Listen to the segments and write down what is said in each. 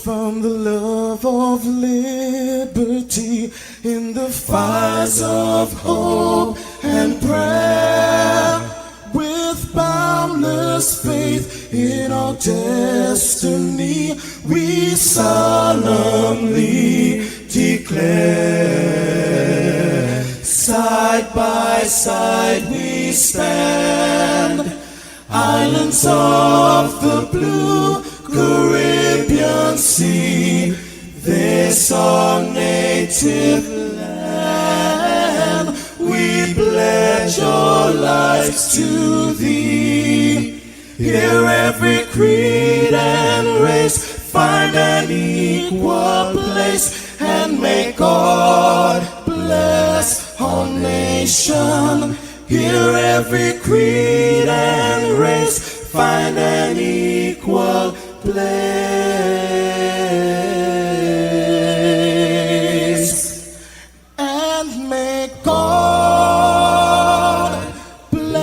from the love of liberty in the fires of hope and prayer. With boundless faith in our destiny, we solemnly declare. Side by side we stand, islands of the blue Caribbean Sea, this our native land. We pledge our lives to thee. Here every creed and race find an equal place, and may God bless our nation. Here every creed and race find an equal place, and may God bless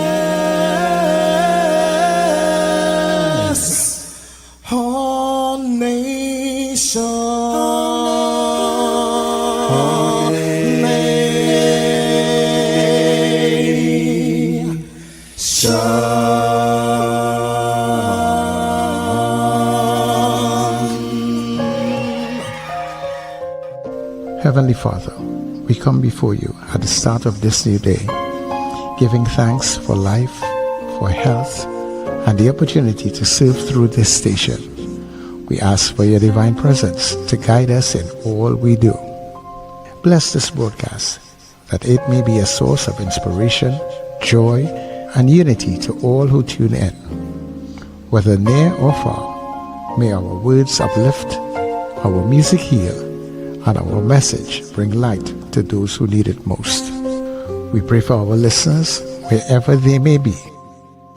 our nation. Heavenly Father, we come before you at the start of this new day, giving thanks for life, for health, and the opportunity to serve through this station. We ask for your divine presence to guide us in all we do. Bless this broadcast, that it may be a source of inspiration, joy, and unity to all who tune in. Whether near or far, may our words uplift, our music heal, and our message bring light to those who need it most. We pray for our listeners wherever they may be.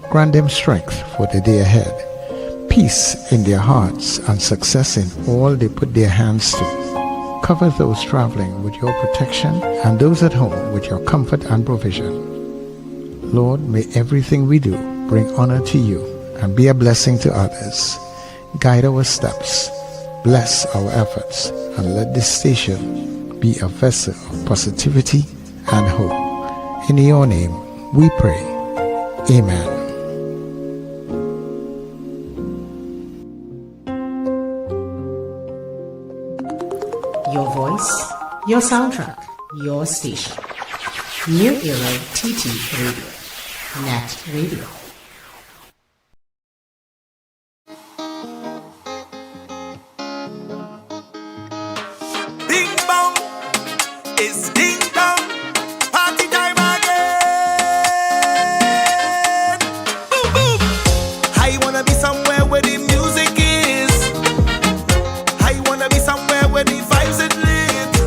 Grant them strength for the day ahead, peace in their hearts, and success in all they put their hands to. Cover those traveling with your protection and those at home with your comfort and provision. Lord, may everything we do bring honor to you and be a blessing to others. Guide our steps, bless our efforts, and let this station be a vessel of positivity and hope. In your name we pray. Amen. Your voice, your soundtrack, your station. New Era TT Radio, Net Radio. Ding bong, it's ding dong, party time again. Boom boom. I wanna be somewhere where the music is. I wanna be somewhere where the vibes it lit.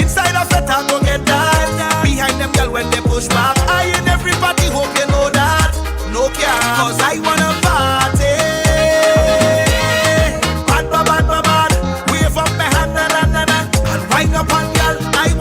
Inside of it I go get that. Behind them girl when they push back, I and everybody hope you know that. No care, cause I wanna party. Bad, bad, bad, bad, bad. Wave up my hand, na na na na. And wind up on girl, I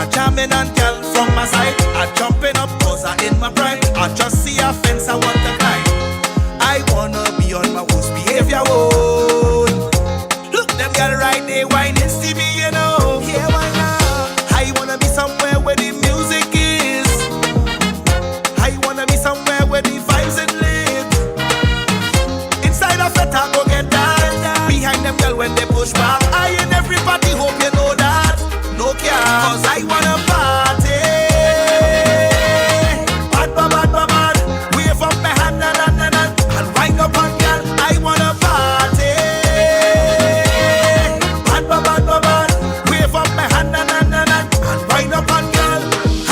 a jamming and girl from my side. I jumping up cause I in my pride. I just see a fence, I want to climb. I wanna be on my worst behavior. Oh, look them girl right there whining Stevie, you know. Yeah, why not? I wanna be somewhere where the music is. I wanna be somewhere where the vibes it lit. Inside a fete I go get that. Behind them girl when they push back, I and everybody hope you know that. No care, cause I wanna party. Bad, bad, bad, bad, bad. Wave up my hand, and wind up on girl. I wanna party. Bad, bad, bad, bad, bad. Wave up my hand, and wind up on girl.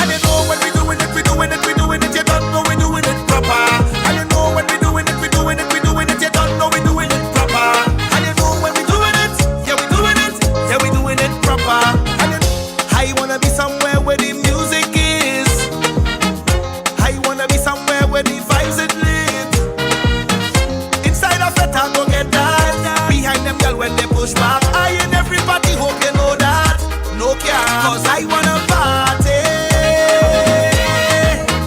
And you know when we doing it, we doing it, we doing it. You don't know we doing it proper. And you know when we doing it, we doing it, we doing it. You don't know we doing it proper. And you know when we doing it, yeah we doing it, yeah we doing it proper. And you I wanna be somewhere where the music is. I wanna be somewhere where the vibes it lit. Inside a fete I go get that. Behind them girl when they push back, I and everybody hope you know that. No care, cause I wanna party.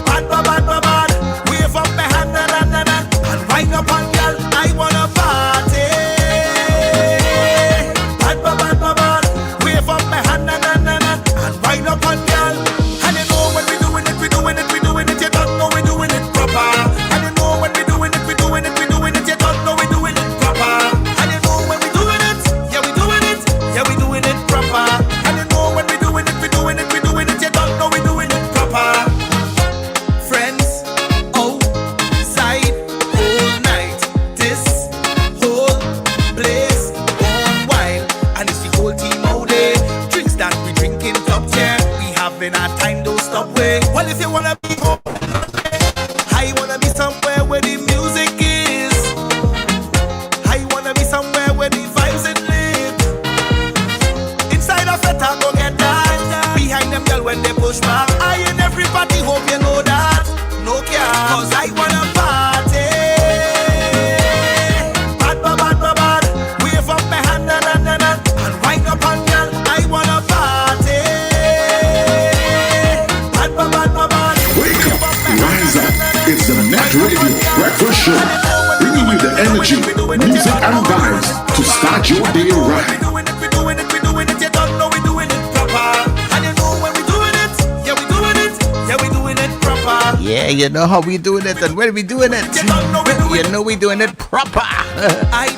Bad, bad, bad, bad, bad. Wave up my hand, and wind up on girl. I wanna party. Bad, bad, bad, bad, bad. Wave up my hand, and wind up on girl. And you know when we doing it, we doing it, we doing it. You don't know we doing it proper. And you know when we doing it, we doing it, we doing it. You don't know we doing it proper. And you know when we doing it, yeah we doing it, yeah we doing it proper. And you know when we doing it, we doing it, we doing it. You don't know we doing it proper. Friends outside all night. This whole place gone wild, and it's the whole team out there. Drinks that we drinking top tier. We having our time, don't stop way. Well, if you wanna be home, I wanna be somewhere where the music is. I wanna be somewhere where the vibes it lit. Inside a fete I go get that. Behind them girl when they push back, I and everybody hope you know that. No care, cause I wanna party. Bad, bad, bad, bad, bad. Wave up my hand, and wind up on girl. I wanna party. Bad, bad, bad, bad, bad. Wake up, rise up. It's the Net Radio Breakfast Show, bringing you the energy, music, and vibes to start your day right. We doing it, we doing it. You don't know we doing it proper. And you know when we doing it, yeah we doing it, yeah we doing it proper. Yeah, you know how we doing it and when we doing it. You know we doing it proper.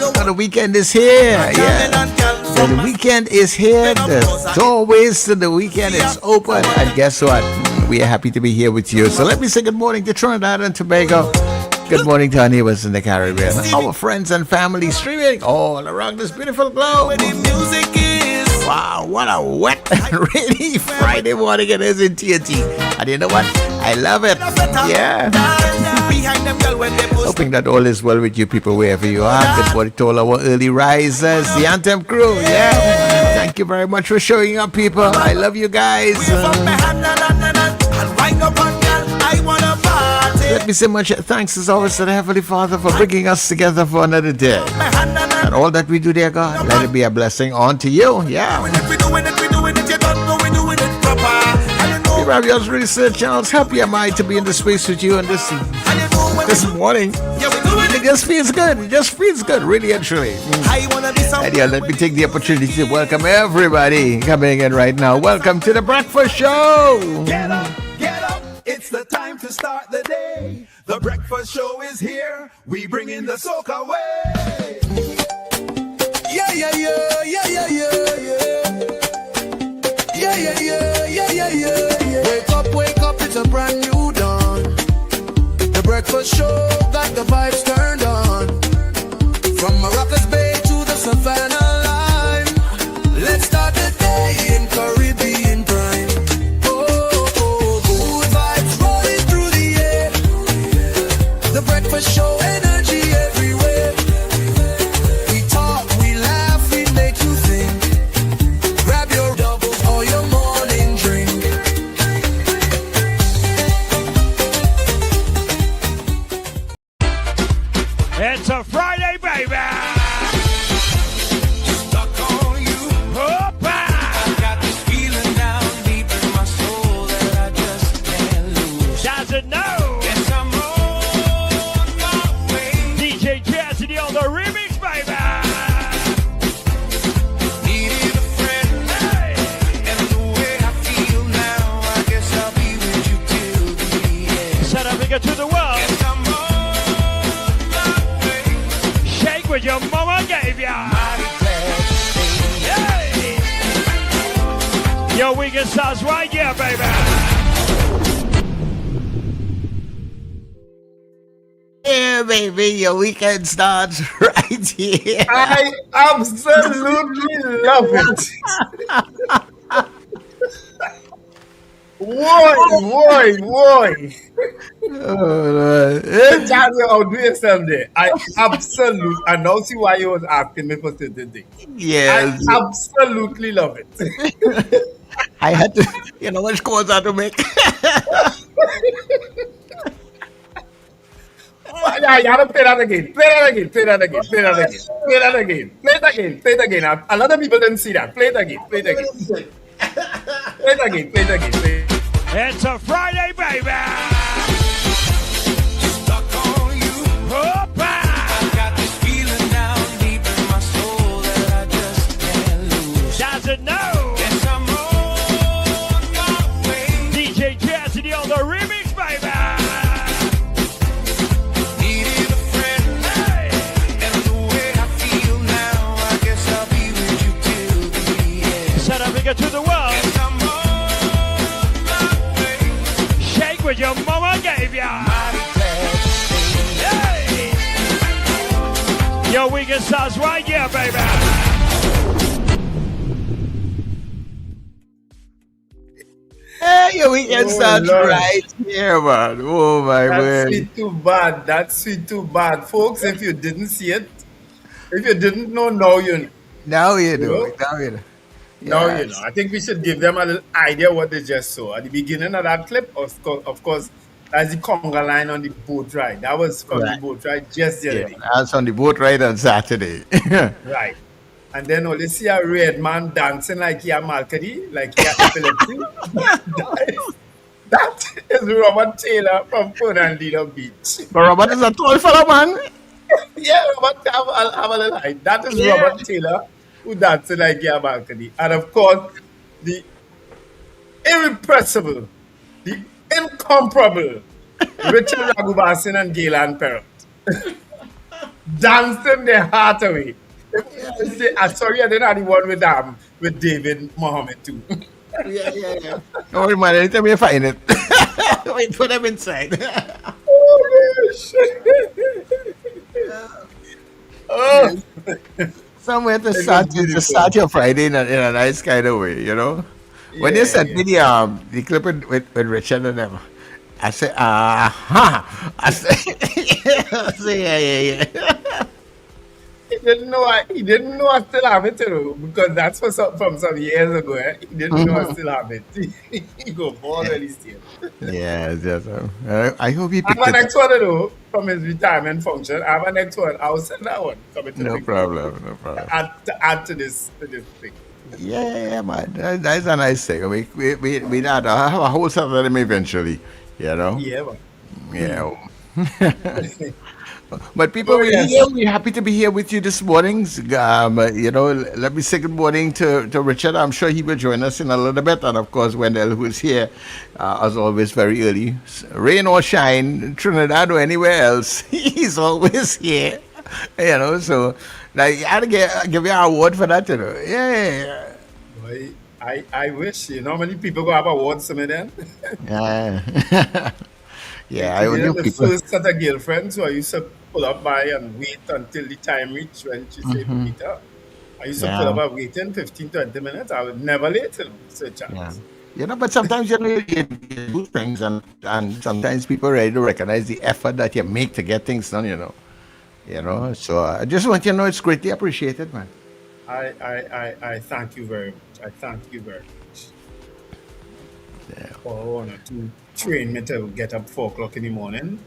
So the weekend is here. Yeah. So the weekend is here. The doorways to the weekend is open. And guess what? We are happy to be here with you. So let me say good morning to Trinidad and Tobago. Good morning to our neighbors in the Caribbean. Our friends and family streaming all around this beautiful globe. Where the music is. Wow, what a wet and rainy Friday morning it is in TNT. And you know what? I love it. Yeah. Behind them girl when they push. Hoping that all is well with you people wherever you are. Good morning to all our early risers, the Anthem crew. Yeah. Thank you very much for showing up, people. I love you guys. Let me say much thanks as always to the Heavenly Father for bringing us together for another day. And all that we do, dear God, let it be a blessing unto you. Yeah. Rabbi's research channels. Happy am I to be in the space with you on this morning. It just feels good. It just feels good, really and truly. And yeah, let me take the opportunity to welcome everybody coming in right now. Welcome to the Breakfast Show. Get up, get up. It's the time to start the day. The Breakfast Show is here. We bring in the soca way. Yeah, yeah, yeah, yeah, yeah, yeah, yeah. Yeah, yeah, yeah, yeah, yeah, yeah, yeah. Wake up, it's a brand new dawn. The Breakfast Show got the vibes turned on. From Morocco's Bay to the Savannah line. Let's start the day in Caribbean prime. Good vibes rolling through the air. The Breakfast Show, energy everywhere. We talk, we laugh, we make you think. Grab your doubles or your morning drink. It's a Friday, baby! Your weekend starts right here, baby. Yeah, baby, your weekend starts right here. I absolutely love it. Why? Oh, Tell you how do yourself there. I now see why you was asking me for certain things. I yes. absolutely love it. I had to, which calls I had to make. Yeah, you have to play that again. Play that again. Play that again. Play that again. Play that again. Play it again. Play it again. A lot of people didn't see that. Play it again. Play it again. Play it again. Play it again. Play it. It's a Friday, baby. Stuck on you. Hoppa. I got this feeling down deep in my soul that I just can't lose. Doesn't know. Guess I'm on my way. DJ Jazzy on the remix, baby. Needed a friend. Hey. And the way I feel now, I guess I'll be with you till the end. South Africa to the world. Guess I'm on my way. Shake with your mama gave ya. Mighty glad to stay. Hey. Your weekend starts right here, baby. Hey, your weekend starts Lord. right here, man. Oh, my That's word. sweet too bad. That's sweet too bad. Folks, if you didn't see it, if you didn't know, now you know. Now you know. know? Now you know. Now you Yes. know. I think we should give them a little idea what they just saw. At the beginning of that clip, of course, that's the conga line on the boat ride. That was from Right. the boat ride just the other Yeah, day. I was on the boat ride on Saturday. Right. And then only see a red man dancing like he a Malkady, like he a epilepsy. that is Robert Taylor from Fernandina Beach. But Robert is a tall fella, man. Yeah, Robert, have a little height. That is Yeah. Robert Taylor who dancing like he a Malkady. And of course, the irrepressible, the incomparable Richard Ragubasin and Gaylan Perrott. Dancing their heart away. I'm sorry, I didn't have the one with David Mohammed too. Yeah. Don't worry, man. Anytime you find it, wait, put them inside. Oh gosh. Oh, Somewhere to was start beautiful. your Friday in a nice kind of way, you know. When you sent me the clip with Richard and them, I said, I said, yeah. He didn't know I still have it, you know, because that's from some years ago. Eh? He didn't know I still have it. He go ball when he still. Yes. I hope he I have picked a it. next one, you know, from his retirement function. I have a next one. I'll send that one. Coming to No the- problem. Add to this thing. Yeah, man. That's a nice thing. We not have a whole set of them eventually, you know. Yeah, man. Yeah. But people, Oh, yes. we're happy to be here with you this morning. Let me say good morning to Richard. I'm sure he will join us in a little bit. And of course, Wendell, who is here, as always, very early. Rain or shine, Trinidad or anywhere else, he's always here. You know, so like, I had to give you an award for that, you know. Yeah. Boy, I wish, you know, how many people go have awards to me then? Yeah. Yeah, I You only know, the people. first set of girlfriends who I used to pull up by and wait until the time reached when she said meet her. I used to pull Yeah. up by waiting 15, 20 minutes. I was never late, you know. So chance. Yeah. You know, but sometimes you do things, and sometimes people ready to recognize the effort that you make to get things done. You know. So I just want you to know it's greatly appreciated, man. I thank you very much. I thank you very much. Yeah. For one or two train me to get up 4 o'clock in the morning.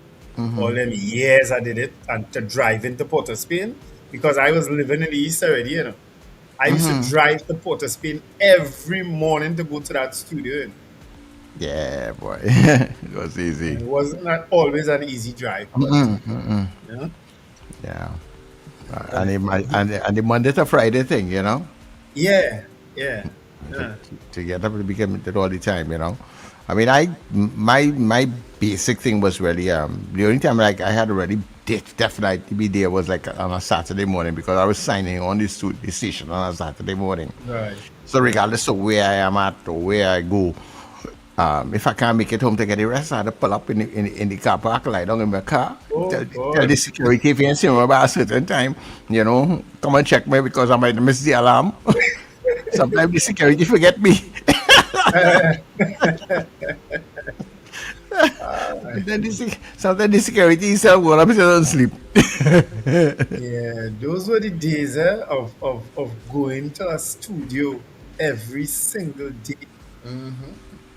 All them years I did it, and to drive into Port of Spain because I was living in the East already, you know. I used to drive to Port of Spain every morning to go to that studio. You know. Yeah, boy, it was easy. It wasn't always an easy drive. But, you know? Yeah. And the Monday to Friday thing, you know. Yeah. To get up to become it all the time, you know. I mean, my basic thing was really the only time like I had to really definitely be there was like on a Saturday morning because I was signing on the station on a Saturday morning. Right. So regardless of where I am at or where I go, if I can't make it home to get the rest, I have to pull up in the car park, lie down in my car, Oh tell the God. security if you see me by a certain time, come and check me because I might miss the alarm. Sometimes the security forget me. And then sometimes the security itself go up and don't sleep. Yeah, those were the days of going to a studio every single day,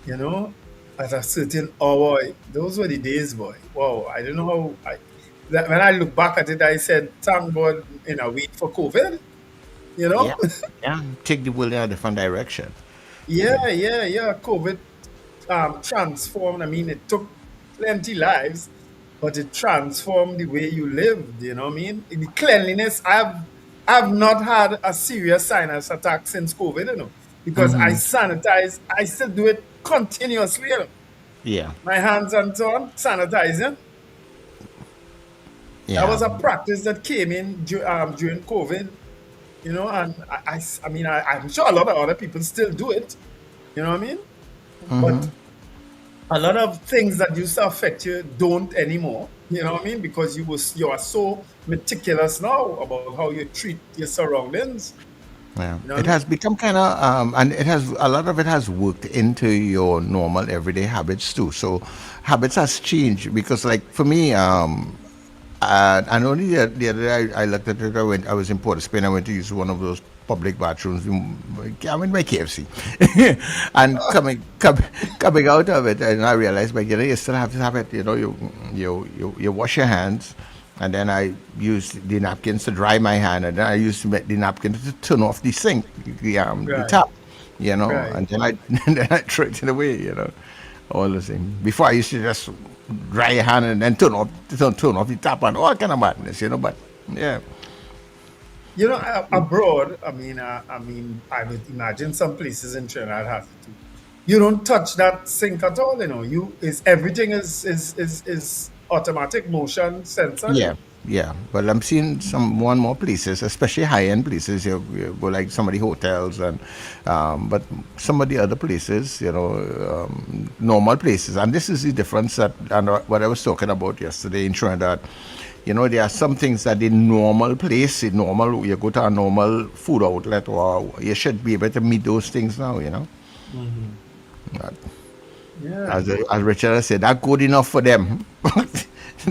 you know, at a certain hour. Those were the days, boy. Wow, I don't know when I look back at it, I said, thank God in a week for COVID, you know? Yeah, yeah. Take the world in a different direction. Yeah. COVID transformed. I mean, it took plenty lives, but it transformed the way you lived. You know what I mean? The cleanliness. I've not had a serious sinus attack since COVID. Because I sanitize. I still do it continuously. Yeah, My hands and so on, sanitizing. That yeah. was a practice that came in during COVID. And I mean, I'm sure a lot of other people still do it. You know what I mean? But a lot of things that used to affect you don't anymore. You know what I mean? Because you are so meticulous now about how you treat your surroundings. Yeah, You know what it I mean? has become kind of, and it has a lot of it has worked into your normal everyday habits too. So habits has changed because, like for me, and only the other day I looked at it. I was in Port of Spain. I went to use one of those public bathrooms. I went by KFC, and coming out of it, and I realized, but you still have to have it. You wash your hands, and then I used the napkins to dry my hand, and then I used the napkins to turn off the sink, the Right, tap, right. and then I and then I throw it away. All the same. Before I used to just dry your hand and then turn off the tap and all kind of madness. But yeah, Abroad, I mean, I would imagine some places in Trinidad has it too. You don't touch that sink at all. Everything is automatic motion sensor. yeah, yeah. Well, I'm seeing some more and more places, especially high-end places. You go like some of the hotels but some of the other places, normal places. And this is the difference that and what I was talking about yesterday in Trinidad. There are some things that in normal place, you go to a normal food outlet, or you should be able to meet those things now. Hmm. But Yeah, as Richard has said, that good enough for them.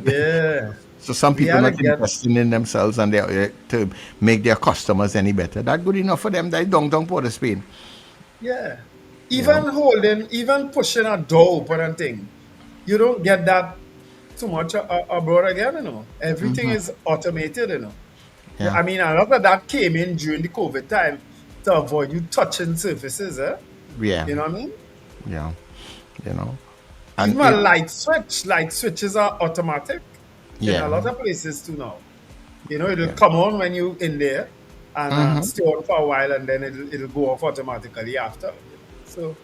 yeah. So some We people had to not get investing in themselves and to make their customers any better. That good enough for them. They don't Port of Spain. Yeah. You know. Even pushing a door open and thing, you don't get that too much abroad again. Everything is automated. Yeah, Yeah. I mean, a lot of that came in during the COVID time to avoid you touching surfaces, eh? Yeah. You know what I mean? Yeah. You know. And Even a it. light switches are automatic in a Yeah. lot of places too now. It'll Yeah. come on when you in there and stay on for a while, and then it'll go off automatically after. So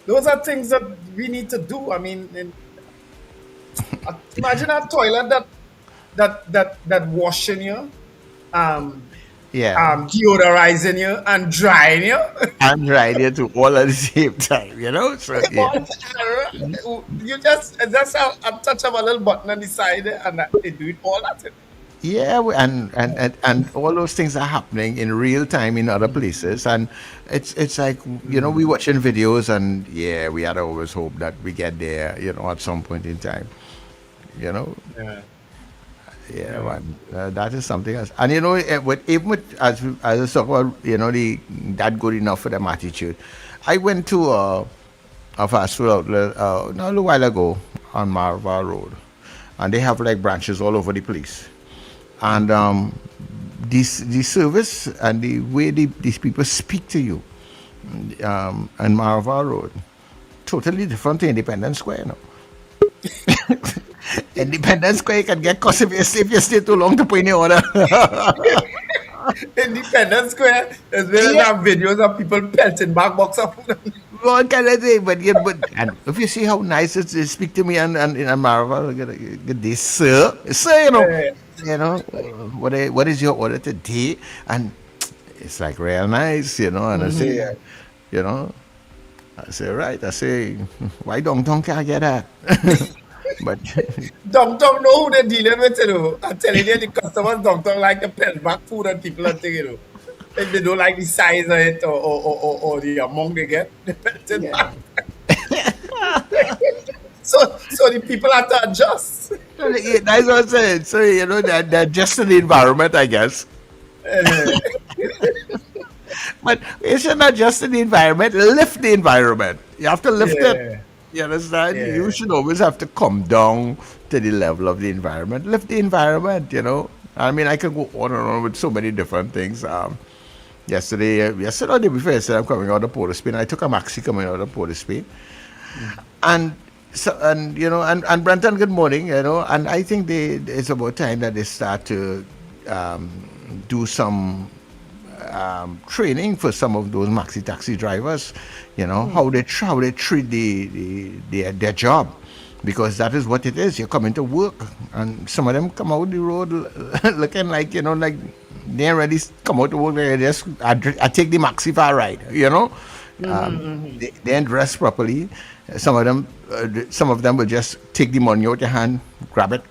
those are things that we need to do. I mean, imagine a toilet that washing you, um, Yeah. deodorizing you and drying you. And right here to all at the same time. So yeah. You just have a touch of a little button on the side, and they do it all that. Yeah, and all those things are happening in real time in other places, and it's like we watching videos, and yeah, we had to always hope that we get there, at some point in time, you know. Yeah, Yeah, yeah. man, that is something else. And even with as I talk about, the that good enough for them attitude. I went to a fast food outlet not a little while ago on Marva Road, and they have like branches all over the place. And the service and the way these people speak to you on Marva Road, totally different to Independence Square. Independence Square can get cost if you stay too long to put in your order. Independence Square as well as Yeah, have videos of people pelting back box of food. what can I say? But and if you see how nice it is, they speak to me and Marva, get this sir, Yeah. what is your order today? And it's like real nice, and I say, you know, I say, right, I say, why don't can't get that? But Don't know who they're dealing with, you know. I'm telling you, the customers don't like the press back food and people are thing, you know. If they don't like the size of it or the amount they get, they press it yeah. back. So the people have to adjust. So that's what I'm saying. So that just the environment, I guess. Uh, But it's not just in the environment, lift the environment. You have to lift it. yeah, You understand? You yeah. should always have to come down to the level of the environment. Lift the environment. I mean, I could go on and on with so many different things. Yesterday or the day before yesterday, I'm coming out of Port of Spain. I took a maxi coming out of Port of Spain. And so, and Brenton, good morning, and I think it's about time that they start to do some training for some of those maxi taxi drivers, how they treat their job, because that is what it is. You're coming to work, and some of them come out the road looking like like they ain't ready to come out to work. They just I take the maxi for a ride. They ain't dressed properly. Some of them will just take the money out your hand, grab it,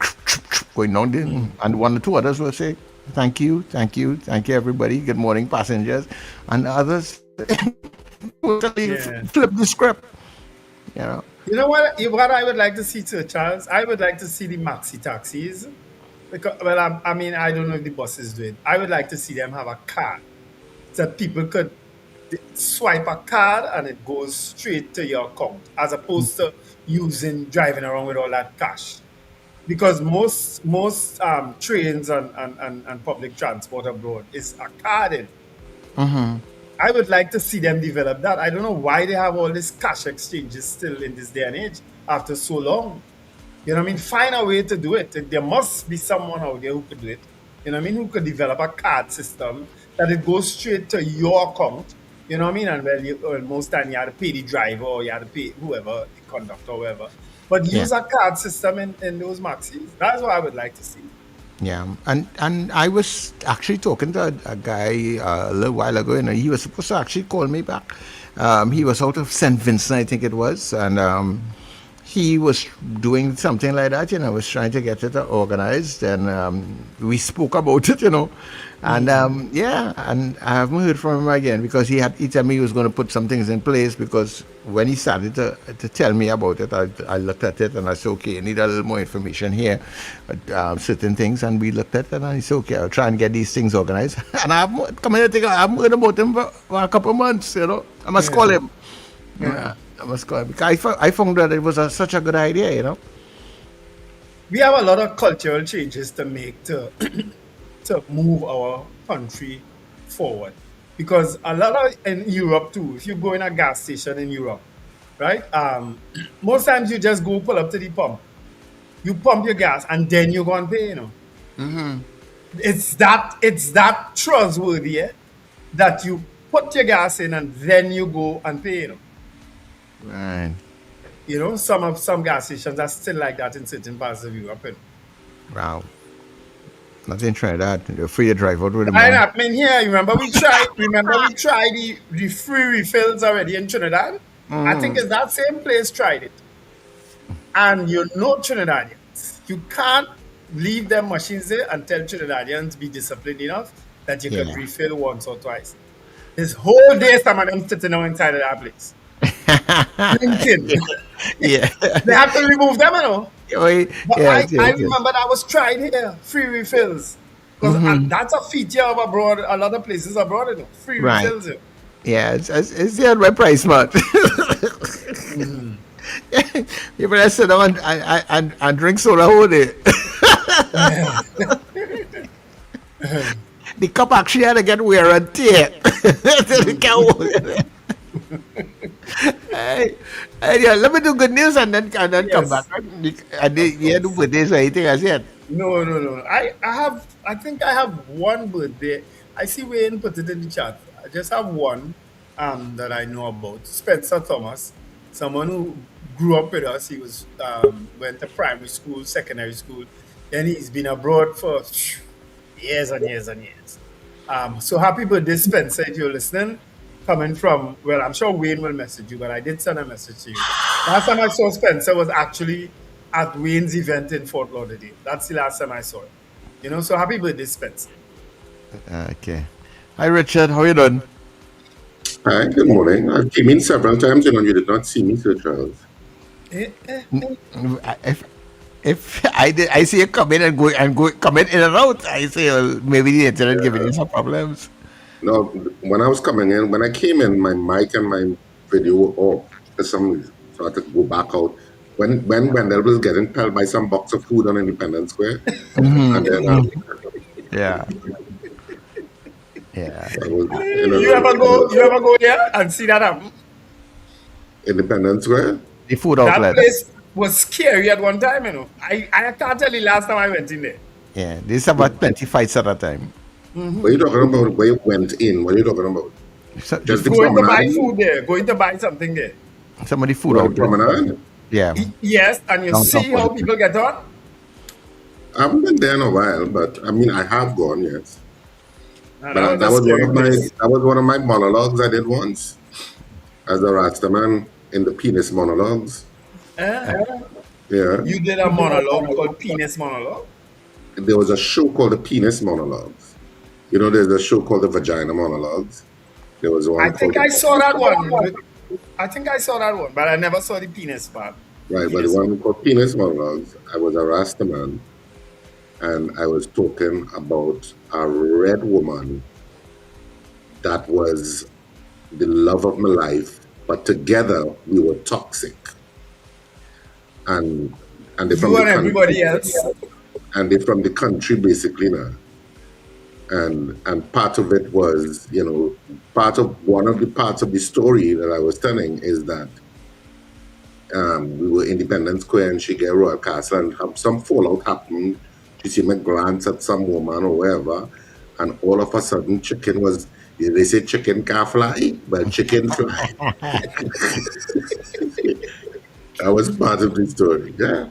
going down there, and one or two others will say, "Thank you, thank you, thank you, everybody. Good morning, passengers," and others totally Yeah. flip the script. You know. You know what I would like to see too, Charles? I would like to see the maxi taxis. Because, well, I mean, I don't know if the buses do it. I would like to see them have a card so people could swipe a card and it goes straight to your account, as opposed to driving around with all that cash. Because most trains and public transport abroad is a carded. I would like to see them develop that. I don't know why they have all these cash exchanges still in this day and age after so long. You know what I mean? Find a way to do it. There must be someone out there who could do it. You know what I mean? Who could develop a card system that it goes straight to your account. You know what I mean? And well, most time you have to pay the driver or you have to pay whoever, the conductor, or whoever. But Yeah. use a card system in those maxis. That's what I would like to see. Yeah, and I was actually talking to a guy a little while ago, and he was supposed to actually call me back. He was out of St. Vincent, I think it was, and he was doing something like that. Was trying to get it organized, and we spoke about it. And yeah, and I haven't heard from him again, because he told me he was going to put some things in place, because when he started to tell me about it, I looked at it and I said, okay, I need a little more information here, certain things, and we looked at it and I said, okay, I'll try and get these things organized. And I haven't heard about him for a couple of months. I must call him. Yeah. I must call him, because I found that it was such a good idea. We have a lot of cultural changes to make to move our country forward. Because a lot of in Europe too, if you go in a gas station in Europe, right? Most times you just go pull up to the pump, you pump your gas, and then you go and pay. It's that trustworthy, that you put your gas in and then you go and pay. Right. Some gas stations are still like that in certain parts of Europe. Wow. Nothing try that. You're free to drive out with the I money. mean, here, remember we tried the free refills already in Trinidad. I think it's that same place tried it. And Trinidadians, you can't leave them machines there and tell Trinidadians be disciplined enough that you could Yeah. refill once or twice. This whole day, some of them sitting down inside of that place. Drinking. Yeah. They have to remove them. But I, Yes, I yes, yes. remember that was tried here, free refills. Because that's a feature of abroad, a lot of places abroad, free Right. refills. Yeah, it's the my price, man. You better sit down and drink soda whole day. The cup actually had to get wear and tear. The cow- yeah, let me do good news and then come back. Yes, And you do good news or anything as yet. no, no, no. I think I have one birthday. I see Wayne put it in the chat. I just have one that I know about. Spencer Thomas, someone who grew up with us. He was went to primary school, secondary school. Then he's been abroad for years and years and years. So happy birthday, Spencer, if you're listening. Coming from, well, I'm sure Wayne will message you, but I did send a message to you. Last time I saw Spencer was actually at Wayne's event in Fort Lauderdale. That's the last time I saw him. So happy birthday, Spencer. Okay. Hi, Richard. How you doing? Hi, good morning. I came in several times and you did not see me, Sir Charles. If I see you come in and come in and out. I say, well, maybe the internet giving you some problems. No, when I came in, my mic and my video were off for some reason. So I had to go back out. When Wendell was getting pelted by some box of food on Independence Square. And then, Yeah. You ever go there and see that happen? Independence Square? The food outlet. That place was scary at one time, I can't tell you last time I went in there. Yeah, there's about 20 fights at a time. What are you talking about? Where you went in? What are you talking about? Just going to buy food there, going to buy something there. Somebody food out promenade? Yeah. Yes, and you see how people get on? I haven't been there in a while, but I mean, I have gone, yes. But that was one of my monologues I did once as a Rastaman in the penis monologues. Yeah. You did a monologue called Penis Monologue? There was a show called the Penis Monologues. There's a show called the Vagina Monologues. There was one. I think I saw that one, but I never saw the penis part. Right, but the one called Penis Monologues, I was a Rastaman, and I was talking about a red woman that was the love of my life, but together we were toxic. And they're from everybody else. And they're from the country basically now. And part of it was, one of the parts of the story that I was telling is that we were Independence Square and she get Royal Castle and some fallout happened. She see me glance at some woman or whatever, and all of a sudden chicken was, they say chicken can't fly, but chicken fly. That was part of the story, yeah.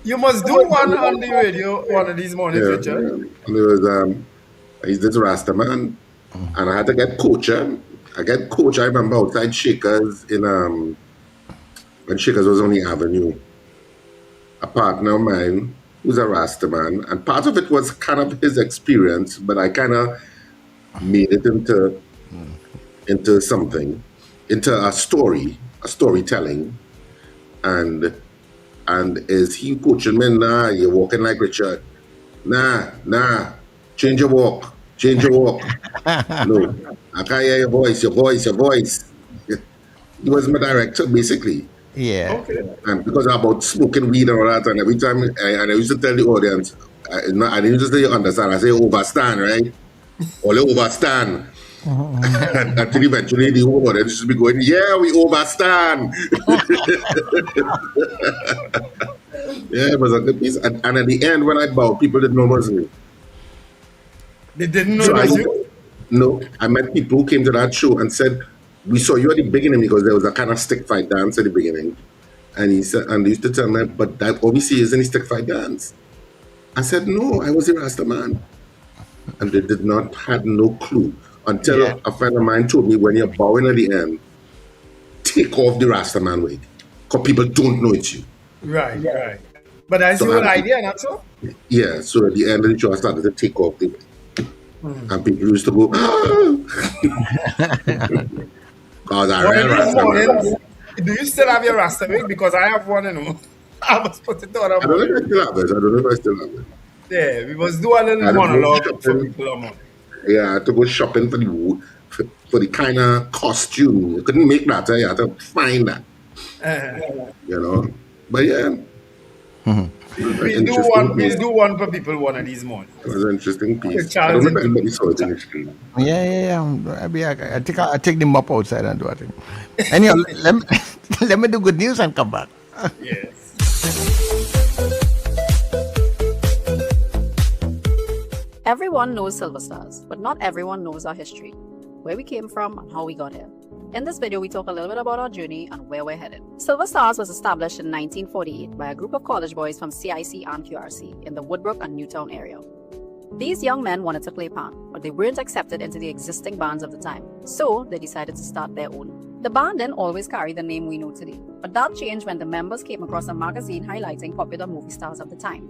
You must do one on the radio one of these mornings, Richard. Yeah. And it was, he's this Rastaman, and I had to get coacher. I remember outside Shakers when Shakers was on the Avenue. A partner of mine who's a Rastaman, and part of it was kind of his experience, but I kind of made it into something, into a storytelling, and is he coaching me? Nah, you're walking like Richard. Nah, change your walk. No, I can't hear your voice. He was my director, basically. Yeah. Okay. And because about smoking weed and all that, and every time, I used to tell the audience, I didn't just say you understand, I say overstand, right? Or you overstand. Until eventually the whole audience should be going, yeah, we overstand. Yeah, it was a good piece. And at the end, when I bowed, people didn't know it was me. They didn't know it was you? No, I met people who came to that show and said, we saw you at the beginning because there was a kind of stick fight dance at the beginning. And he said, and they used to tell me, but that obviously isn't a stick fight dance. I said, no, I was a Rasta man. And they had no clue until a friend of mine told me, when you're bowing at the end, take off the Rasta man wig. Because people don't know it's you. Right. But that's the whole idea, not so? Yeah, so at the end of the show, I started to take off the wig. And people used to go, because do you still have your Rasta wig? Because I have one, I must put it on. I don't know if I still have it. Yeah, we must do a little monologue for people. Yeah, I had to go shopping for the kind of costume. You couldn't make that. You had to find that. But yeah. Please do one for people one of these mornings. It was an interesting piece. I don't know if anybody saw it initially. Yeah. I take the mop outside and do it. Anyhow, let me do good news and come back. Yes. Everyone knows Silver Stars, but not everyone knows our history, where we came from and how we got here. In this video, we talk a little bit about our journey and where we're headed. Silver Stars was established in 1948 by a group of college boys from CIC and QRC in the Woodbrook and Newtown area. These young men wanted to play pan, but they weren't accepted into the existing bands of the time, so they decided to start their own. The band didn't always carry the name we know today, but that changed when the members came across a magazine highlighting popular movie stars of the time.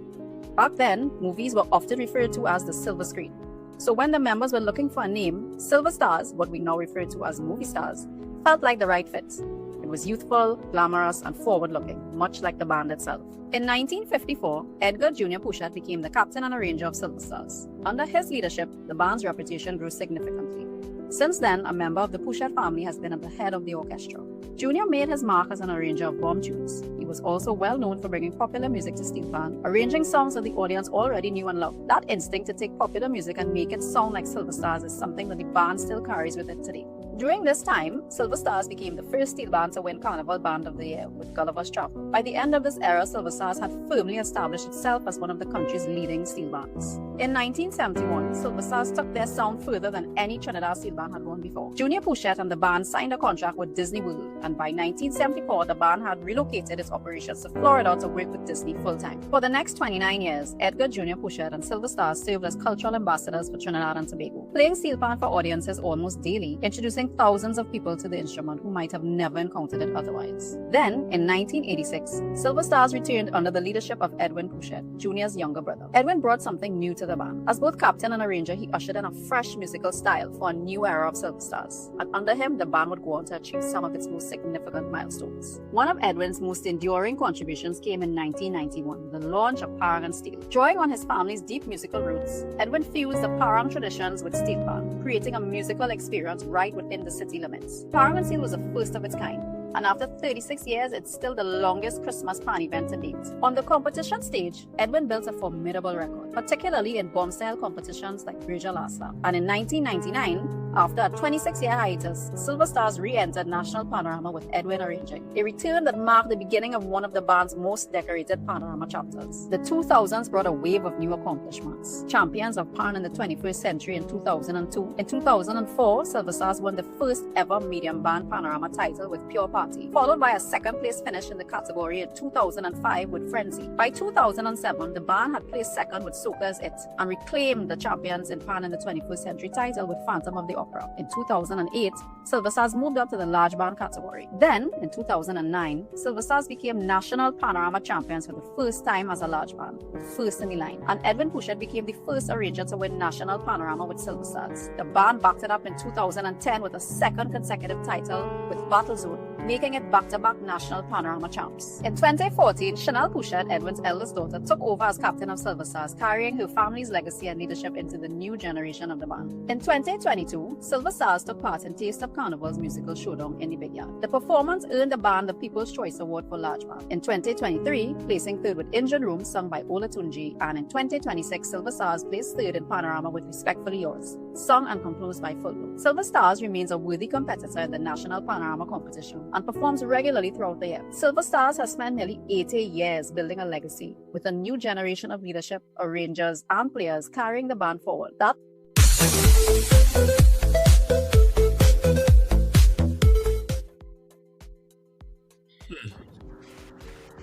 Back then, movies were often referred to as the silver screen. So when the members were looking for a name, Silver Stars, what we now refer to as movie stars, felt like the right fit. It was youthful, glamorous, and forward-looking, much like the band itself. In 1954, Edgar Jr. Pouchette became the captain and arranger of Silver Stars. Under his leadership, the band's reputation grew significantly. Since then, a member of the Pouchette family has been at the head of the orchestra. Jr. made his mark as an arranger of bomb tunes. He was also well known for bringing popular music to steel pan, arranging songs that the audience already knew and loved. That instinct to take popular music and make it sound like Silver Stars is something that the band still carries with it today. During this time, Silver Stars became the first steel band to win Carnival Band of the Year with Gulliver's Travel. By the end of this era, Silver Stars had firmly established itself as one of the country's leading steel bands. In 1971, Silver Stars took their sound further than any Trinidad steel band had gone before. Junior Pouchette and the band signed a contract with Disney World, and by 1974, the band had relocated its operations to Florida to work with Disney full-time. For the next 29 years, Edgar Jr. Pouchette and Silver Stars served as cultural ambassadors for Trinidad and Tobago, playing steel pan for audiences almost daily, introducing thousands of people to the instrument who might have never encountered it otherwise. Then, in 1986, Silver Stars returned under the leadership of Edwin Pouchette, Jr.'s younger brother. Edwin brought something new to the band. As both captain and arranger, he ushered in a fresh musical style for a new era of Silver Stars, and under him, the band would go on to achieve some of its most significant milestones. One of Edwin's most enduring contributions came in 1991, the launch of Parang and Steel. Drawing on his family's deep musical roots, Edwin fused the Parang traditions with steel pan, creating a musical experience right within the city limits. Parang and Steel was the first of its kind, and after 36 years, it's still the longest Christmas pan event to date. On the competition stage, Edwin built a formidable record, particularly in bomb-style competitions like Virgil Last Lap. And in 1999, after a 26-year hiatus, Silver Stars re-entered National Panorama with Edwin arranging, a return that marked the beginning of one of the band's most decorated Panorama chapters. The 2000s brought a wave of new accomplishments. Champions of Pan in the 21st century in 2002. In 2004, Silver Stars won the first ever medium band Panorama title with Pure Party, followed by a second place finish in the category in 2005 with Frenzy. By 2007, the band had placed second with Soca's It and reclaimed the champions in Pan in the 21st century title with Phantom of the Opera. In 2008, Silver Stars moved up to the large band category. Then, in 2009, Silver Stars became national Panorama champions for the first time as a large band, first in the line. And Edwin Pouchette became the first arranger to win national Panorama with Silver Stars. The band backed it up in 2010 with a second consecutive title with Battle Zone, making it back-to-back national Panorama champs. In 2014, Chanel Pouchette, Edwin's eldest daughter, took over as captain of Silver Stars, carrying her family's legacy and leadership into the new generation of the band. In 2022, Silver Stars took part in Taste of Carnival's musical showdown in the Big Yard. The performance earned the band the People's Choice Award for Large Band. In 2023, placing third with Engine Room, sung by Ola Tunji, and in 2026, Silver Stars placed third in Panorama with Respectfully Yours, sung and composed by Full. Silver Stars remains a worthy competitor in the National Panorama competition and performs regularly throughout the year. Silver Stars has spent nearly 80 years building a legacy with a new generation of leadership, arrangers, and players carrying the band forward. That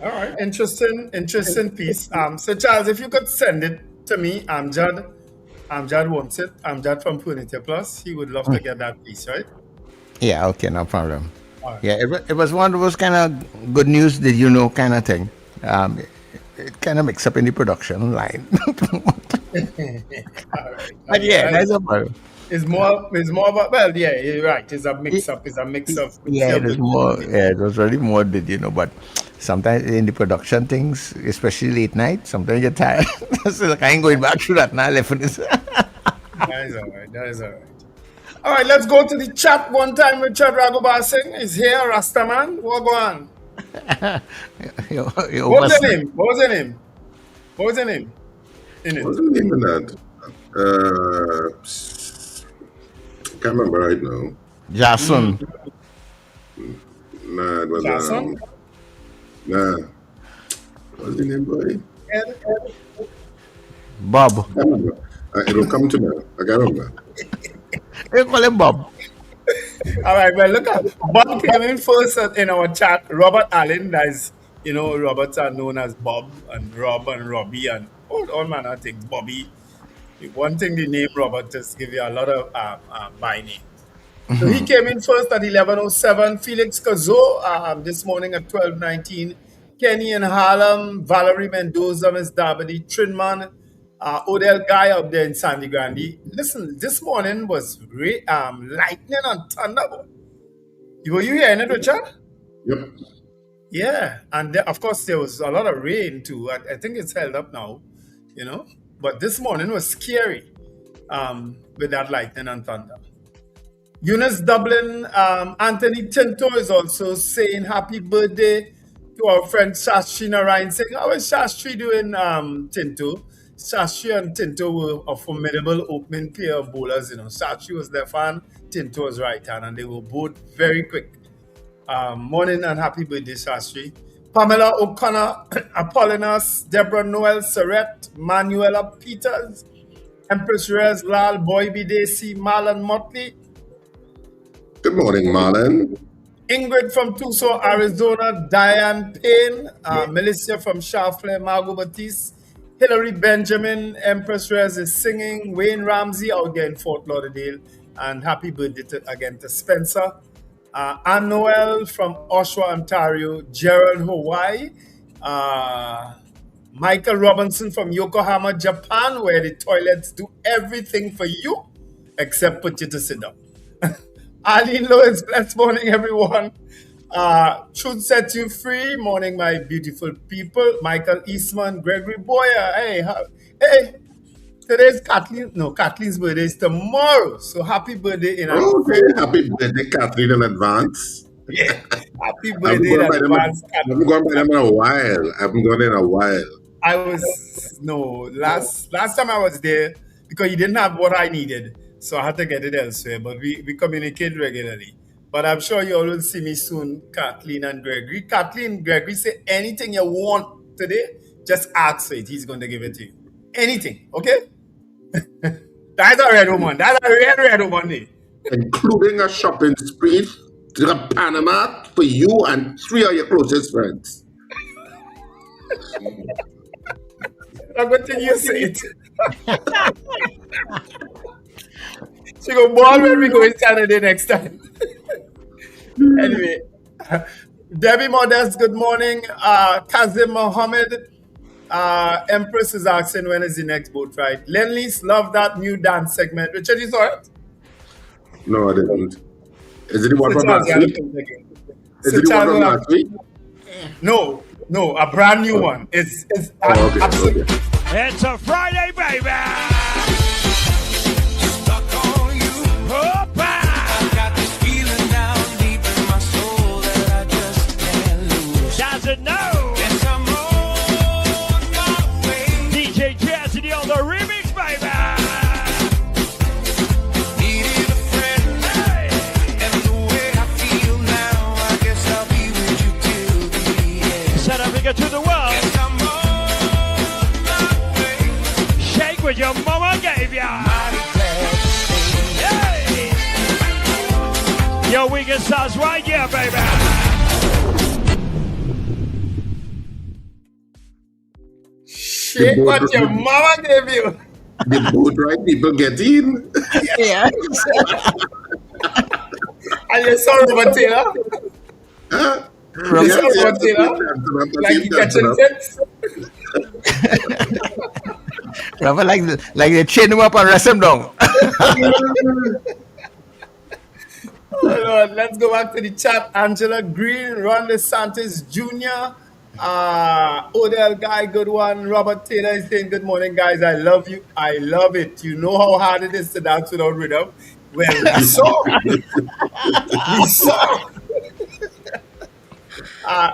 All right, interesting piece. So Charles, if you could send it to me, Amjad wants it. Amjad from Furniture Plus, he would love to get that piece, right? Yeah, okay, no problem. Right. Yeah, it was one of those kind of good news, did you know kind of thing. It kind of mixed up in the production line. But yeah, that's a problem. It's more about, well, yeah, you're right. It's a mix up. Yeah, it is more. Yeah, it was really more, did you know? But sometimes in the production things, especially late night, sometimes you're tired. So like, I ain't going back to that now. Left for this. That is all right. All right, let's go to the chat one time. Richard Raghubar Singh is here. Rastaman, what go on? What was the name? What was the name of that? Can't remember right now. Jason. Nah, it was Jason? Nah. What's the name, boy? Bob. It'll come to me. I can't remember. They call him Bob. All right, well, look at Bob came in first in our chat. Robert Allen, that is, Roberts are known as Bob and Rob and Robbie and all manner of things. Bobby. One thing the name Robert just give you a lot of by name. So he came in first at 11:07. Felix Cazo this morning at 12:19. Kenny and Harlem, Valerie Mendoza, Miss Dabadi, Trinman, Odell Guy up there in Sandy Grande. Listen, this morning was lightning and thunder. Were you hearing it, Richard? Yep. Yeah, and of course there was a lot of rain too. I think it's held up now, But this morning was scary with that lightning and thunder. Eunice Dublin, Anthony Tinto is also saying happy birthday to our friend Shastri Narayan, saying, how is Shastri doing, Tinto? Shastri and Tinto were a formidable opening pair of bowlers, Shastri was left hand, Tinto was right hand, and they were both very quick. Morning and happy birthday, Shastri. Pamela O'Connor, Apollinaris, Deborah Noel Surrett, Manuela Peters, Empress Rez Lal, Boy Bidesi, Marlon Motley. Good morning, Marlon. Ingrid from Tucson, Arizona, Diane Payne, Melissa from Charfleur, Margot Batiste, Hillary Benjamin, Empress Rez is singing, Wayne Ramsey out there in Fort Lauderdale, and happy birthday again to Spencer. Anne Noel from Oshawa, Ontario, Gerald Hawaii, Michael Robinson from Yokohama, Japan, where the toilets do everything for you except put you to sit down. Arlene Lewis, blessed morning, everyone. Truth sets you free. Morning, my beautiful people. Michael Eastman, Gregory Boyer. Hey, today's Kathleen's birthday is tomorrow. So happy birthday in advance. Okay, happy birthday, Kathleen, in advance. Yeah, happy birthday in advance. I haven't gone by them in a while. I haven't gone in a while. Last time I was there, because he didn't have what I needed. So I had to get it elsewhere, but we communicate regularly. But I'm sure you all will see me soon, Kathleen and Gregory. Kathleen, Gregory, say anything you want today, just ask for it. He's going to give it to you. Anything, okay? That's a red woman. That's a red woman. Including a shopping spree to Panama for you and 3 of your closest friends. A good thing you say it. She go ball when we go in Saturday next time. Anyway, Debbie Modest, good morning. Kazim Mohammed, Empress is asking when is the next boat ride. Lenley's love that new dance segment. Richard, you saw it? No, I didn't. Is it the one from last week? Is it the one from last week? No, a brand new one. It's okay. It's a Friday, baby. DJ Cassidy on the remix, baby. Needed a friend, and the way I feel now, I guess I'll be with you till the end. South Africa to the world. Yes, I'm on my way. Shake what your mama gave ya. Mighty glad to stay. Hey. Your weekend starts right here, baby. shit what your mama gave you. The boat ride people get in. Yeah. And you saw Robert Taylor? Huh? You saw Robert Taylor? Like he catching tips? Robert, like they chain him up and rest him down. Oh, Lord. Let's go back to the chat. Angela Green, Ron DeSantis Jr., Odell Guy, good one. Robert Taylor is saying, good morning, guys. I love you. I love it. You know how hard it is to dance without rhythm? Well, we saw. We saw.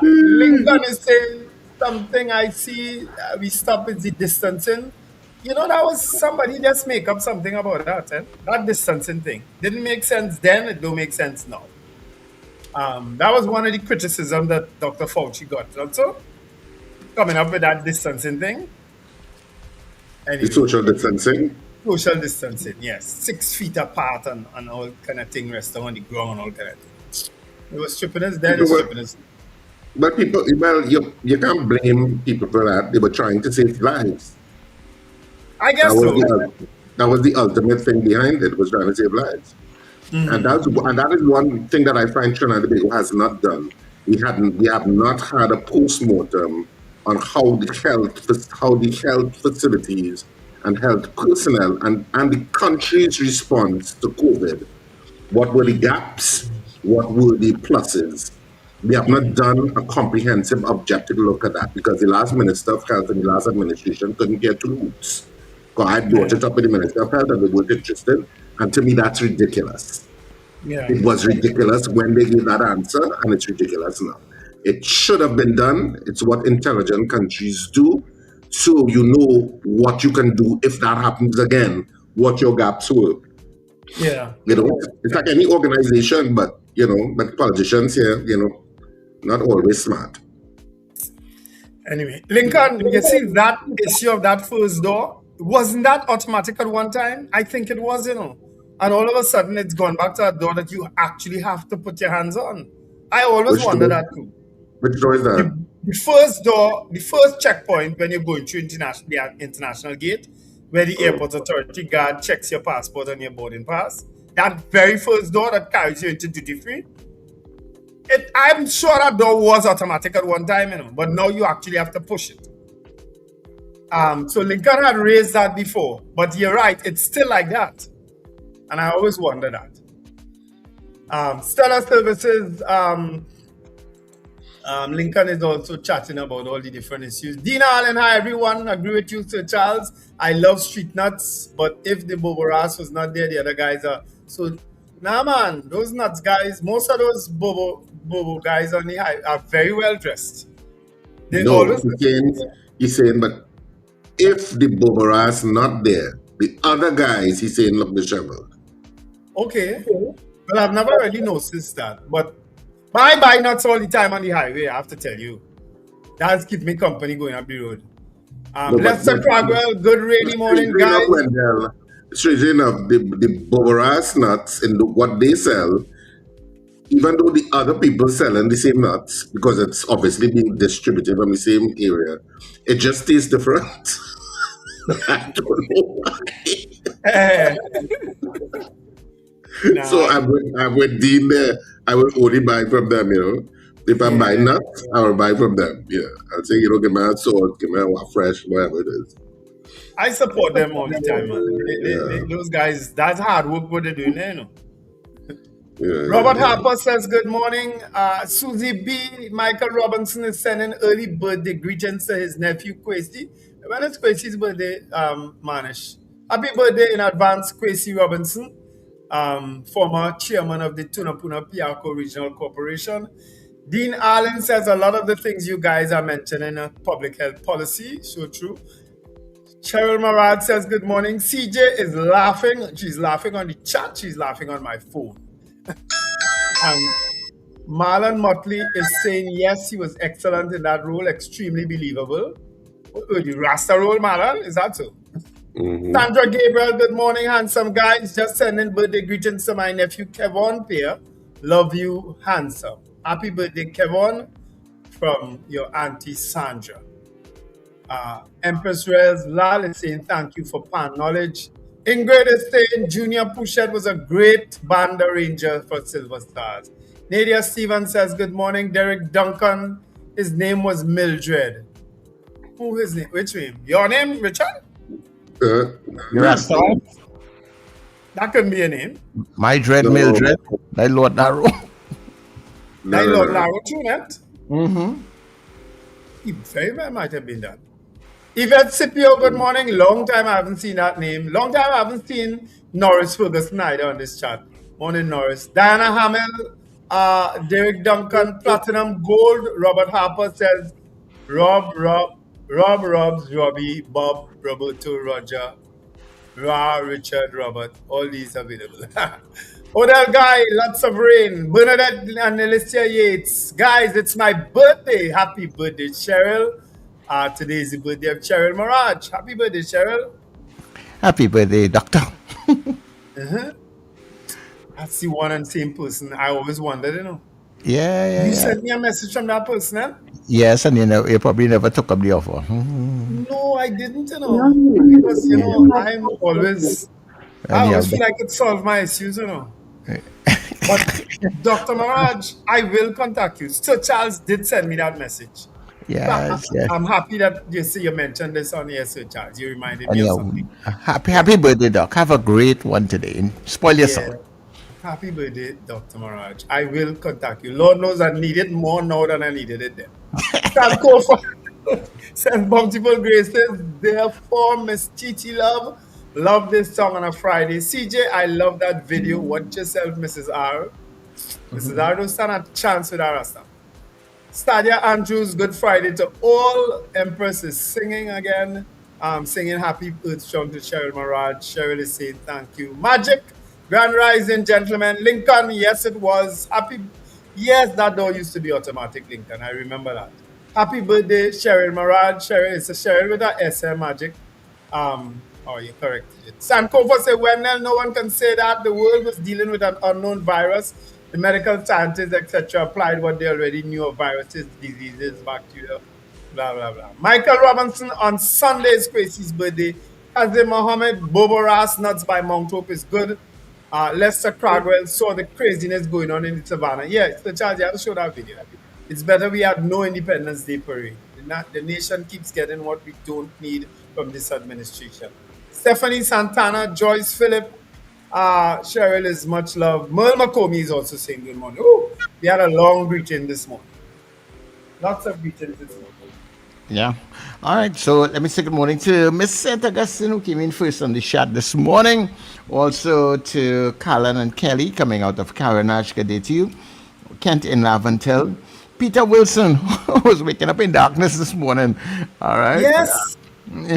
Lincoln is saying something I see. We stop is the distancing. You know, that was somebody just make up something about that. That distancing thing. Didn't make sense then. It don't make sense now. That was one of the criticisms that Dr. Fauci got also, coming up with that distancing thing. Anyway, The social distancing. social distancing, yes. 6 feet apart and all kind of thing, resting on the ground, all kind of thing. It was stripping us then, it's stripping us. But people, well, you can't blame people for that. They were trying to save lives. I guess That so. was That was the ultimate thing behind it, was trying to save lives. And that is one thing that I find Trinidad and Tobago has not done. We have not had a post-mortem on how the health facilities and health personnel and the country's response to COVID. What were the gaps? What were the pluses? We have not done a comprehensive, objective look at that because the last Minister of Health and the last administration couldn't get to roots. Because I brought it up with the Minister of Health and they weren't interested. And to me, that's ridiculous. Yeah. It was ridiculous when they gave that answer, and it's ridiculous now. It should have been done. It's what intelligent countries do. So you know what you can do if that happens again, what your gaps were. Yeah. It's like any organization, but politicians here, not always smart. Anyway, Lincoln, you see that issue of that first door? Wasn't that automatic at one time? I think it was, And all of a sudden, it's gone back to a door that you actually have to put your hands on. I always wonder that too. Which door is that? The first door, the first checkpoint when you're going through the international gate, where the airport authority guard checks your passport and your boarding pass. That very first door that carries you into duty free. I'm sure that door was automatic at one time, but now you actually have to push it. So Lincoln had raised that before, but you're right, it's still like that. And I always wonder that. Stellar Services, Lincoln is also chatting about all the different issues. Dina Allen, hi everyone. Agree with you, Sir Charles. I love street nuts, but if the Bobo Ras was not there, the other guys are. So, nah, man, those nuts guys, most of those Bobo guys on the high are very well dressed. He's saying, but if the Bobo Ras not there, the other guys, he's saying, look disheveled. Okay. Well, I've never really noticed that, but I buy nuts all the time on the highway, I have to tell you. That's keep me company going up the road. Lester Cragwell, good rainy morning, guys. Strangely enough, the Bobo Ras nuts and what they sell, even though the other people selling the same nuts, because it's obviously being distributed from the same area, it just tastes different. I don't know why. So I'm with Dean there. I will only buy from them, If I'm buying nuts, I will buy from them. Yeah. I'll say, give me a salt, give me a fresh, whatever it is. I support them all the time, man. Those guys, that's hard work what they're doing there, Robert Harper says, good morning. Susie B. Michael Robinson is sending early birthday greetings to his nephew, Kwesi. When it's Kwesi's birthday, Manish. Happy birthday in advance, Kwesi Robinson, former chairman of the Tunapuna Piarco Regional Corporation. Dean Allen says a lot of the things you guys are mentioning in public health policy. So true. Cheryl Marad says, good morning. CJ is laughing. She's laughing on the chat. She's laughing on my phone. Marlon Motley is saying, yes, he was excellent in that role. Extremely believable. The Rasta role, Marlon? Is that so? Mm-hmm. Sandra Gabriel, good morning, handsome guys. Just sending birthday greetings to my nephew, Kevon Pierre. Love you, handsome. Happy birthday, Kevon, from your auntie, Sandra. Empress Reyes Lal is saying thank you for pan knowledge. Ingrid is saying Junior Pushet was a great band arranger for Silver Stars. Nadia Stevens says good morning. Derek Duncan, his name was Mildred. Who his name? Which name? Your name, Richard? Rasta. That couldn't be a name. My dread Mildred. Thy Lord Narrow. Thy Lord Narrow too, that? Mm-hmm. Very well might have been that. Yvette Scipio, good morning. Long time I haven't seen that name. Long time I haven't seen Norris Ferguson either on this chat. Morning, Norris. Diana Hamill, Derek Duncan, Platinum Gold. Robert Harper says, Robs, Robbie, Bob, Roberto, Roger, Ra, Richard, Robert. All these available. Odell Guy, lots of rain. Bernadette and Alicia Yates. Guys, it's my birthday. Happy birthday, Cheryl. Today is the birthday of Cheryl Maraj. Happy birthday, Cheryl. Happy birthday, Doctor. That's the one and same person. I always wondered, Yeah. You sent me a message from that person, Yes, and you probably never took up the offer. No, I didn't, because, Yeah. I'm always, I And you always have feel the, I could solve my issues. But Dr. Maraj, I will contact you. Sir Charles did send me that message. So yes, yes. I'm happy that you mentioned this on here, Sir Charles. You reminded And me of you something. happy birthday, Doc. Have a great one today. Spoil Yeah. yourself. Happy birthday, Dr. Maraj. I will contact you. Lord knows I need it more now than I needed it then. Thank God for send bountiful graces. Therefore, Miss Chichi Love, love this song on a Friday. CJ, I love that video. Watch yourself, Mrs. R. Mrs. R don't stand a chance with our stuff. Stadia Andrews, good Friday to all. Empress is singing again. Singing Happy Earth Strong to Cheryl Maraj. Cheryl is saying thank you. Magic, Grand Rising, gentlemen. Lincoln, yes, it was. Yes, that door used to be automatic, Lincoln. I remember that. Happy birthday, Cheryl Maraj. Cheryl, it's a Cheryl with a SM Magic. You corrected it. Sankofa said, well, no one can say that. The world was dealing with an unknown virus. The medical scientists, etc., applied what they already knew of viruses, diseases, bacteria, blah, blah, blah. Michael Robinson on Sunday is Gracie's birthday. Kazim Mohammed, Bobo Ras, Nuts by Mount Hope is good. Lester Cragwell saw the craziness going on in the savannah. Yeah, so Charles, you have to show that video. It's better we have no Independence Day parade. The nation keeps getting what we don't need from this administration. Stephanie Santana, Joyce Phillip, Cheryl is much love. Merle McComey is also saying good morning. Ooh, we had a long greeting this morning. Lots of greetings this morning. Yeah. All right. So let me say good morning to Miss St. Augustine, who came in first on the chat this morning. Also to Callan and Kelly coming out of Carenage. Good day to you. Kent in Laventel. Peter Wilson, who was waking up in darkness this morning. All right. Yes.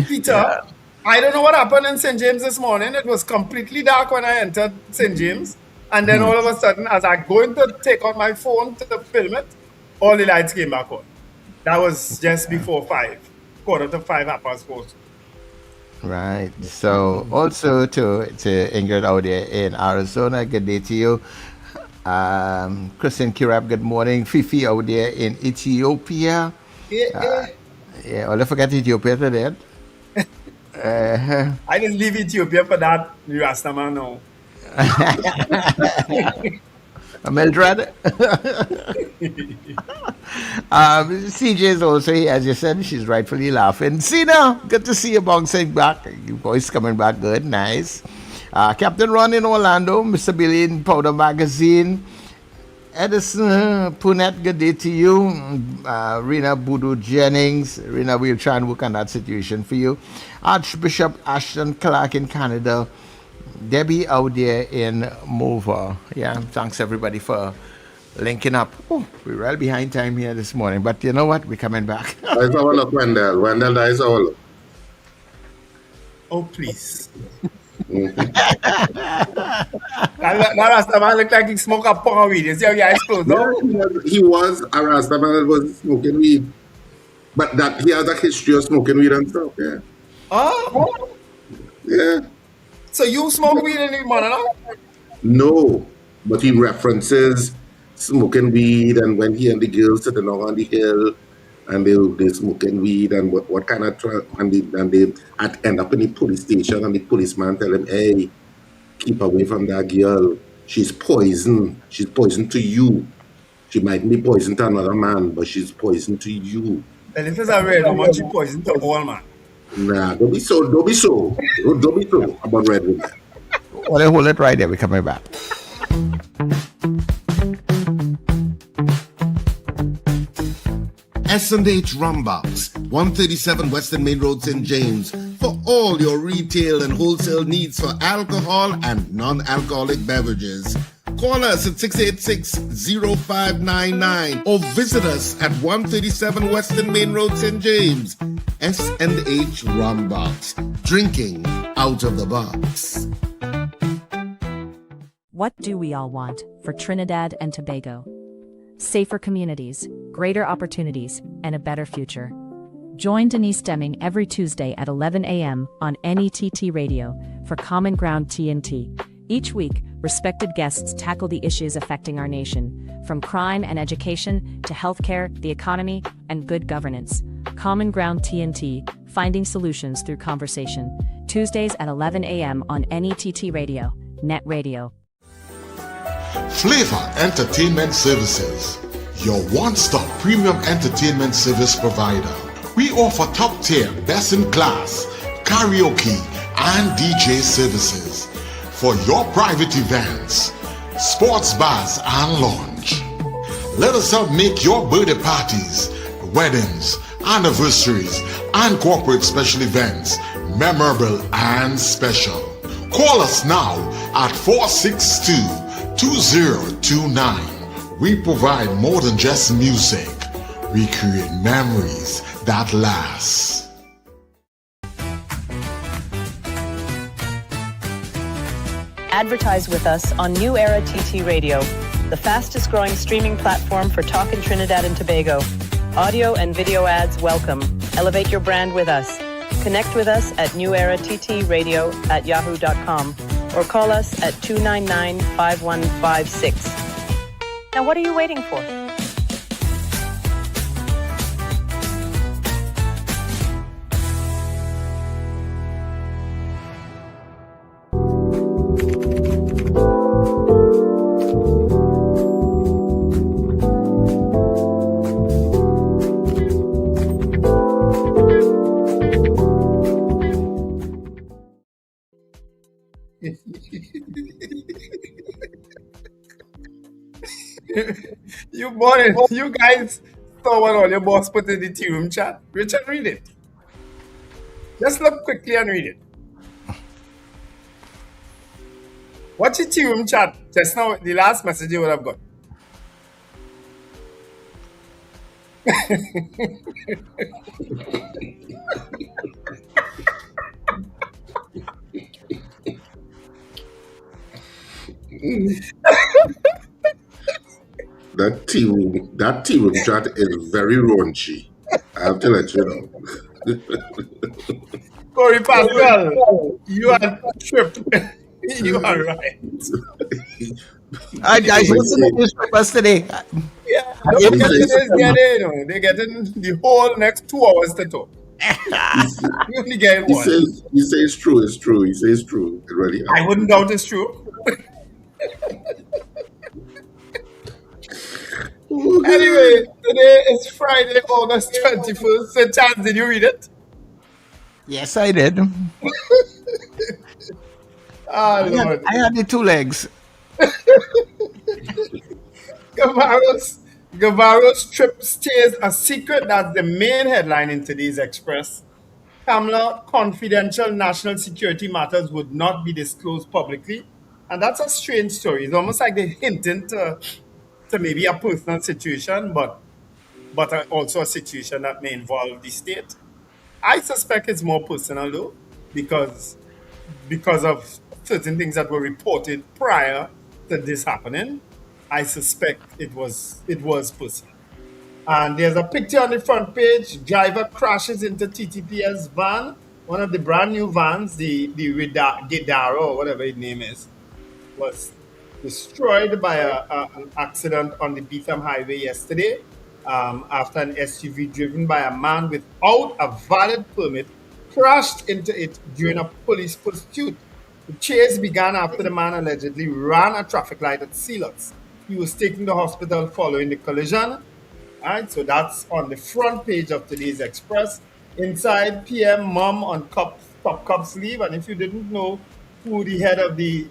Peter. Yeah. I don't know what happened in St. James this morning. It was completely dark when I entered St. James. And then all of a sudden, as I go to take out my phone to film it, all the lights came back on. That was just before 5, 4:45, 4:30. Right. So also to Ingrid out there in Arizona, good day to you. Christian Kirab, good morning. Fifi out there in Ethiopia. Yeah, all I forgot Ethiopia today. I didn't leave Ethiopia for that, Rastaman, no. Mildred. CJ is also here, as you said, she's rightfully laughing. Sina, good to see you bouncing back. Your voice coming back good, nice. Captain Ron in Orlando, Mr. Billy in Powder Magazine. Edison Punet, good day to you. Rena Boodoo Jennings. Rena, we'll try and work on that situation for you. Archbishop Ashton Clark in Canada. Debbie out there in Mova. Yeah, thanks everybody for linking up. Oh, we're right behind time here this morning, but you know what? We're coming back. That's our look, Wendell. Wendell, that is our look. Oh, please. That Rastaman looked like he smoked a pot of weed. You see how he eyes closed, no? He was a Rastaman that was smoking weed. But that he has a history of smoking weed and stuff, yeah. Oh? Yeah. So you smoke weed in the morning, no? No, but he references smoking weed and when he and the girls sitting on the hill and they smoking weed and what kind of and they end up in the police station and the policeman tell him, hey, keep away from that girl. She's poison. She's poison to you. She might be poison to another man, but she's poison to you. And this is a red woman, she poison to all man. Nah, don't be so about red woman. Well, hold it right there. We're coming back. S&H Rumbox, 137 Western Main Road, St. James, for all your retail and wholesale needs for alcohol and non-alcoholic beverages. Call us at 686-0599 or visit us at 137 Western Main Road, St. James. S&H Rumbox, drinking out of the box. What do we all want for Trinidad and Tobago? Safer communities, greater opportunities, and a better future. Join Denise Deming every Tuesday at 11 a.m. on NETT Radio for Common Ground TNT, Each week, respected guests tackle the issues affecting our nation, from crime and education to healthcare, the economy, and good governance. Common Ground TNT, finding solutions through conversation. Tuesdays at 11 a.m. on NETT Radio, Net Radio. Flavor Entertainment Services, your one-stop premium entertainment service provider. We offer top-tier, best-in-class karaoke and DJ services for your private events, sports bars and lounge. Let us help make your birthday parties, weddings, anniversaries, and corporate special events memorable and special. Call us now at 462-2029. We provide more than just music. We create memories that last. Advertise with us on New Era TT Radio, the fastest growing streaming platform for talk in Trinidad and Tobago. Audio and video ads welcome. Elevate your brand with us. Connect with us at newerattradio@yahoo.com or call us at 299-5156. Now what are you waiting for? You guys saw what all your boss put in the tea room chat. Richard, read it. Just look quickly and read it. Watch the tea room chat. Just now, the last message you would have got. That tea room chat is very raunchy. I have to let you know. Corey Pascal, you are tripped. You are right. I listened to this papers today. Yeah, they're getting the whole next 2 hours to talk. You only get one. He says it's true. It's true. He says it's true. It really I wouldn't doubt it's true. Anyway, today is Friday, August 21st. So, Chance, did you read it? Yes, I did. Lord. I had the 2 legs. Guevaro's trip stays a secret. That's the main headline in today's Express. Kamala, confidential national security matters would not be disclosed publicly. And that's a strange story. It's almost like they're hinting to maybe a personal situation, but also a situation that may involve the state. I suspect it's more personal though, because of certain things that were reported prior to this happening. I suspect it was personal. And there's a picture on the front page. Driver crashes into TTPS van, one of the brand new vans, the Gedaro or whatever its name is, was destroyed by an accident on the Beetham Highway yesterday after an SUV driven by a man without a valid permit crashed into it during a police pursuit. The chase began after the man allegedly ran a traffic light at Sealots. He was taken to the hospital following the collision. All right, so that's on the front page of today's Express. Inside, PM mom on top cop sleeve. And if you didn't know who the head of the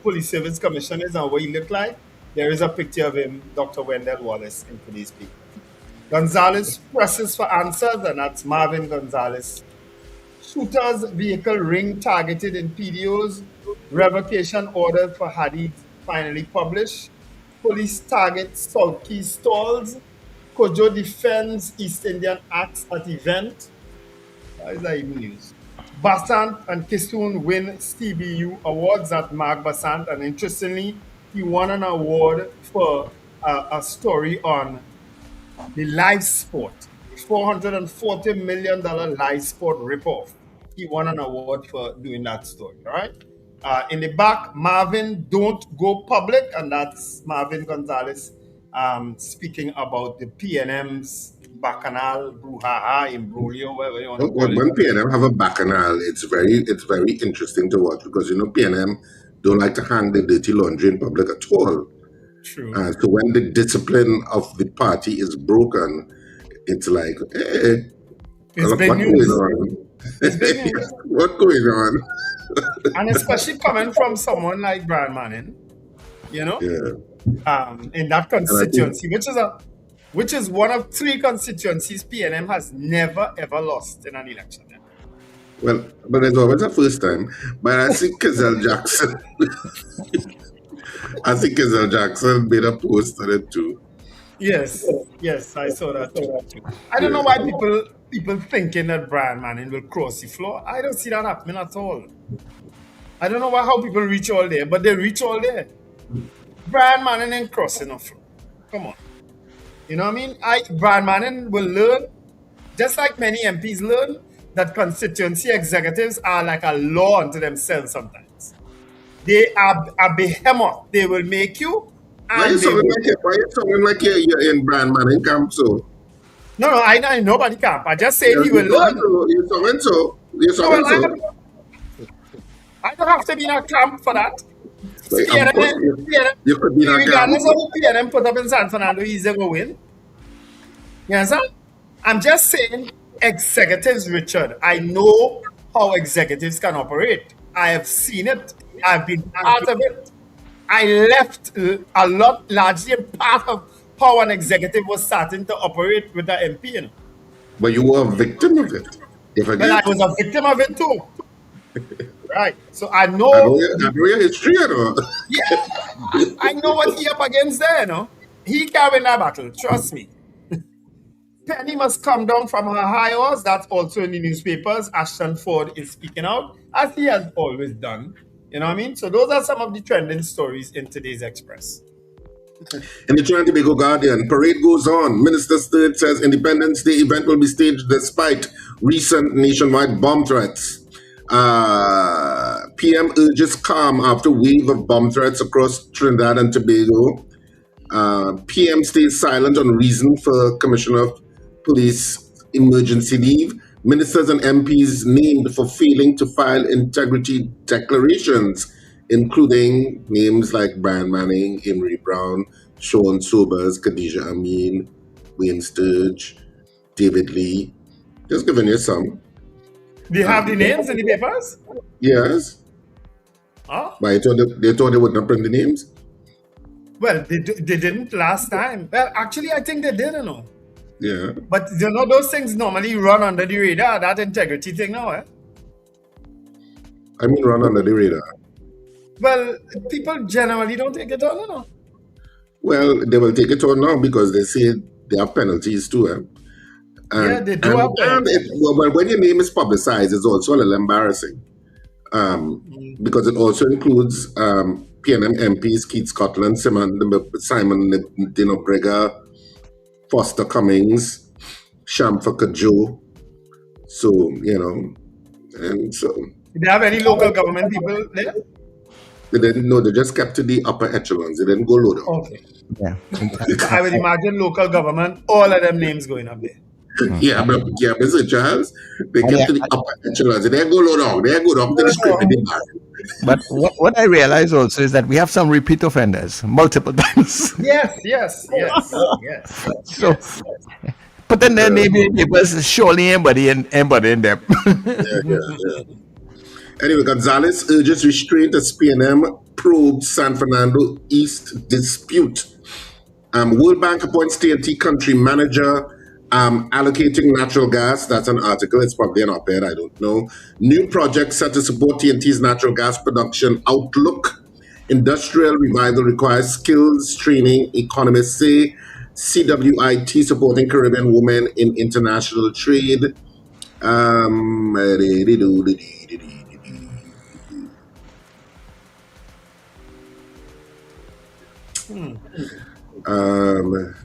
Police Service Commission is and what he looked like, there is a picture of him, Dr. Wendell Wallace, in today's paper. Gonzalez presses for answers, and that's Marvin Gonzalez. Shooter's vehicle ring targeted in PDOs. Revocation order for Hadid finally published. Police target South Key stalls. Kojo defends East Indian acts at event. Why is that even news? Basant and Kistoon win CBU awards at Mark Basant, and interestingly, he won an award for a story on the live sport, $440 million live sport ripoff. He won an award for doing that story, all right? In the back, Marvin, don't go public, and that's Marvin Gonzalez speaking about the PNM's bacchanal, brouhaha, imbroglio, whatever you want to call it. When PNM have a bacchanal, it's very interesting to watch because PNM don't like to hang the dirty laundry in public at all. True. So when the discipline of the party is broken, it's like, hey, it's big news. It's big news. What's going on? And especially coming from someone like Brian Manning, in that constituency, which is one of 3 constituencies PNM has never ever lost in an election. Well, but it's always a first time. But I think Kizell Jackson made a post on it too. Yes, I saw that too. I don't know why people thinking that Brian Manning will cross the floor. I don't see that happening at all. I don't know how people reach all there, but they reach all there. Brian Manning ain't crossing a floor. Come on. You know what I mean? Brian Manning will learn, just like many MPs learn, that constituency executives are like a law unto themselves sometimes. They are a behemoth. They will make you. Why are you sounding like you're in Brian Manning camp, so? No, I know nobody camp. I just said he will learn. You're sounding so. I don't have to be in a camp for that. You could be in a camp. Regardless of who PNM put up in San Fernando, he's going to win. You understand? I'm just saying, executives, Richard. I know how executives can operate. I have seen it. I've been part of it. I left a lot, largely part of how an executive was starting to operate with the MP. But you were a victim of it. Well, I was a victim of it too. Right. So I know. I know your history, Yeah. I know what he up against there, He can win that battle. Trust me. Penny must come down from her high horse. That's also in the newspapers. Ashton Ford is speaking out, as he has always done. You know what I mean? So those are some of the trending stories in today's Express. In the Trinidad and Tobago Guardian, parade goes on. Minister Sturt says Independence Day event will be staged despite recent nationwide bomb threats. PM urges calm after wave of bomb threats across Trinidad and Tobago. PM stays silent on reason for Commissioner of Police emergency leave. Ministers and MPs named for failing to file integrity declarations, including names like Brian Manning, Emery Brown, Sean Sobers, Khadijah Amin, Wayne Sturge, David Lee. Just giving you some. Do you have the names in the papers? Yes. Oh. But they thought they would not print the names? Well, they didn't last time. Well, actually, I think they did, Yeah. But those things normally run under the radar, that integrity thing now, I mean run under the radar. Well, people generally don't take it on, Well, they will take it on now because they say there are penalties too, yeah, they do have penalties. Well, when your name is publicized, it's also a little embarrassing. Because it also includes PNM MPs Keith Scotland, Simon Dinobrega, Foster Cummings, Shamfa Kajo. So, and so. Did they have any local government people there? They didn't know, they just kept to the upper echelons. They didn't go low down. Okay. Yeah. I would imagine local government, all of them names going up there. Yeah, Mr. Charles, they kept to the upper echelons. They didn't go low down. They go down to the script. But what I realize also is that we have some repeat offenders multiple times. Yes. So, but then there may be papers surely embodying them. Yeah. Anyway, Gonzalez urges restraint as PNM probes San Fernando East dispute. World Bank appoints TNT country manager. Allocating natural gas, that's an article, it's probably an op-ed, I don't know. New project set to support TNT's natural gas production outlook. Industrial revival requires skills training, economists say. CWIT supporting Caribbean women in international trade.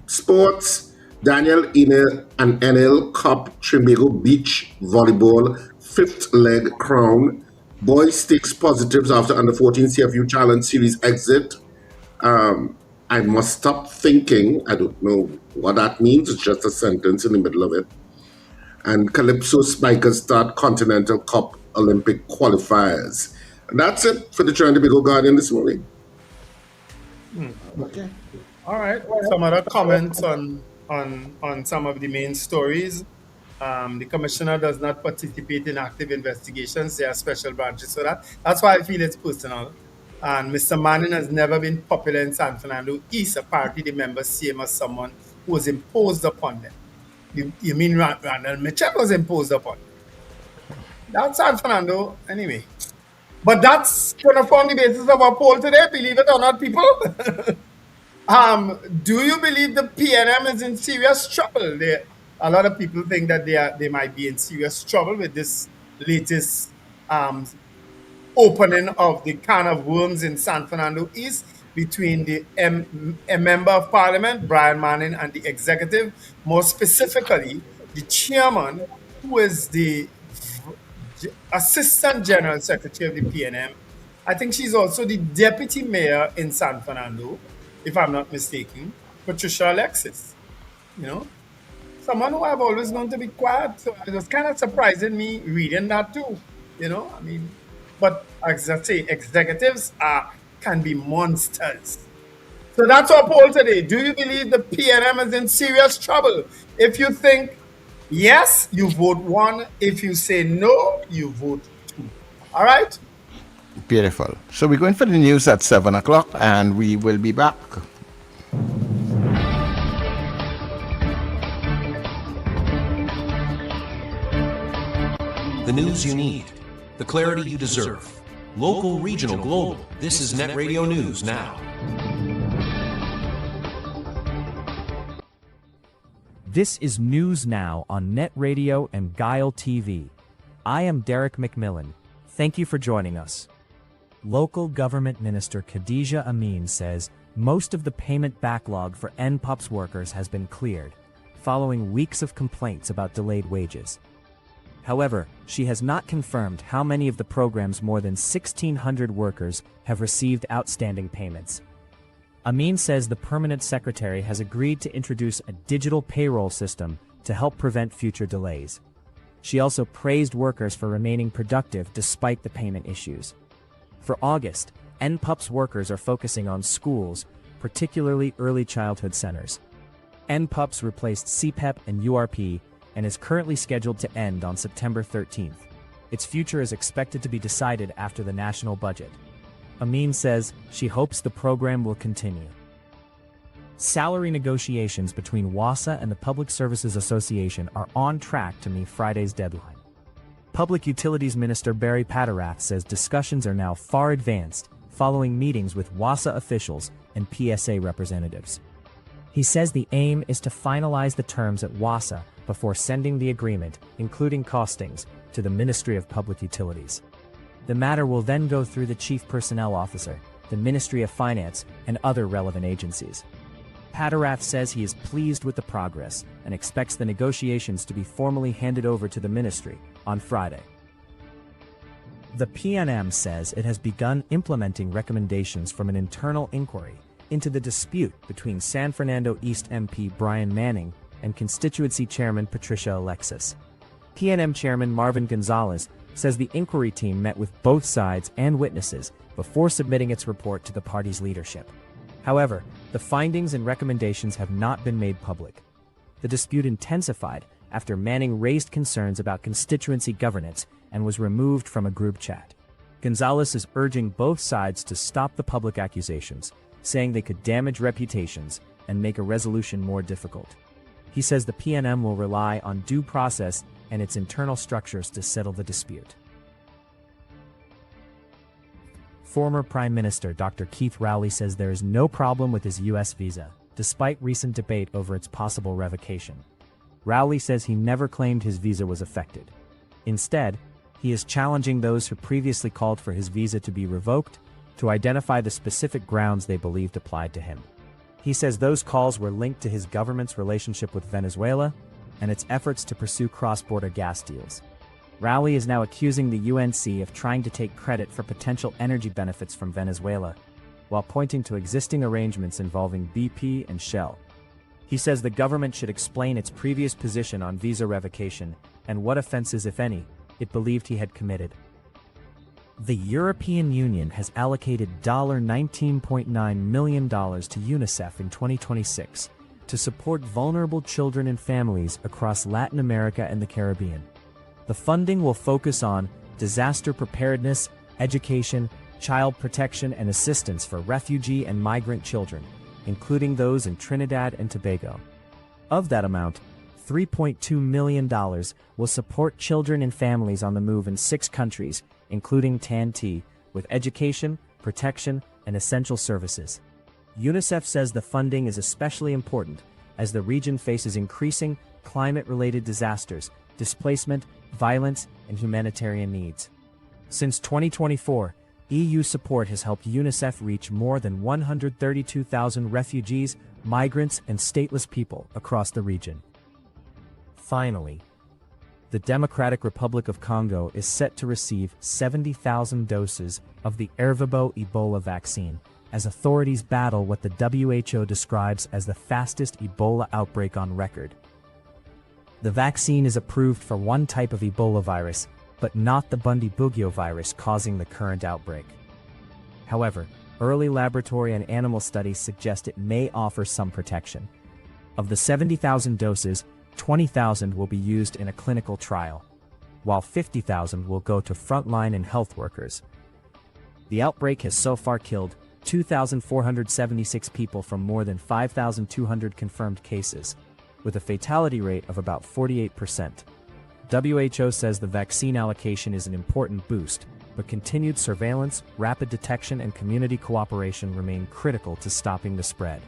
Sports. Daniel Ine and NL Cup Trinbago Beach Volleyball 5th leg crown. Boys stakes positives after under 14 CFU Challenge Series exit. I must stop thinking. I don't know what that means. It's just a sentence in the middle of it. And Calypso Spikers start Continental Cup Olympic qualifiers. And that's it for the Trinidad and Tobago Guardian this morning. Okay. All right. Some other comments on some of the main stories. The commissioner does not participate in active investigations. There are special branches for that. That's why I feel it's personal. And Mr. Manning has never been popular in San Fernando East. Apparently, the members see him as someone who was imposed upon them. You mean Randall Mitchell was imposed upon them? That's San Fernando, anyway. But that's going to form the basis of our poll today, believe it or not, people. Do you believe the PNM is in serious trouble? A lot of people think that they might be in serious trouble with this latest opening of the can of worms in San Fernando East between a member of parliament, Brian Manning, and the executive, more specifically, the chairman, who is the assistant general secretary of the PNM. I think she's also the deputy mayor in San Fernando, if I'm not mistaken, Patricia Alexis. Someone who I've always known to be quiet. So it was kind of surprising me reading that too. But as I say, executives can be monsters. So that's our poll today. Do you believe the PNM is in serious trouble? If you think yes, you vote 1. If you say no, you vote 2. All right? Beautiful. So we're going for the news at 7 o'clock, and we will be back. The news you need, the clarity you deserve. Local, regional, global. This is Net Radio News Now. This is News Now on Net Radio and Guile TV. I am Derek McMillan. Thank you for joining us. Local Government Minister Khadija Amin says most of the payment backlog for NPUPS workers has been cleared, following weeks of complaints about delayed wages. However, she has not confirmed how many of the program's more than 1,600 workers have received outstanding payments. Amin says the permanent secretary has agreed to introduce a digital payroll system to help prevent future delays. She also praised workers for remaining productive despite the payment issues. For August, NPUPS workers are focusing on schools, particularly early childhood centers. NPUPS replaced CPEP and URP and is currently scheduled to end on September 13th. Its future is expected to be decided after the national budget. Amin says she hopes the program will continue. Salary negotiations between WASA and the Public Services Association are on track to meet Friday's deadline. Public Utilities Minister Barry Patterath says discussions are now far advanced following meetings with WASA officials and PSA representatives. He says the aim is to finalize the terms at WASA before sending the agreement, including costings, to the Ministry of Public Utilities. The matter will then go through the Chief Personnel Officer, the Ministry of Finance, and other relevant agencies. Patterath says he is pleased with the progress and expects the negotiations to be formally handed over to the ministry on Friday. The PNM says it has begun implementing recommendations from an internal inquiry into the dispute between San Fernando East MP Brian Manning and constituency chairman Patricia Alexis. PNM chairman Marvin Gonzalez says the inquiry team met with both sides and witnesses before submitting its report to the party's leadership. However, the findings and recommendations have not been made public. The dispute intensified after Manning raised concerns about constituency governance and was removed from a group chat. Gonzalez is urging both sides to stop the public accusations, saying they could damage reputations and make a resolution more difficult. He says the PNM will rely on due process and its internal structures to settle the dispute. Former Prime Minister Dr. Keith Rowley says there is no problem with his U.S. visa, despite recent debate over its possible revocation. Rowley says he never claimed his visa was affected. Instead, he is challenging those who previously called for his visa to be revoked to identify the specific grounds they believed applied to him. He says those calls were linked to his government's relationship with Venezuela and its efforts to pursue cross-border gas deals. Rowley is now accusing the UNC of trying to take credit for potential energy benefits from Venezuela, while pointing to existing arrangements involving BP and Shell. He says the government should explain its previous position on visa revocation and what offenses, if any, it believed he had committed. The European Union has allocated $19.9 million to UNICEF in 2026 to support vulnerable children and families across Latin America and the Caribbean. The funding will focus on disaster preparedness, education, child protection, and assistance for refugee and migrant children, including those in Trinidad and Tobago. Of that amount, $3.2 million will support children and families on the move in 6 countries, including TANT, with education, protection, and essential services. UNICEF says the funding is especially important as the region faces increasing climate-related disasters, displacement, violence, and humanitarian needs. Since 2024, EU support has helped UNICEF reach more than 132,000 refugees, migrants, and stateless people across the region. Finally, the Democratic Republic of Congo is set to receive 70,000 doses of the Ervebo Ebola vaccine as authorities battle what the WHO describes as the fastest Ebola outbreak on record. The vaccine is approved for one type of Ebola virus, but not the Bundibugyo virus causing the current outbreak. However, early laboratory and animal studies suggest it may offer some protection. Of the 70,000 doses, 20,000 will be used in a clinical trial, while 50,000 will go to frontline and health workers. The outbreak has so far killed 2,476 people from more than 5,200 confirmed cases, with a fatality rate of about 48%. WHO says the vaccine allocation is an important boost, but continued surveillance, rapid detection, and community cooperation remain critical to stopping the spread.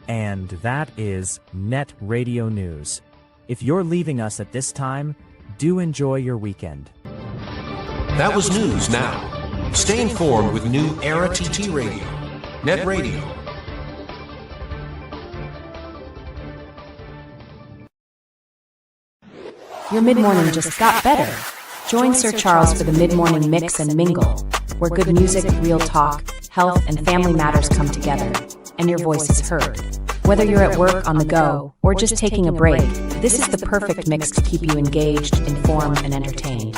And that is Net Radio News. If you're leaving us at this time, do enjoy your weekend. That was News Now. Stay informed with New Era TT Radio. Net Radio. Your mid-morning just got better. Join Sir Charles for the mid-morning mix and mingle, where good music, real talk, health, and family matters come together, and your voice is heard. Whether you're at work, on the go, or just taking a break, this is the perfect mix to keep you engaged, informed, and entertained.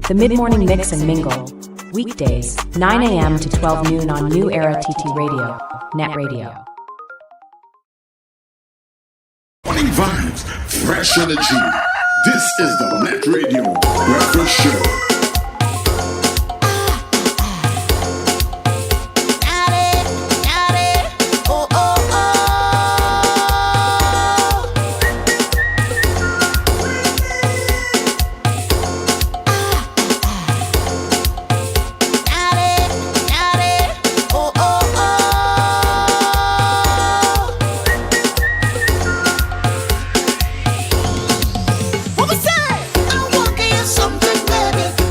The mid-morning mix and mingle, weekdays, 9 a.m. to 12 noon on New Era TT Radio, Net Radio. Morning vibes, fresh energy. This is the Net Radio Breakfast Show. Something, baby.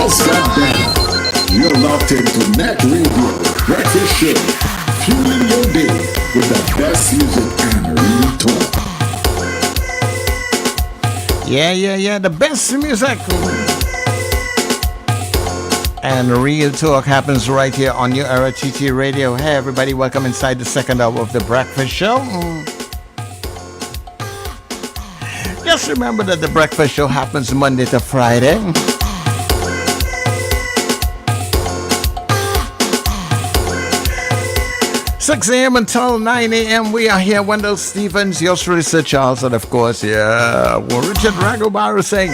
just got better. You're locked into Net Radio Breakfast Show, fueling your day with the best music and real talk. Yeah, the best music and real talk happens right here on New Era TT Radio. Hey everybody, welcome inside the second hour of the Breakfast Show. Just remember that the Breakfast Show happens Monday to Friday. Six a.m. until 9 a.m. We are here. Wendell Stevens, yours truly, Sir Charles, and of course, Richard Ragobaru saying,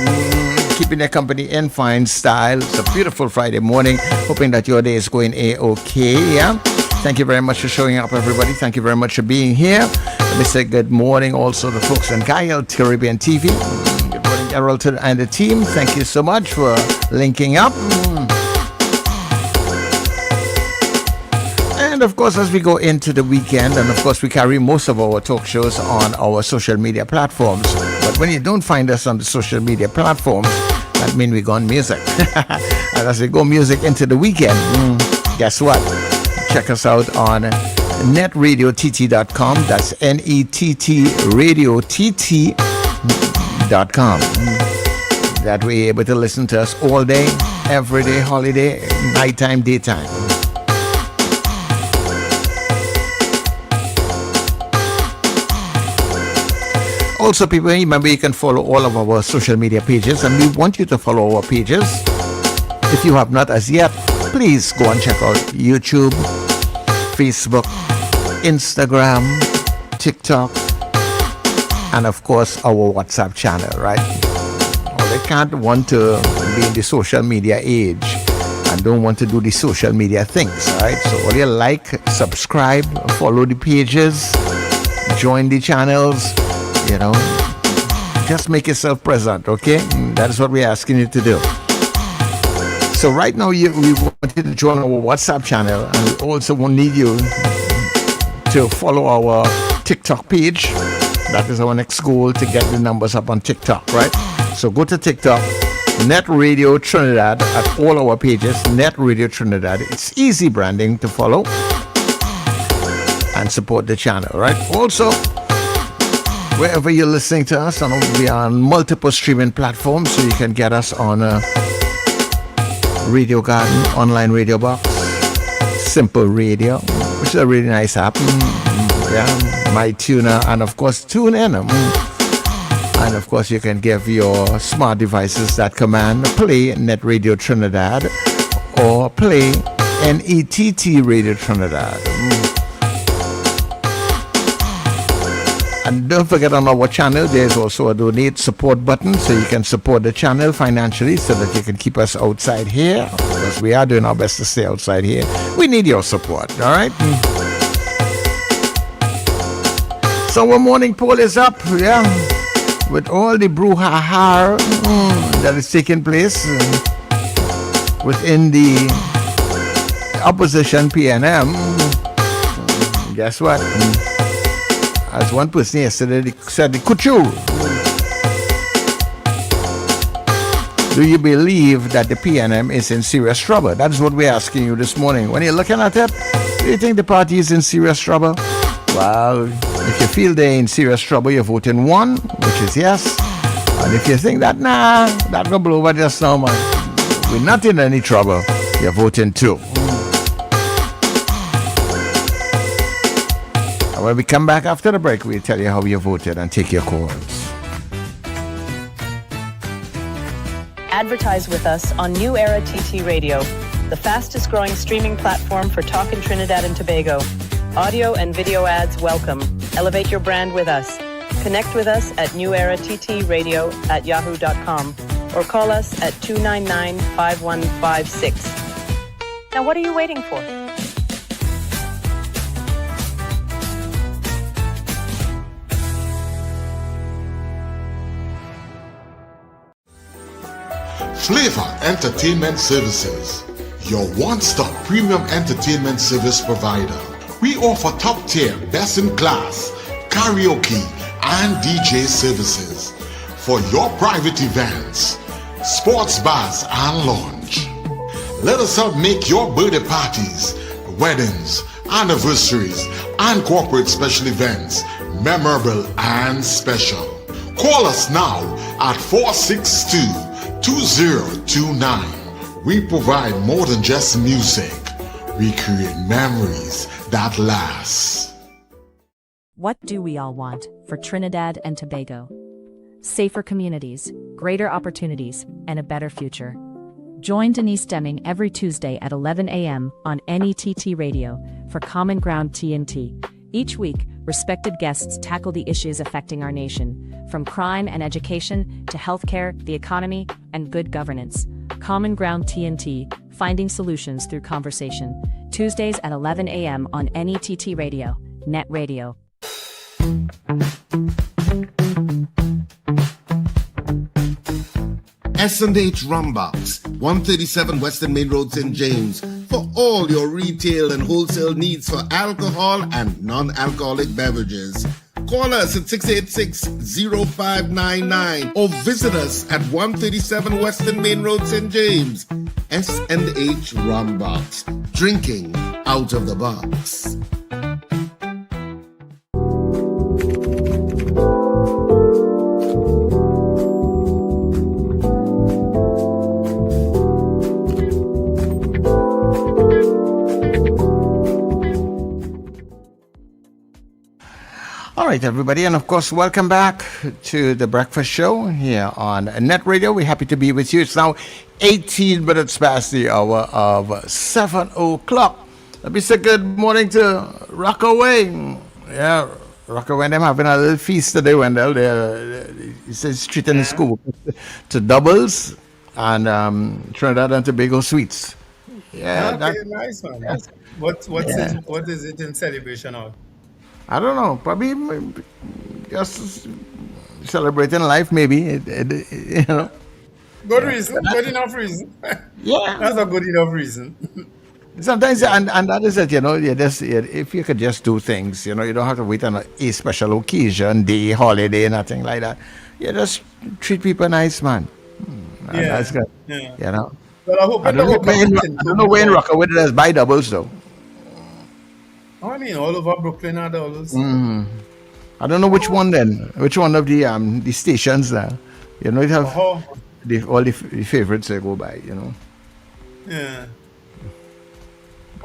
keeping their company in fine style. It's a beautiful Friday morning. Hoping that your day is going A-okay. Yeah. Thank you very much for showing up, everybody. Thank you very much for being here. Let me say good morning also to the folks on Gael Caribbean TV. Good morning, Gerald and the team. Thank you so much for linking up. And of course, as we go into the weekend, and of course, we carry most of our talk shows on our social media platforms. But when you don't find us on the social media platforms, that means we go on music. And as we go music into the weekend, guess what? Check us out on netradiott.com. That's netradiott.com. That way you're able to listen to us all day, every day, holiday, nighttime, daytime. Also, people, remember you can follow all of our social media pages, and we want you to follow our pages. If you have not as yet, please go and check out YouTube, Facebook, Instagram, TikTok, and of course our WhatsApp channel, right? Well, they can't want to be in the social media age and don't want to do the social media things, right? So all you like, subscribe, follow the pages, join the channels, you know, just make yourself present, okay? That is what we're asking you to do. So right now, we want you to join our WhatsApp channel, and we also will need you to follow our TikTok page. That is our next goal, to get the numbers up on TikTok, right? So go to TikTok, Net Radio Trinidad, at all our pages, Net Radio Trinidad. It's easy branding to follow and support the channel, right? Also, wherever you're listening to us, we are on multiple streaming platforms, so you can get us on Radio Garden, Online Radio Box, Simple Radio, which is a really nice app. MyTuner, and of course TuneIn. And of course you can give your smart devices that command play Net Radio Trinidad or play NETT Radio Trinidad. And don't forget, on our channel there's also a donate support button, so you can support the channel financially so that you can keep us outside here, because we are doing our best to stay outside here. We need your support, all right? So our morning poll is up, with all the brouhaha that is taking place within the opposition PNM. Guess what? As one person yesterday said, the couture. Do you believe that the PNM is in serious trouble? That is what we're asking you this morning. When you're looking at it, do you think the party is in serious trouble? Well, if you feel they're in serious trouble, you're voting 1, which is yes. And if you think that, that will blow over just now, man, we're not in any trouble, you're voting 2. When we come back after the break, we'll tell you how you voted and take your calls. Advertise with us on New Era TT Radio, the fastest growing streaming platform for talk in Trinidad and Tobago. Audio and video ads welcome. Elevate your brand with us. Connect with us at newerattradio@yahoo.com or call us at 299-5156. Now what are you waiting for? Flavor Entertainment Services, your one-stop premium entertainment service provider. We offer top-tier, best-in-class karaoke and DJ services for your private events, sports bars and lounge. Let us help make your birthday parties, weddings, anniversaries, and corporate special events memorable and special. Call us now at 462-2029. We provide more than just music. We create memories that last. What do we all want for Trinidad and Tobago? Safer communities, greater opportunities, and a better future. Join Denise Deming every Tuesday at 11 a.m. on NETT Radio for Common Ground TNT. Each week, respected guests tackle the issues affecting our nation, from crime and education to healthcare, the economy, and good governance. Common Ground TNT, finding solutions through conversation. Tuesdays at 11 a.m. on NETT Radio, Net Radio. S&H Rumbox, 137 Western Main Road, St. James, for all your retail and wholesale needs for alcohol and non-alcoholic beverages. Call us at 686-0599 or visit us at 137 Western Main Road, St. James. S&H Rumbox, drinking out of the box. All right, everybody, and of course, welcome back to the Breakfast Show here on Net Radio. We're happy to be with you. It's now 18 minutes past the hour of 7 o'clock. Let me say good morning to Rockaway. Yeah, Rockaway, them having a little feast today, Wendell. He says treating the school to doubles and Trinidad and Tobago sweets. Yeah, okay, nice one. Yeah. What is it in celebration of? I don't know. Probably just celebrating life, maybe. You know. Good reason. Good enough reason. Yeah, that's a good enough reason. Sometimes, and that is it. You know, if you could just do things, you know, you don't have to wait on a special occasion, day, holiday, nothing like that. You just treat people nice, man. Yeah, that's good. Yeah. You know. Well, I hope I don't know where in Rockaway there's buy doubles though. I mean, all over Brooklyn are doubles. I don't know which one then. Which one of the stations there? You know, it have all the favorites they go by. You know. Yeah.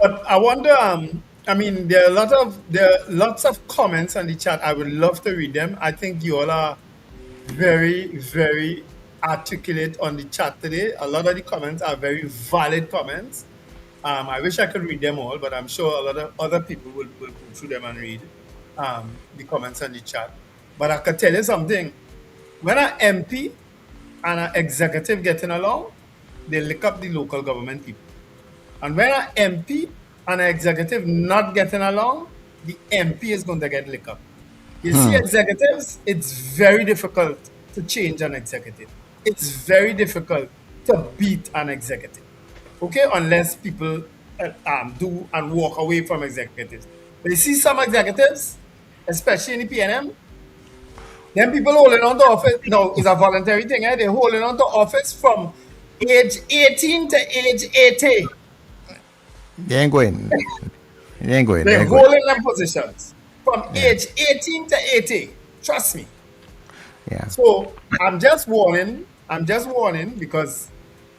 But I wonder. I mean, there are lots of comments on the chat. I would love to read them. I think you all are very, very articulate on the chat today. A lot of the comments are very valid comments. I wish I could read them all, but I'm sure a lot of other people will go through them and read the comments on the chat. But I can tell you something. When an MP and an executive getting along, they lick up the local government people. And when an MP and an executive not getting along, the MP is going to get licked up. You see, executives, it's very difficult to change an executive. It's very difficult to beat an executive. Okay, unless people do and walk away from executives. But you see some executives, especially in the PNM, them people holding on to office, it's a voluntary thing, they're holding on to office from age 18 to age 80. They ain't going. They're holding them positions from age 18 to 80. Trust me. Yeah. So I'm just warning because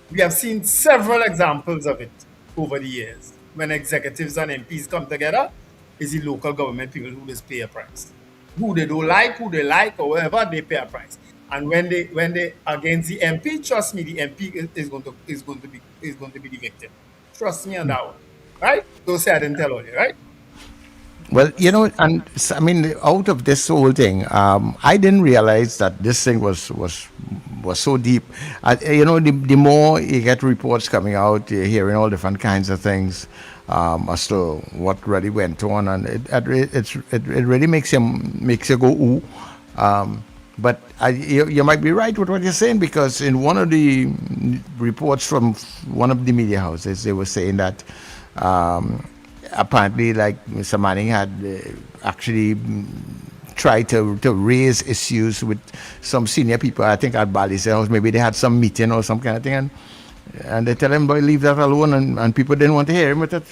we have seen several examples of it over the years. When executives and MPs come together, it's the local government people who just pay a price. Who they don't like, who they like, or whatever, they pay a price. And when they against the MP, trust me, the MP is going to be the victim. Trust me on that one, right? Don't say I didn't tell you, right? Well, you know, and I mean, out of this whole thing, I didn't realize that this thing was so deep. You know, the more you get reports coming out, you're hearing all different kinds of things as to what really went on, and it really makes you go ooh. But you might be right with what you're saying, because in one of the reports from one of the media houses, they were saying that apparently, like, Mr. Manning had actually tried to raise issues with some senior people, I think at Bally's House. Maybe they had some meeting or some kind of thing, And they tell him, boy, leave that alone, and people didn't want to hear him with it.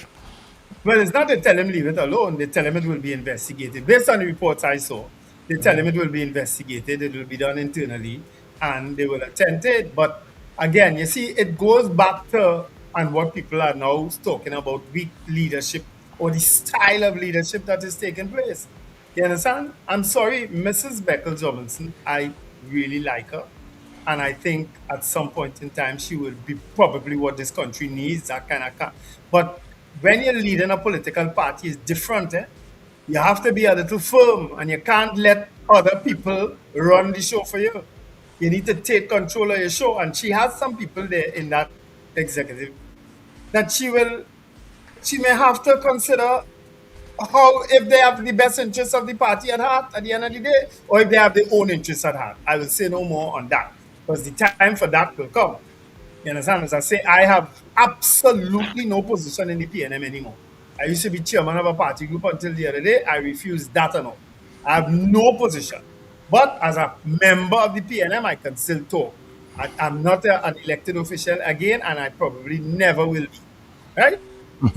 Well, it's not they tell him leave it alone. They tell him it will be investigated. Based on the reports I saw, they tell him it will be investigated. It will be done internally, and they will attend to it. But again, you see, it goes back to and what people are now talking about weak leadership or the style of leadership that is taking place. You understand? I'm sorry, Mrs. Beckles Robinson. I really like her. And I think at some point in time, she will be probably what this country needs, that kind of. But when you're leading a political party, it's different. You have to be a little firm, and you can't let other people run the show for you. You need to take control of your show. And she has some people there in that executive that she may have to consider how, if they have the best interests of the party at heart at the end of the day, or if they have their own interests at heart. I will say no more on that, because the time for that will come. You understand? As I say, I have absolutely no position in the PNM anymore. I used to be chairman of a party group until the other day. I refuse that and all. I have no position. But as a member of the PNM, I can still talk. I'm not an elected official again, and I probably never will be. Right?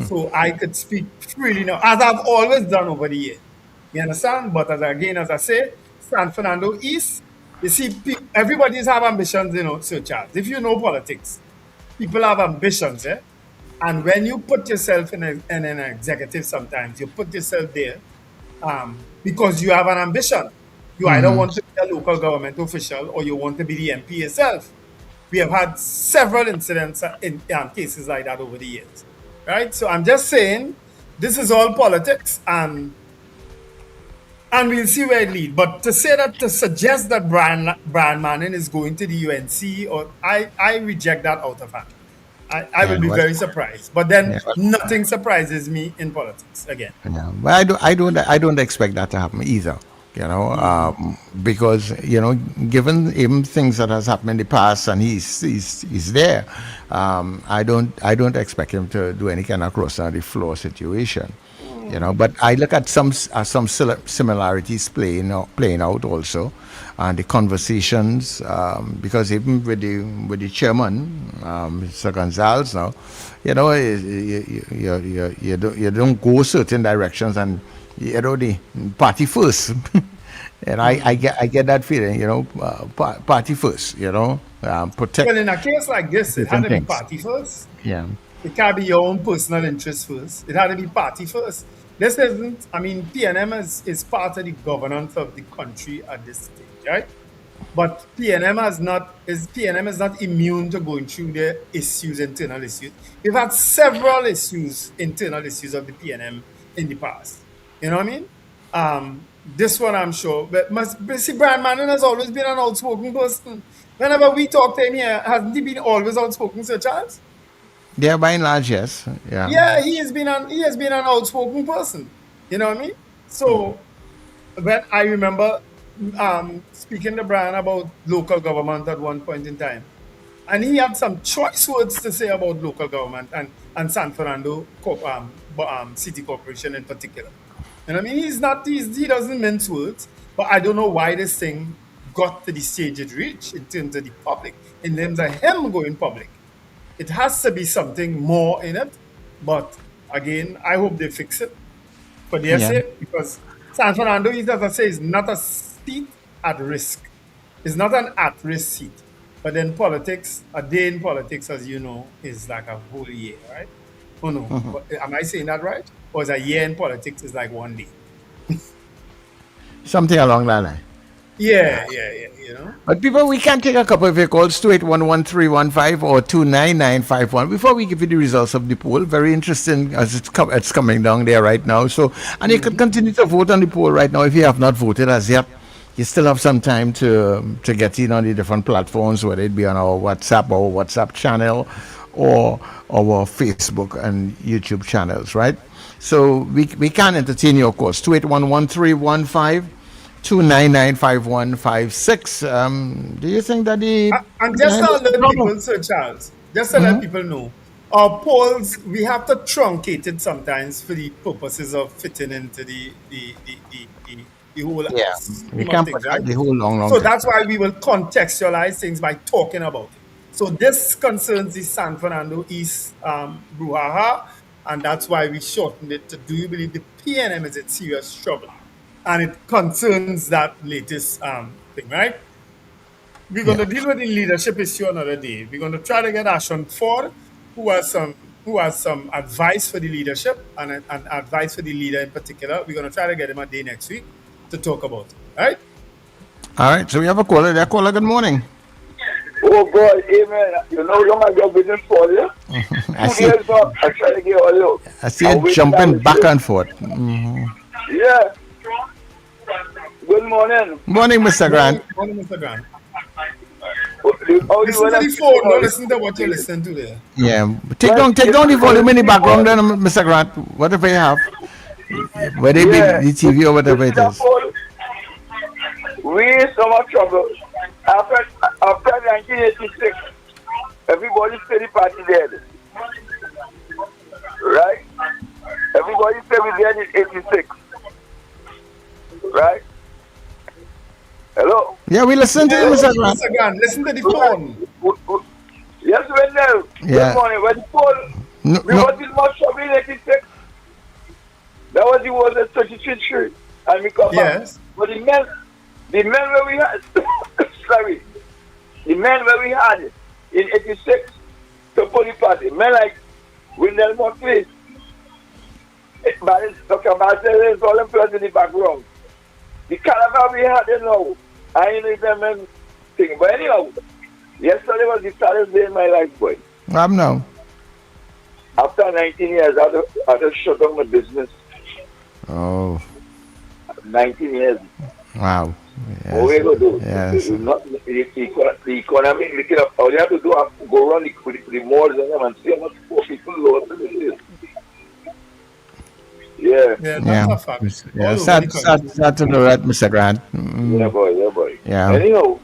So I could speak freely now, as I've always done over the years. You understand? But as I say, San Fernando East, you see, everybody's have ambitions, Sir Charles. If you know politics, people have ambitions, And when you put yourself in an executive sometimes, you put yourself there because you have an ambition. You either want to be a local government official or you want to be the MP yourself. We have had several incidents in cases like that over the years. Right? So I'm just saying, this is all politics, and we'll see where it leads. But to suggest that Brian Manning is going to the UNC, or I reject that out of hand. I will be very surprised. But then nothing surprises me in politics again. Yeah, but I don't expect that to happen either. Because given even things that has happened in the past, and he's there, I don't expect him to do any kind of cross on the floor situation. But I look at some similarities playing out also, and the conversations, because even with the chairman, Mr. Gonzalez now, you don't go certain directions, and the party first. And I get that feeling, party first, protect. Well, in a case like this, it had to be party first. Yeah. It can't be your own personal interest first. It had to be party first. This isn't, PNM is part of the governance of the country at this stage, right? But PNM is not immune to going through the internal issues. We've had several internal issues of the PNM in the past. You know what I mean? This one I'm sure. But see, Brian Manning has always been an outspoken person. Whenever we talk to him here, hasn't he been always outspoken, Sir Charles? Yeah, by and large, yes. Yeah. Yeah, he has been an outspoken person. You know what I mean? So when I remember speaking to Brian about local government at one point in time, and he had some choice words to say about local government and San Fernando City Corporation in particular. You know what I mean? He doesn't mince words, but I don't know why this thing got to the stage it reached in terms of the public, in terms of him going public. It has to be something more in it, but again, I hope they fix it for their sake, because San Fernando, as I say, is not a seat at risk. It's not an at-risk seat. But then politics, a day in politics, as you know, is like a whole year, right? Oh no, am I saying that right? Or is a year in politics is like one day? Something along that line. Yeah. But people, we can take a couple of your calls, 2811315 or 29951, before we give you the results of the poll. Very interesting as it's coming down there right now. So, and you can continue to vote on the poll right now if you have not voted as yet. You still have some time to get in on the different platforms, whether it be on our WhatsApp channel, or our Facebook and YouTube channels, right? So we can entertain you, of course. 2811315. 2995156. Do you think that and just to let people, Sir Charles, just to let people know, our polls, we have to truncate it sometimes for the purposes of fitting into the whole we can't put the whole long so that's why we will contextualize things by talking about it. So this concerns the San Fernando East brouhaha, and that's why we shortened it to "Do you believe the PNM is in serious trouble?" And it concerns that latest thing, right? We're going to deal with the leadership issue another day. We're going to try to get Ashon Ford, who has some advice for the leadership and advice for the leader in particular. We're going to try to get him a day next week to talk about it. All right? All right, so we have a caller there. Caller, good morning. Oh boy, amen. You know, long as you've been for you. I 2 see, years back, I tried to get all you. I see you jumping back and forth. Yeah. Good morning. Morning, Mr. Grant. Morning, Mr. Grant. Oh, Listen to the phone, don't listen to what you're listening to there. Yeah, take down the volume in the background, then, Mr. Grant. Whatever you have, whether it be the TV or whatever it is. We in so much trouble. After 1986, everybody said the party dead. Right? Everybody said we dead in 86. Right? Hello? Yeah, we listen to you, Mr. Grant. Mr. Grant, listen to the phone. Yes, Wendell. Yeah. Good morning. When the phone, we was in much trouble in 86. That was the war at 33rd Street. And we come back. But the men where we had, sorry, the men where we had it in 86 to police party, men like Wendell Moncrief, Dr. Marcel is all them players in the background. The carnival we had there now, I ain't even thing. But anyhow, yesterday was the saddest day in my life, boy. I'm now. After 19 years, I had to shut down my business. Oh. 19 years. Wow. Yes. What we going to do? Yes. The economy, looking up, all you have to do is go around the malls and see how much poor people lost in the city. Yeah. Yeah. Yeah. Sad to know that, Mr. Grant. Yeah, boy. Yeah. Anyhow,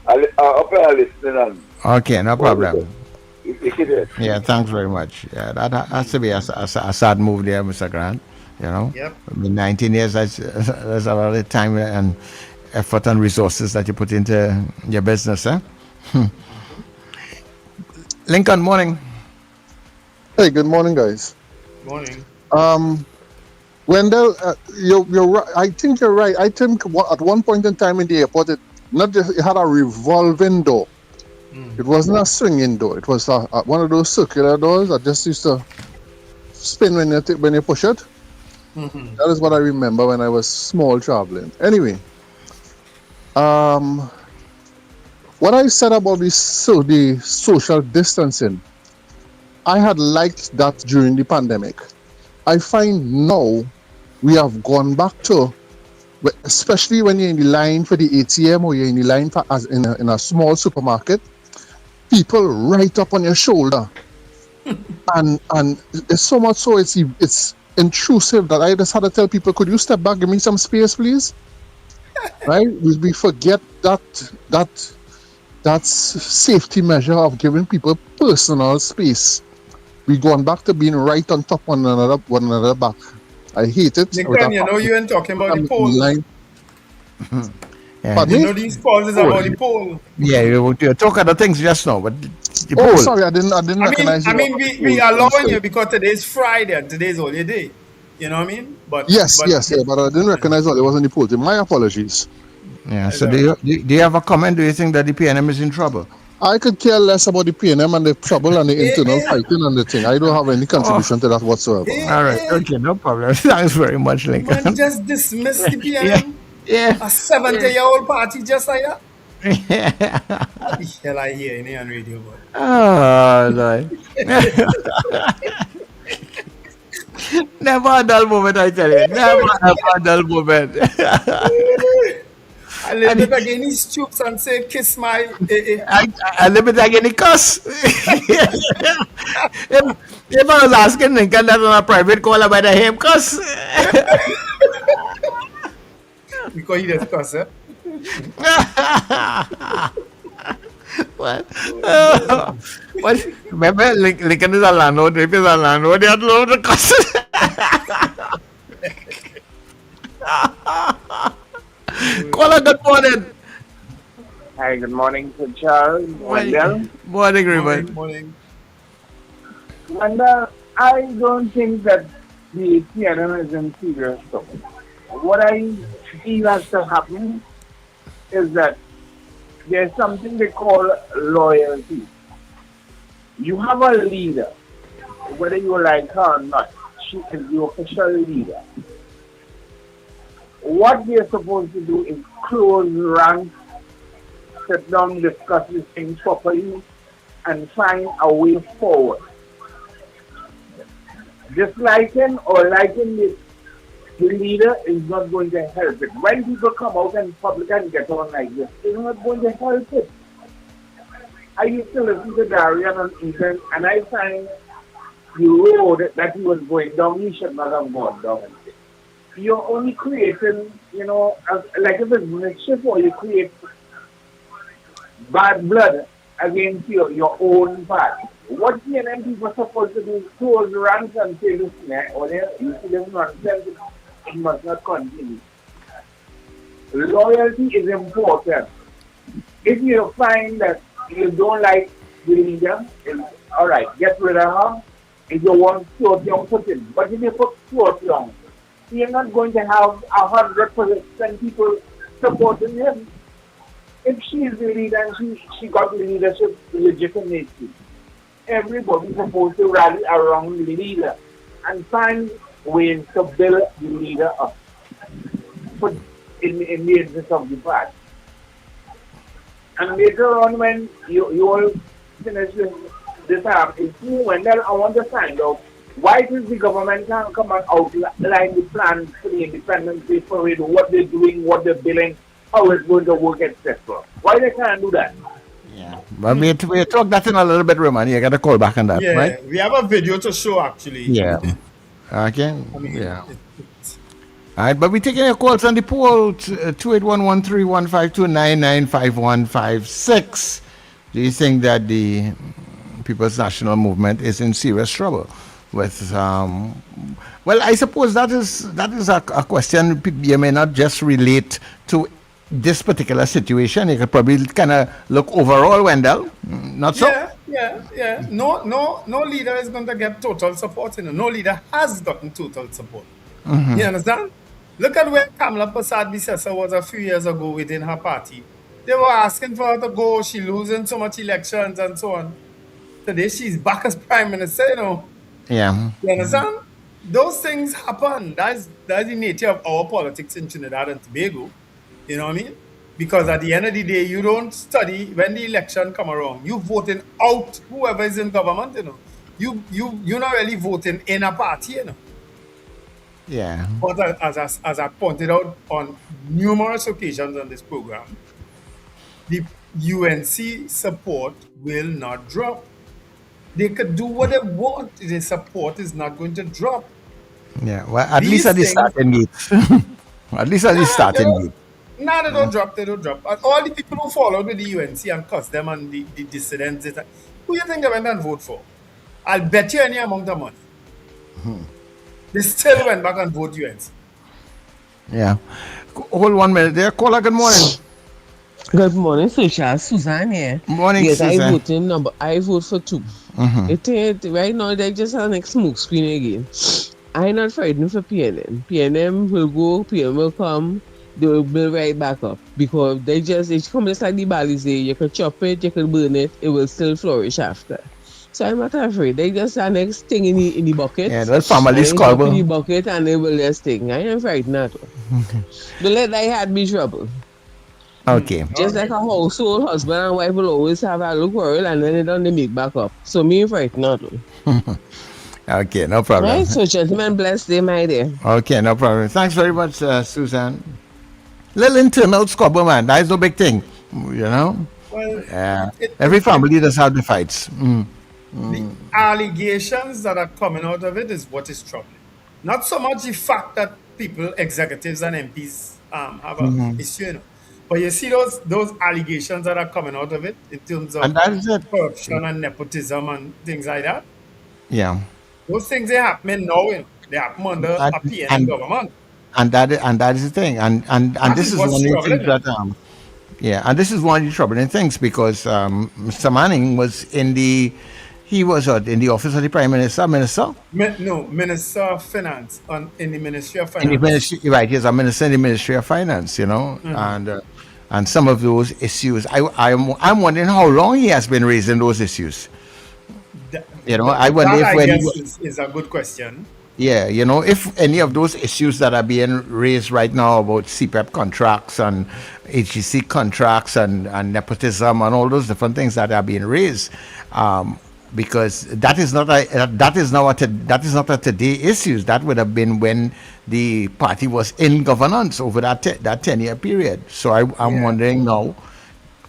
I'll listen and. Okay, no problem. Yeah, thanks very much. Yeah, that has to be a sad move there, Mr. Grant. You know, I mean, 19 years, that's a lot of time and effort and resources that you put into your business, eh? Lincoln, morning. Hey, good morning, guys. Morning. Wendell, you're right. I think you're right. I think at one point in time in the airport, it had a revolving door. It wasn't a swinging door. It was one of those circular doors that just used to spin when you push it. Mm-hmm. That is what I remember when I was small traveling. Anyway, what I said about the social distancing, I had liked that during the pandemic. I find now we have gone back to, especially when you're in the line for the ATM or you're in the line for in a small supermarket, people right up on your shoulder, and it's so much so it's intrusive that I just had to tell people, could you step back, give me some space, please? Right? We forget that safety measure of giving people personal space. We're going back to being right on top one another back. I hate it. Lincoln, you know you ain't talking about the poll. Yeah. You know these polls is about the poll. Yeah, you're talking other things just now, but the poll. poll. Sorry, I didn't recognize you. I mean, we allowing you because today's Friday and today's only day. You know what I mean? But but I didn't recognize what it was in the poll. My apologies. Yeah. So do you have a comment? Do you think that the PNM is in trouble? I could care less about the PNM and the trouble and the internal fighting and the thing. I don't have any contribution to that whatsoever. All right. Okay. No problem. Thanks very much, Lincoln. Man, just dismiss the PNM. Yeah. A 70-year-old party just like that. What the hell I hear in the radio, boy? Oh, Lord. Never a dull moment, I tell you. Never a dull moment. I live it again, he stoops and say, kiss my... I live it again, he cuss. If I was asking Lincoln that on a private call about the him cuss. Because he just cuss, eh? What? What? Remember, Lincoln is a landlord. If he's a landlord, he had to load the cuss. Caller, good morning. Hi, good morning to Charles, Wendell. Morning, Raymond. Morning. Wendell, I don't think that the PNM is in serious trouble. What I feel has to happen is that there's something they call loyalty. You have a leader, whether you like her or not, she is the official leader. What they're supposed to do is close ranks, sit down, discuss these things properly, and find a way forward. Disliking or liking the leader is not going to help it. When people come out in public and get on like this, it's not going to help it. I used to listen to Darian on Ethan, and I find the road that he was going down, he should not have gone down. You're only creating, like if it's mischief or you create bad blood against your own party. What CNN people are supposed to do is close ranks and say, listen, or you see this nonsense, it must not continue. Loyalty is important. If you find that you don't like the leader, all right, get rid of her. If you want Stuart Young, put him. But if you put Stuart Young, you're not going to have 100% people supporting him. If she is the leader and she got the leadership legitimacy, everybody's supposed to rally around the leader and find ways to build the leader up in the interest of the party. And later on, when you all finish this Wendell, I want to find out why does the government can't come and outline the plans for the Independence Day parade, what they're doing, what they're building, how it's going to work, etc. Why they can't do that? Yeah, but we talk that in a little bit, Roman. You got to call back on that, right? We have a video to show actually. Yeah. Okay. Yeah. All right, but we're taking your calls on the poll, 28113152995156. Do you think that the People's National Movement is in serious trouble with well, I suppose that is a question you may not just relate to this particular situation. You could probably kind of look overall, Wendell. Not so? Yeah. No leader is going to get total support. No leader has gotten total support. Mm-hmm. You understand? Look at where Kamala Persad-Bissessar was a few years ago within her party. They were asking for her to go. She losing so much elections and so on. Today she's back as prime minister. Yeah. You understand? Those things happen. That's the nature of our politics in Trinidad and Tobago. You know what I mean? Because at the end of the day, you don't study when the election come around. You voting out whoever is in government. You're not really voting in a party. Yeah. But as I pointed out on numerous occasions on this program, the UNC support will not drop. They could do what they want. The support is not going to drop. Yeah, well, at least at the starting gate. At least at the starting gate. No, they don't drop. All the people who followed with the UNC and cussed them and the dissidents, who you think they went and vote for? I'll bet you any amount of money. They still went back and vote UNC. Yeah. Hold 1 minute there. Caller, good morning. Good morning, Susha. Suzanne here. Morning, yes, Suzanne. I vote for 2. Right now, they just have next smoke screen again. I'm not fighting for PNM. PNM will go, PNM will come, they will build right back up. Because it's come just like the Balizé. You can chop it, you can burn it, it will still flourish after. So I'm not afraid. They just are next thing in the bucket. Yeah, that family squabble. In the bucket and they will just thing. I am frightened at all. Don't let that had me trouble. Okay. Just like a household, husband and wife will always have a look world and then they don't make back up. So me frightened at all. Okay, no problem. Right, so gentlemen, blessed day, my dear. Okay, no problem. Thanks very much, Suzanne. Little internal squabble, man. That is no big thing, Well, every family does have the fights. The allegations that are coming out of it is what is troubling. Not so much the fact that people, executives and MPs have an issue, But you see those allegations that are coming out of it in terms of corruption and nepotism and things like that. Yeah. Those things are happening now. They happen under a PNM government. And that is the thing. And this is one of the things that Yeah, and this is one of the troubling things because Mr. Manning was in the in the office of the Prime Minister. No, Minister of Finance in the Ministry of In the Finance. ministry, right? He's a minister in the Ministry of Finance, and some of those issues. I'm wondering how long he has been raising those issues. I wonder That if I when guess is a good question. yeah, if any of those issues that are being raised right now about CPEP contracts and HGC contracts and nepotism and all those different things that are being raised, because that is not a today issues. That would have been when the party was in governance over that 10-year period. So I'm wondering now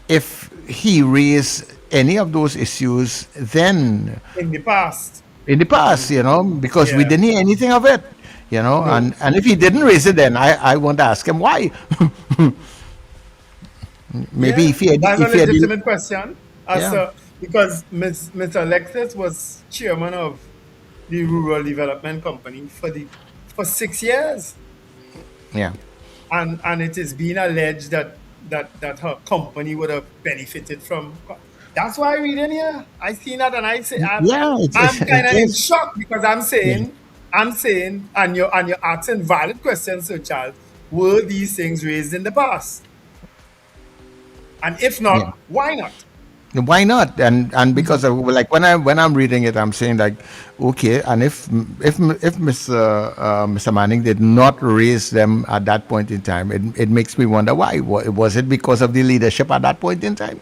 if he raised any of those issues then In the past. because we didn't hear anything of it, No. and if he didn't raise it, then I want to ask him why. Maybe if he had, That's a legitimate question. Yeah. Because Mr. Alexis was chairman of the Rural Development Company for 6 years. Yeah. And it is being alleged that her company would have benefited from. That's why I read in here. I see that and I say I'm kind of in shock because I'm saying, and you're asking valid questions, Sir Charles. Were these things raised in the past? And if not, why not? Why not? And because of, like when I'm reading it, I'm saying like, okay, and if Mr. Manning did not raise them at that point in time, it makes me wonder why. Was it because of the leadership at that point in time?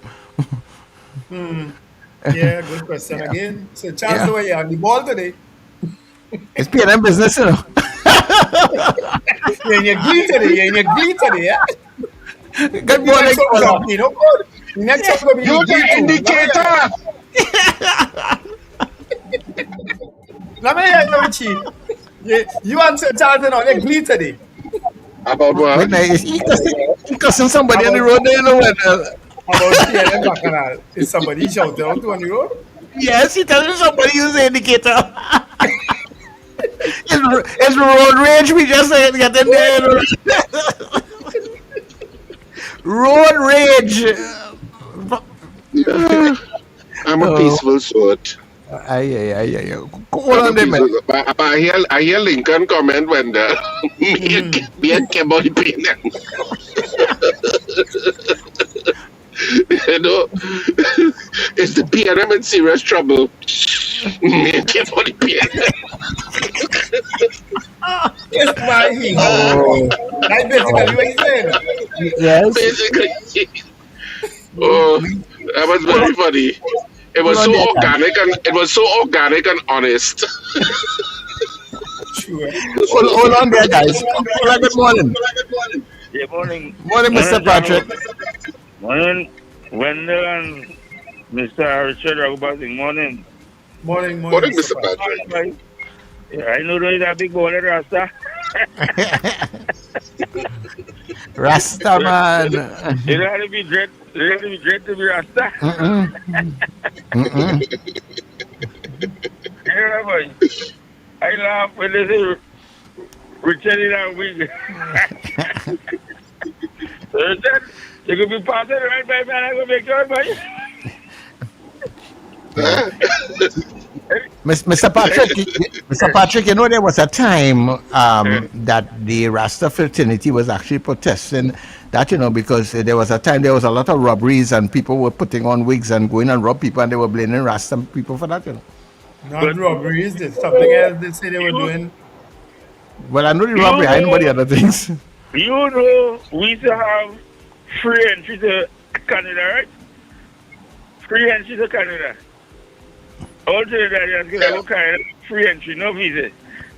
Yeah, good question again. So Charles, the way you're on the ball today. It's PNM business, You're in your glee today, yeah? Good morning, good. Next up will be You're the indicator. Let me hear you, Richie. You answer Charles on your glee today. About what? He cussing somebody on the road there, About PNM Bacchanal. Is somebody shouting out on the road? Yes, he telling somebody use the indicator. It's road rage. We just get in there. Road rage. I'm a peaceful sort. Hold on there, man. I hear Lincoln comment when me and Kemba opinion. Is the PNM in serious trouble? Me and Kemba opinion. Yes, why he? That's basically what he's saying. Yes. Basically. Oh, that was very funny. It was so organic and honest. Sure. Hold on there, guys. Good morning. Good morning. Morning, Mr. Patrick. Morning, Wendell and Mr. Richard Agubasi. Morning. Morning, Mr. Patrick. Yeah, I know there is a big baller Rasta. Rasta man. You don't have to be dread. You don't have to be dread to be Rasta. Yeah, boy. I laugh when they say Richard in a wig. Richard, you could be passing right by me and I could make sure, boy. Mr. Patrick, there was a time that the Rasta fraternity was actually protesting that, because there was a lot of robberies and people were putting on wigs and going and rob people and they were blaming Rasta people for that, Not robberies, there's something else they say they were doing. Well, I know the robbery, I know the other things. We used to have free entry to Canada, right? Free entry to Canada. All Trinidadians get a kind of free entry, no visa.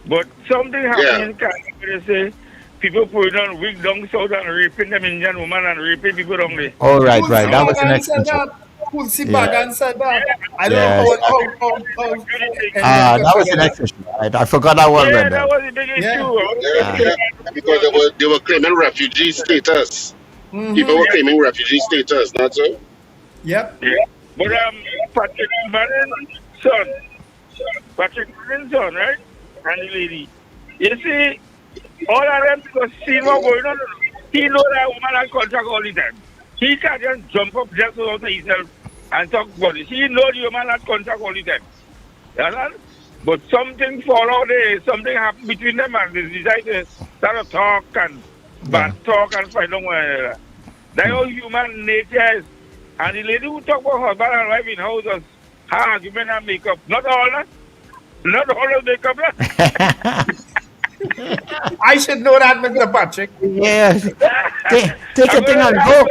But something happened in Canada where they say people putting on wig down south and raping them Indian women and raping people down there. Oh, right. That was the next question. Pulsi Bagan said that. I don't know how that was the next issue. Right? I forgot that one. Yeah, that was the big issue. Because they were claiming refugee status. People were claiming refugee status, not so? Yep. Yeah. But Patrick Manning's son, right? And the lady. You see, all of them because see what's going on. He know that woman has contract all the time. He can't just jump up just out of himself and talk about it. He know the human had contact all the time. You understand? But something fall out there, something happened between them and they decide to start to talk and bad talk and fight on one another. That's how human nature is. And the lady who talk about husband and wife in house was her argument and makeup. Not all that. Not all of makeup. I should know that, Mr. Patrick. Yes. Take a thing and go.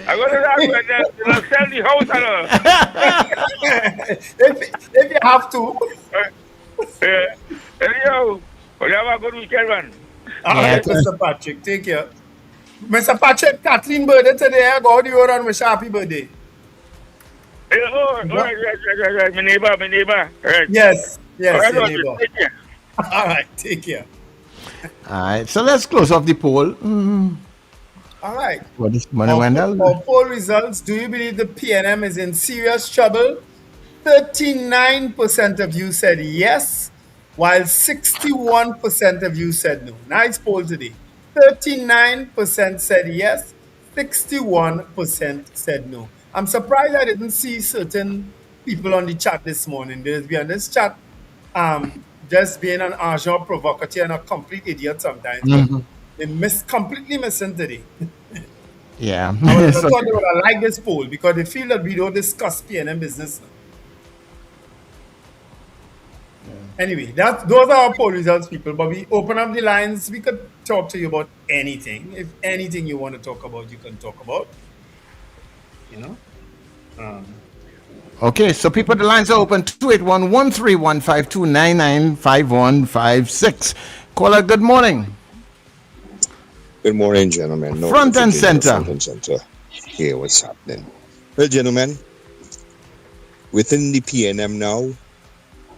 I'm going to sell the house and if you have to. Anyhow, you have a good weekend, man. All right, Mr. Patrick. Take care. Mr. Patrick, Kathleen birthday today. I go to you and wish happy birthday. Right. My neighbor. Right. Yes, All right, your neighbor. take care. All right, take care. All right, so let's close off the poll. All right. What is money, Wendell? For poll results, do you believe the PNM is in serious trouble? 39% of you said yes, while 61% of you said no. Nice poll today. 39% said yes, 61% said no. I'm surprised I didn't see certain people on the chat this morning. There's been on this chat just being an agent provocateur and a complete idiot sometimes. They completely missing today. Yeah. I thought they would have liked this poll because they feel that we don't discuss PNM business now. Anyway, those are our poll results, people. But we open up the lines. We could talk to you about anything. If anything you want to talk about, you can talk about. You know? Okay, so people, the lines are open. 281-131-5299-5156. Caller, good morning. Good morning, gentlemen. Front and center. Front and center. Here, what's happening? Well, gentlemen, within the PNM now,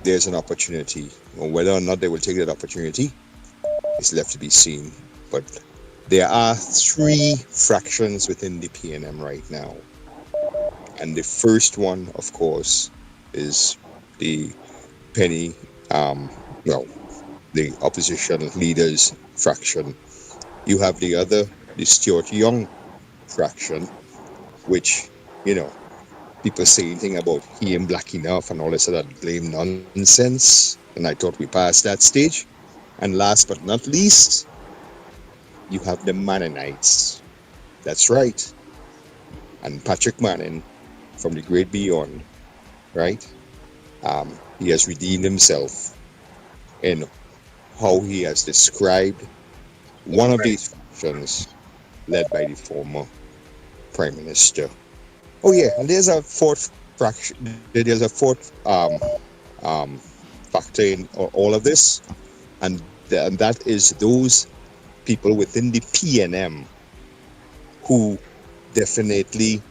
there's an opportunity. Whether or not they will take that opportunity is left to be seen. But there are 3 fractions within the PNM right now. And the first one, of course, is the the opposition leaders fraction. You have the other, the Stuart Young fraction, which, people say anything about he ain't black enough and all this other blame nonsense. And I thought we passed that stage. And last but not least, you have the Mannonites. That's right. And Patrick Manning from the great beyond, right? He has redeemed himself in how he has described one of these factions led by the former Prime Minister. Oh yeah, and there's a fourth fraction. There's a fourth factor in all of this, and that is those people within the PNM who definitely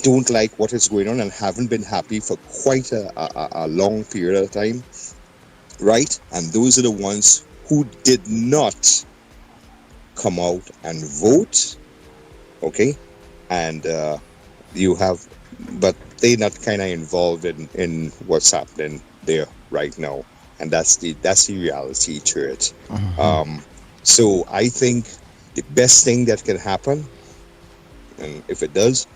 don't like what is going on and haven't been happy for quite a long period of time, right? And those are the ones who did not come out and vote, okay? And you have, but they're not kind of involved in what's happening there right now, and that's the reality to it. So I think the best thing that can happen, and if it does,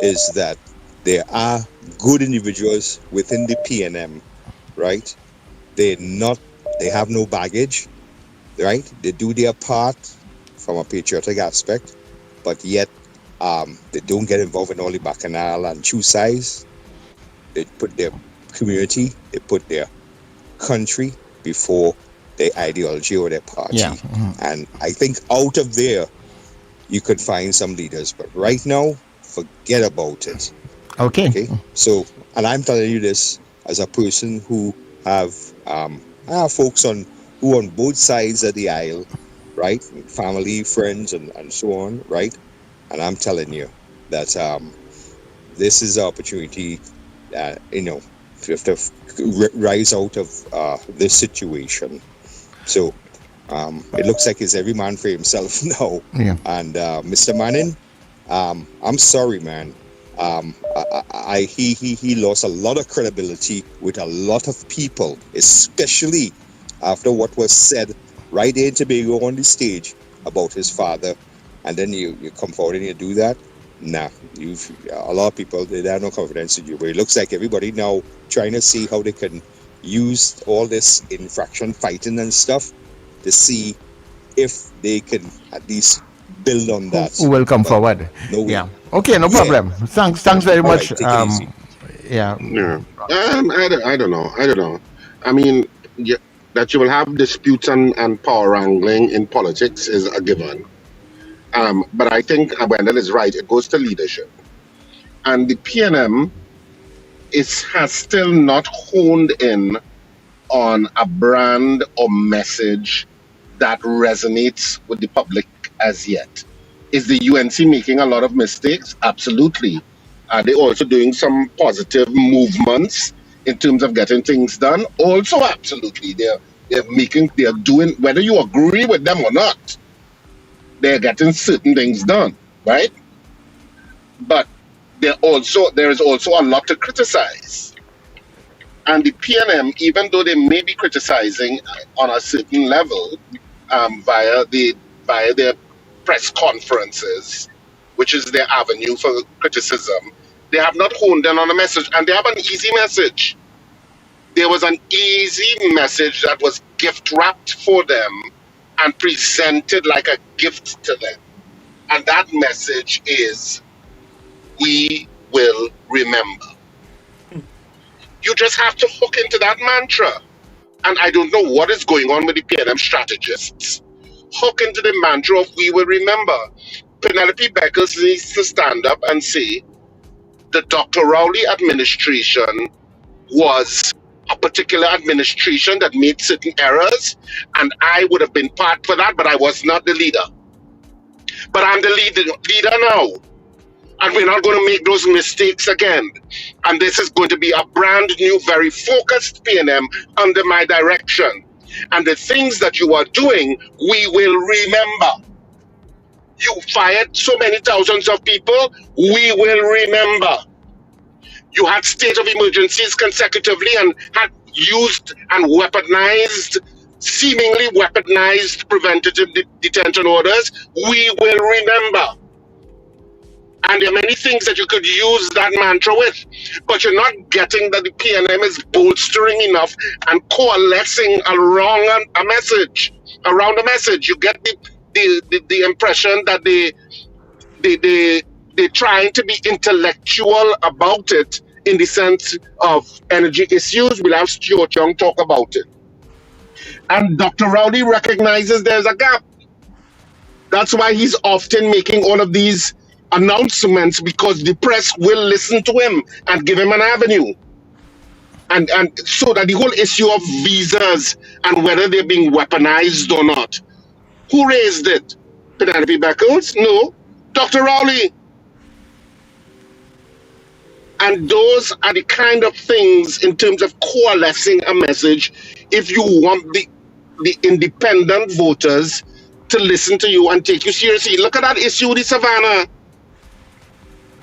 is that there are good individuals within the PNM, right? They have no baggage, right? They do their part from a patriotic aspect, but yet they don't get involved in all the bacchanal and chew size. They put their community, they put their country before their ideology or their party. Yeah. And I think out of there, you could find some leaders. But right now, forget about it. Okay. So, and I'm telling you this as a person who I have folks who on both sides of the aisle, right? Family, friends, and so on, right? And I'm telling you that this is an opportunity that, to rise out of this situation. So it looks like it's every man for himself now. Yeah. And Mr. Manning, I'm sorry, man. He lost a lot of credibility with a lot of people, especially after what was said right there in Tobago on the stage about his father. And then you come forward and you do that. nah, a lot of people, they have no confidence in you. But it looks like everybody now trying to see how they can use all this infraction fighting and stuff to see if they can at least build on that. Who will come But forward? no way. Yeah. Okay, no Yeah. problem. Thanks very All much. right, take it easy. Yeah. Yeah. I don't know. I mean, that you will have disputes and power wrangling in politics is a given. But I think Wendell is right. It goes to leadership. And the PNM has still not honed in on a brand or message that resonates with the public as yet. Is the UNC making a lot of mistakes? Absolutely. Are they also doing some positive movements in terms of getting things done? Also, absolutely. They're doing, whether you agree with them or not, they're getting certain things done, right? But there is also a lot to criticize. And the PNM, even though they may be criticizing on a certain level via their press conferences, which is their avenue for criticism, they have not honed in on a message, and they have an easy message. There was an easy message that was gift wrapped for them and presented like a gift to them. And that message is, we will remember. You just have to hook into that mantra. And I don't know what is going on with the PNM strategists. Hook into the mantra of we will remember. Penelope Beckers needs to stand up and say the Dr. Rowley administration was a particular administration that made certain errors, and I would have been part for that, but I was not the leader. But I'm the leader now. And we're not going to make those mistakes again. And this is going to be a brand new, very focused PNM under my direction. And the things that you are doing, we will remember. You fired so many thousands of people, we will remember. You had state of emergencies consecutively and had used and seemingly weaponized preventative detention orders, we will remember. And there are many things that you could use that mantra with, but you're not getting that the PNM is bolstering enough and coalescing around a message. You get the impression that they're trying to be intellectual about it in the sense of energy issues. We'll have Stuart Young talk about it. And Dr. Rowley recognizes there's a gap. That's why he's often making all of these announcements, because the press will listen to him and give him an avenue. And so that the whole issue of visas and whether they're being weaponized or not. Who raised it? Penelope Beckles? No. Dr. Rowley. And those are the kind of things in terms of coalescing a message. If you want the independent voters to listen to you and take you seriously, look at that issue with the Savannah.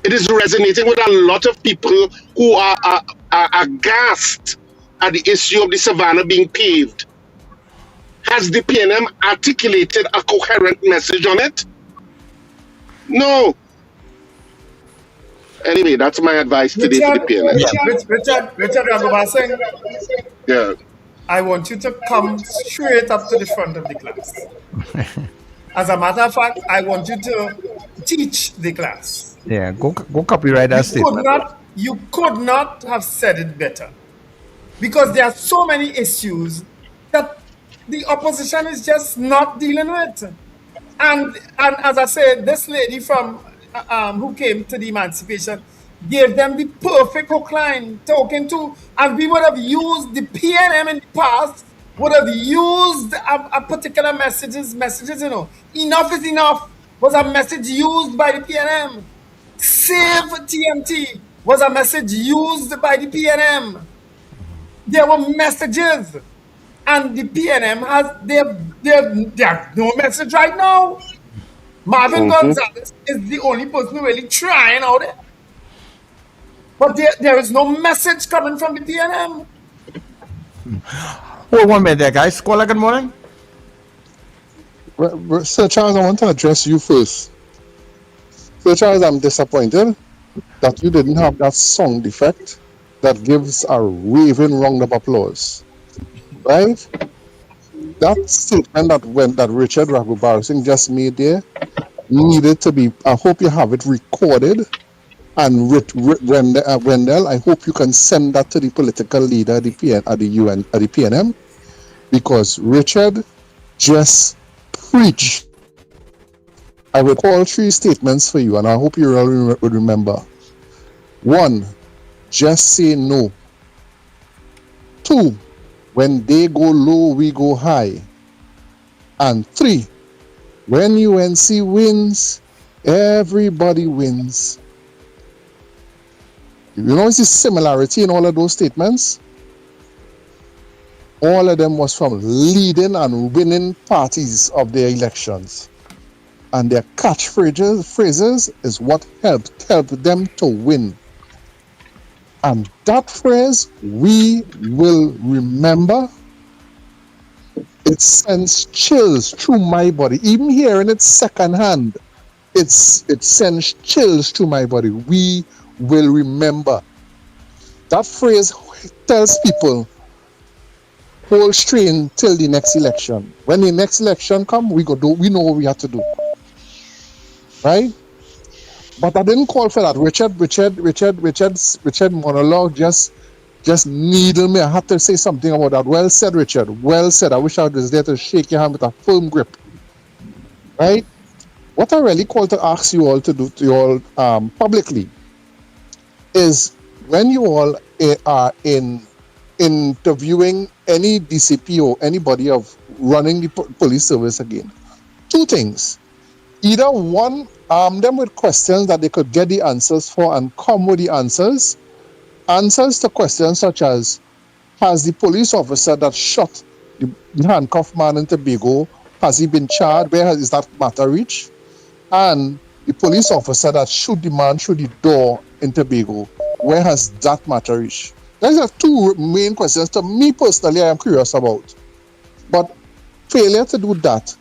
It is resonating with a lot of people who are aghast at the issue of the Savannah being paved. Has the PNM articulated a coherent message on it? No. Anyway, that's my advice today to the PNM. Richard Raghubarsingh, yeah. I want you to come straight up to the front of the class. As a matter of fact, I want you to teach the class. Yeah, go copyright that statement. You could not have said it better. Because there are so many issues that the opposition is just not dealing with. And as I said, this lady from who came to the emancipation gave them the perfect hook line talking to, and we would have used the PNM in the past, would have used a particular messages, enough is enough was a message used by the PNM. Save TMT was a message used by the PNM. There were messages, and the PNM they have no message right now. Marvin Gonzalez is the only person really trying out it. But there is no message coming from the PNM. Hold 1 minute there, guys. Caller, good morning. Sir Charles, I want to address you first. So, Charles, I'm disappointed that you didn't have that sound effect that gives a raving round of applause. Right? That statement that Richard Ragubar Singh just made there needed to be. I hope you have it recorded. And Wendell, I hope you can send that to the political leader at the PNM, because Richard just preached. I will call 3 statements for you, and I hope you all would remember. 1, just say no. 2, when they go low, we go high. And 3, when UNC wins, everybody wins. You notice the similarity in all of those statements? All of them was from leading and winning parties of their elections. And their catchphrases is what helped them to win. And that phrase, we will remember, it sends chills through my body. Even hearing it secondhand, it sends chills through my body. We will remember. That phrase tells people, hold strain till the next election. When the next election come, we know what we have to do. Right? But I didn't call for that. Richard monologue just needled me. I had to say something about that. Well said, Richard. Well said. I wish I was there to shake your hand with a firm grip. Right? What I really call to ask you all to do to you all publicly is, when you all are interviewing any DCP or anybody of running the police service again, 2 things. Either 1, arm them with questions that they could get the answers for and come with the answers. Answers to questions such as, has the police officer that shot the handcuffed man in Tobago, has he been charged? Where is that matter reached? And the police officer that shoot the man through the door in Tobago, where has that matter reached? Those are 2 main questions to me personally I am curious about. But failure to do that,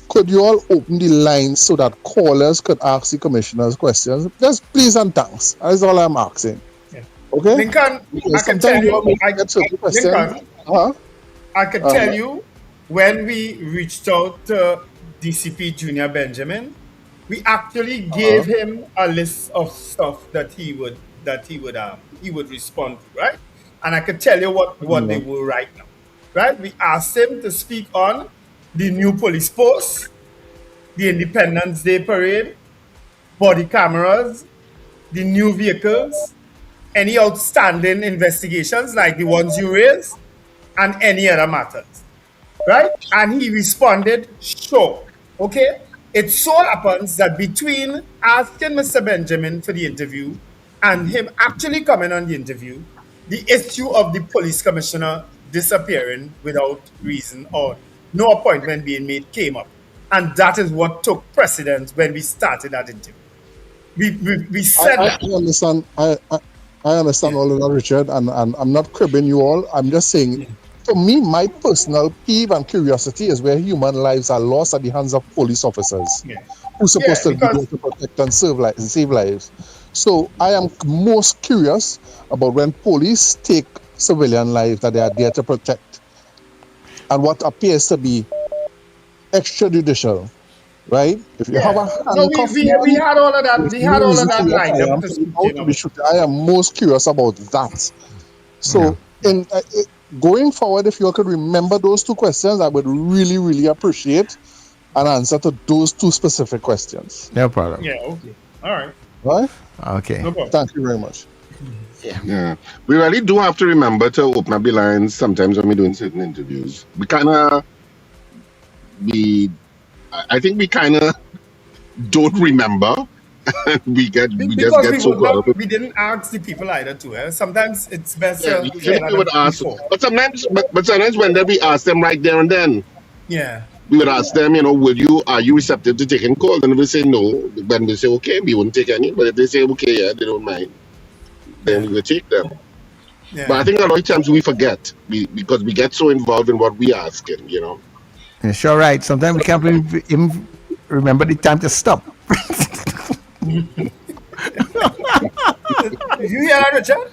could you all open the lines so that callers could ask the commissioners questions? Just please and thanks. That's all I'm asking. Yeah. Okay? Lincoln, I can tell you, I could tell you, when we reached out to DCP Junior Benjamin, we actually gave him a list of stuff that he would respond to, right? And I could tell you what they were right now, right? We asked him to speak on the new police post, the Independence Day parade, body cameras, the new vehicles, any outstanding investigations like the ones you raised, and any other matters, right? And he responded, sure. Okay? It so happens that between asking Mr. Benjamin for the interview and him actually coming on the interview, the issue of the police commissioner disappearing without reason or no appointment being made came up. And that is what took precedence when we started that interview. We said that. I understand all of that, Richard, and I'm not cribbing you all. I'm just saying, to me, my personal peeve and curiosity is where human lives are lost at the hands of police officers who are supposed to be there to protect and save lives. So I am most curious about when police take civilian lives that they are there to protect, and what appears to be extrajudicial, right? If you have a handcuff, we had all of that. We had all of that lined up to speak. I am most curious about that. So, in going forward, if you all could remember those 2 questions, I would really, really appreciate an answer to those 2 specific questions. No problem. Yeah. Okay. All right. Right? Okay. No problem. Thank you very much. Yeah. We really do have to remember to open up the lines sometimes when we're doing certain interviews. I think we kind of don't remember. we just get so caught up. We didn't ask the people either too. Sometimes it's best. Usually we would ask, but sometimes when we ask them right there and then. Yeah. We would ask them, are you receptive to taking calls? And if they say no, when they say okay, we wouldn't take any. But if they say okay, yeah, they don't mind, then we would take them. Yeah. But I think a lot of times we forget because we get so involved in what we asking, It's all right. Sometimes we can't even remember the time to stop. You hear that, Richard?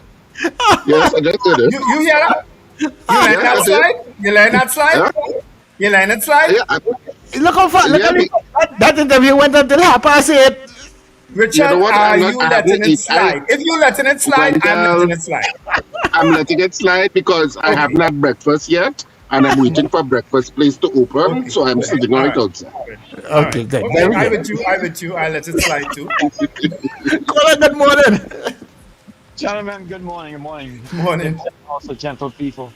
Yes, I just did it. You hear that? You let that slide? You let that slide? Yeah. You let it slide? Yeah, Look how far. Look yeah, at that interview went until 8:30. Richard, you know what? are I'm not. you I letting haven't it eat. slide? If you're letting it slide, I'm letting it slide. I'm letting it slide because I haven't had breakfast yet, and I'm waiting for breakfast place to open. So I'm sitting All right right. outside. All Okay, right. good. Okay, Very I good. with you. I with you. I let it slide too. Caller, good morning. Gentlemen, good morning. Good morning. Morning. Also, gentle people.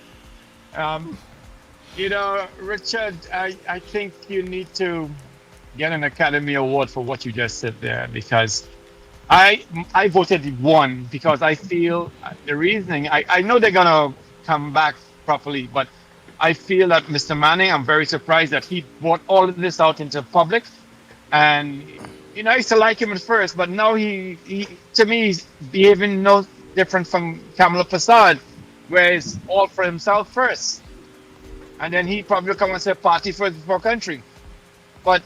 Richard, I think you need to get an Academy Award for what you just said there, because I voted one because I feel the reasoning. I know they're gonna come back properly, but I feel that Mr. Manning, I'm very surprised that he brought all of this out into public. And I used to like him at first, but now he to me he's behaving no different from Kamala Prasad, where it's all for himself first, and then he probably come and say party for country. But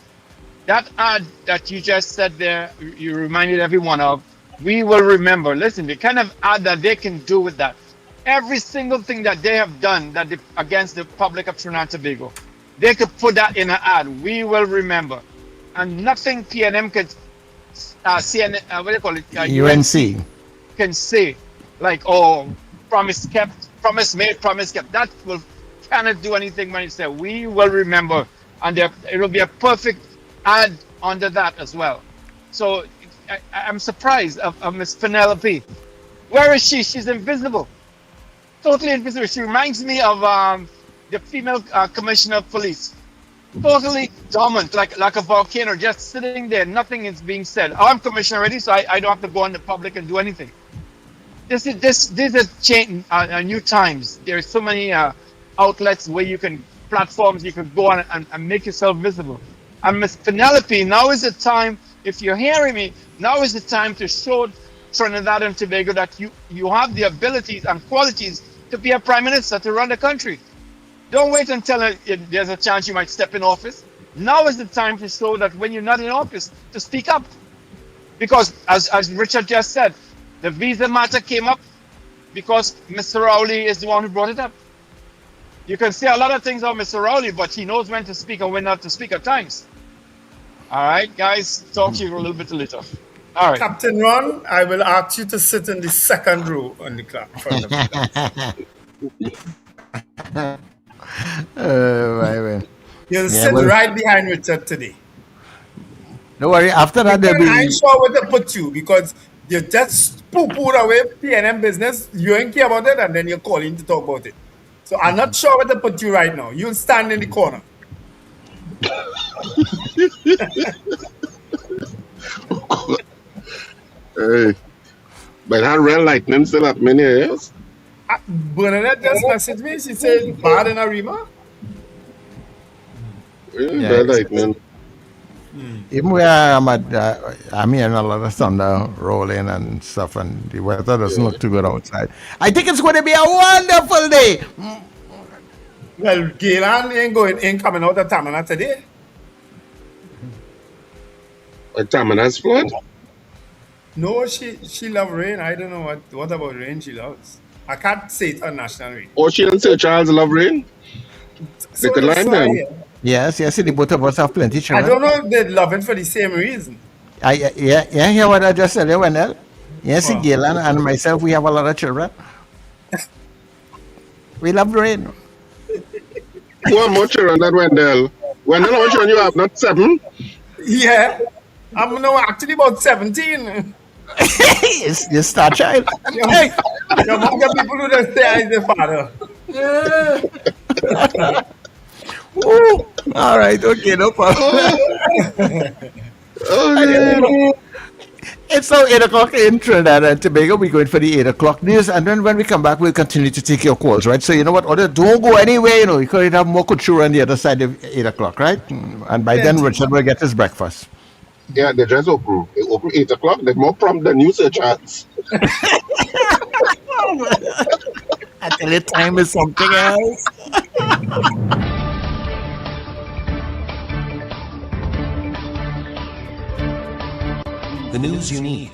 that ad that you just said there, you reminded everyone of. We will remember. Listen, the kind of ad that they can do with that, every single thing that they have done against the public of Trinidad and Tobago, they could put that in an ad. We will remember, and nothing PNM could, CN, what do you call it? UNC can say like, oh, promise kept, promise made, promise kept. That will cannot do anything when it says we will remember, and it will be a perfect ad under that as well. So I'm surprised of Miss Penelope. Where is she? She's invisible, totally invisible. She reminds me of the female commissioner of police, totally dormant, like a volcano, just sitting there. Nothing is being said. I'm commissioner already, so I don't have to go in the public and do anything. This is change. New times. There's so many outlets where you can, platforms you can go on and make yourself visible. And Miss Penelope, now is the time. If you're hearing me, now is the time to show Trinidad and Tobago that you have the abilities and qualities to be a prime minister, to run the country. Don't wait until there's a chance you might step in office. Now is the time to show that when you're not in office, to speak up. Because as Richard just said, the visa matter came up because Mr. Rowley is the one who brought it up. You can say a lot of things on Mr. Rowley, but he knows when to speak and when not to speak at times. All right, guys, talk to you a little bit later. All right. Captain Ron, I will ask you to sit in the second row on the class. You'll sit right behind Richard today. Don't worry, after that there'll be... I'm sure where to put you, because you just poo-pooed away PNM business, you ain't care about it, and then you're calling to talk about it. So I'm not sure where to put you right now. You'll stand in the corner. Hey, but that real lightning still up many years. Bernadette just messaged me. She said, bad in Arima. Yeah, lightning. Even where I'm at, I'm hearing a lot of thunder rolling and stuff, and the weather doesn't look too good outside. I think it's going to be a wonderful day. Well, Gaylan ain't coming out of Tamana today. Tamana's flood? No, she loves rain. I don't know what about rain she loves. I can't say it on national radio. Oh, she and Sir Charles love rain? So they could line them. Yes, the both of us have plenty children. I don't know if they love it for the same reason. Yeah, hear what I just said, Wendell? Yes, Gaylan and myself, we have a lot of children. We love rain. Who are more children than Wendell? Wendell, how much children you have? Not 7? Yeah. I'm now actually about 17. You start child. Hey, your mom got people who just say I'm the father. Ooh, all right, okay, no problem. It's now 8 o'clock in Trinidad and Tobago. We're going for the 8 o'clock news, and then when we come back, we'll continue to take your calls, right? So you know what, don't go anywhere, you could have more couture on the other side of 8 o'clock, right? And by then, Richard will get his breakfast. Yeah, they just open. They open 8 o'clock. They're more prompt than you, Sir Charles. I tell you, time is something else. The news you need.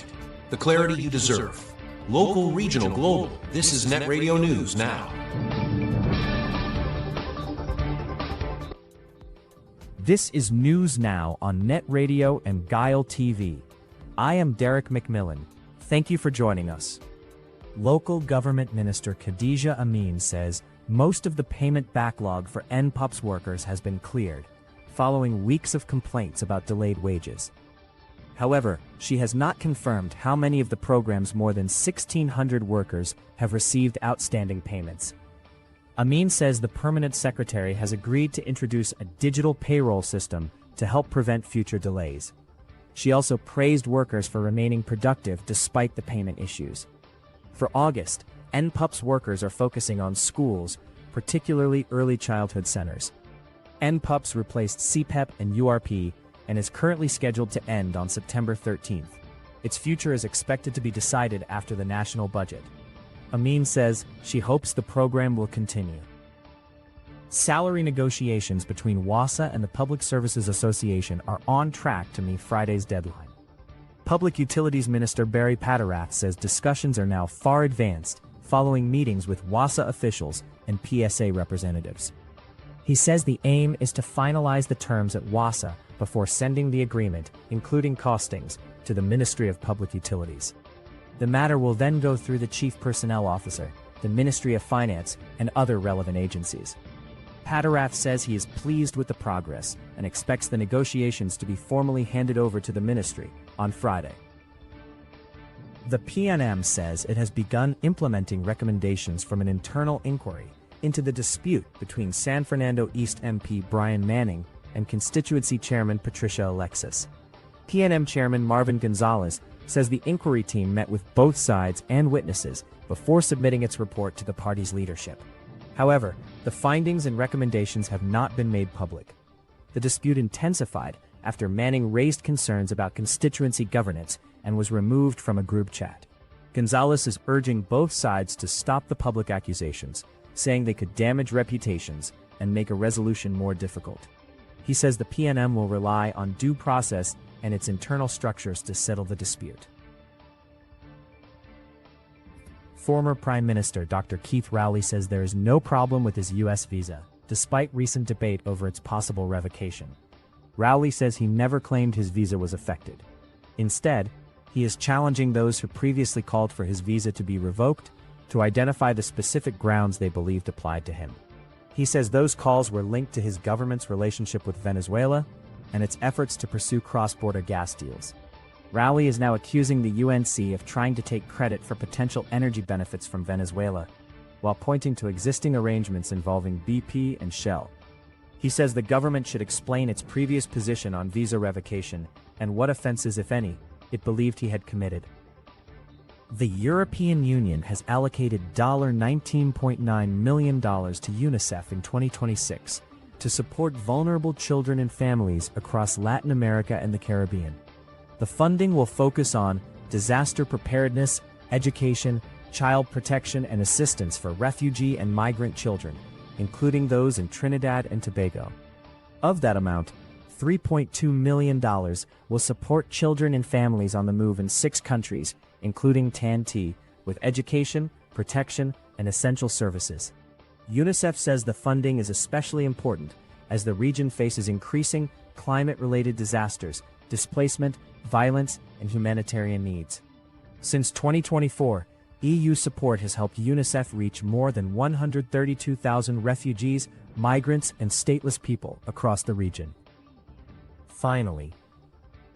The clarity you deserve. Local, regional, global. This is Net Radio News Now. This is News Now on Net Radio and Guile TV. I am Derek McMillan. Thank you for joining us. Local Government Minister Khadija Amin says most of the payment backlog for NPUPS workers has been cleared, following weeks of complaints about delayed wages. However, she has not confirmed how many of the program's more than 1,600 workers have received outstanding payments. Amin says the permanent secretary has agreed to introduce a digital payroll system to help prevent future delays. She also praised workers for remaining productive despite the payment issues. For August, NPUPS workers are focusing on schools, particularly early childhood centers. NPUPS replaced CPEP and URP and is currently scheduled to end on September 13th. Its future is expected to be decided after the national budget. Amin says she hopes the program will continue. Salary negotiations between WASA and the Public Services Association are on track to meet Friday's deadline. Public Utilities Minister Barry Patterath says discussions are now far advanced following meetings with WASA officials and PSA representatives. He says the aim is to finalize the terms at WASA before sending the agreement, including costings, to the Ministry of Public Utilities. The matter will then go through the Chief Personnel Officer, the Ministry of Finance, and other relevant agencies. Patterath says he is pleased with the progress and expects the negotiations to be formally handed over to the ministry on Friday. The PNM says it has begun implementing recommendations from an internal inquiry into the dispute between San Fernando East MP Brian Manning and constituency chairman Patricia Alexis. PNM chairman Marvin Gonzalez says the inquiry team met with both sides and witnesses before submitting its report to the party's leadership. However, the findings and recommendations have not been made public. The dispute intensified after Manning raised concerns about constituency governance and was removed from a group chat. Gonzalez is urging both sides to stop the public accusations, saying they could damage reputations and make a resolution more difficult. He says the PNM will rely on due process and its internal structures to settle the dispute. Former Prime Minister Dr. Keith Rowley says there is no problem with his U.S. visa, despite recent debate over its possible revocation. Rowley says he never claimed his visa was affected. Instead, he is challenging those who previously called for his visa to be revoked to identify the specific grounds they believed applied to him. He says those calls were linked to his government's relationship with Venezuela and its efforts to pursue cross-border gas deals. Rowley is now accusing the UNC of trying to take credit for potential energy benefits from Venezuela, while pointing to existing arrangements involving BP and Shell. He says the government should explain its previous position on visa revocation and what offenses, if any, it believed he had committed. The European Union has allocated $19.9 million to UNICEF in 2026 to support vulnerable children and families across Latin America and the Caribbean. The funding will focus on disaster preparedness, education, child protection, and assistance for refugee and migrant children, including those in Trinidad and Tobago. Of that amount, $3.2 million will support children and families on the move in 6 countries, including TAN-T, with education, protection, and essential services. UNICEF says the funding is especially important as the region faces increasing climate-related disasters, displacement, violence, and humanitarian needs. Since 2024, EU support has helped UNICEF reach more than 132,000 refugees, migrants, and stateless people across the region. Finally,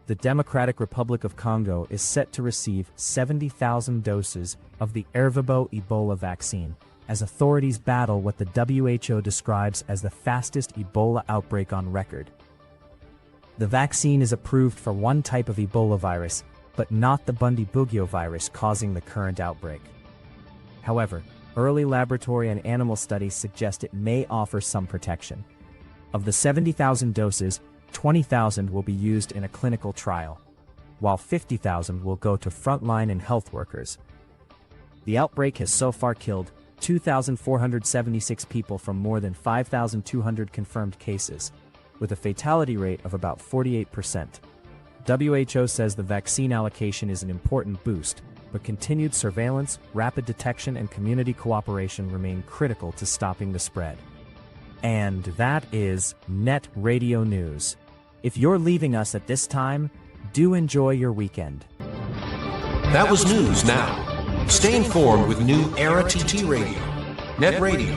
the Democratic Republic of Congo is set to receive 70,000 doses of the Ervebo Ebola vaccine as authorities battle what the WHO describes as the fastest Ebola outbreak on record. The vaccine is approved for one type of Ebola virus, but not the Bundibugyo virus causing the current outbreak. However, early laboratory and animal studies suggest it may offer some protection. Of the 70,000 doses, 20,000 will be used in a clinical trial, while 50,000 will go to frontline and health workers. The outbreak has so far killed 2,476 people from more than 5,200 confirmed cases, with a fatality rate of about 48%. WHO says the vaccine allocation is an important boost, but continued surveillance, rapid detection, and community cooperation remain critical to stopping the spread. And that is Net Radio News. If you're leaving us at this time, do enjoy your weekend. That was News Now. Stay informed with New Era TT Radio. Net Radio.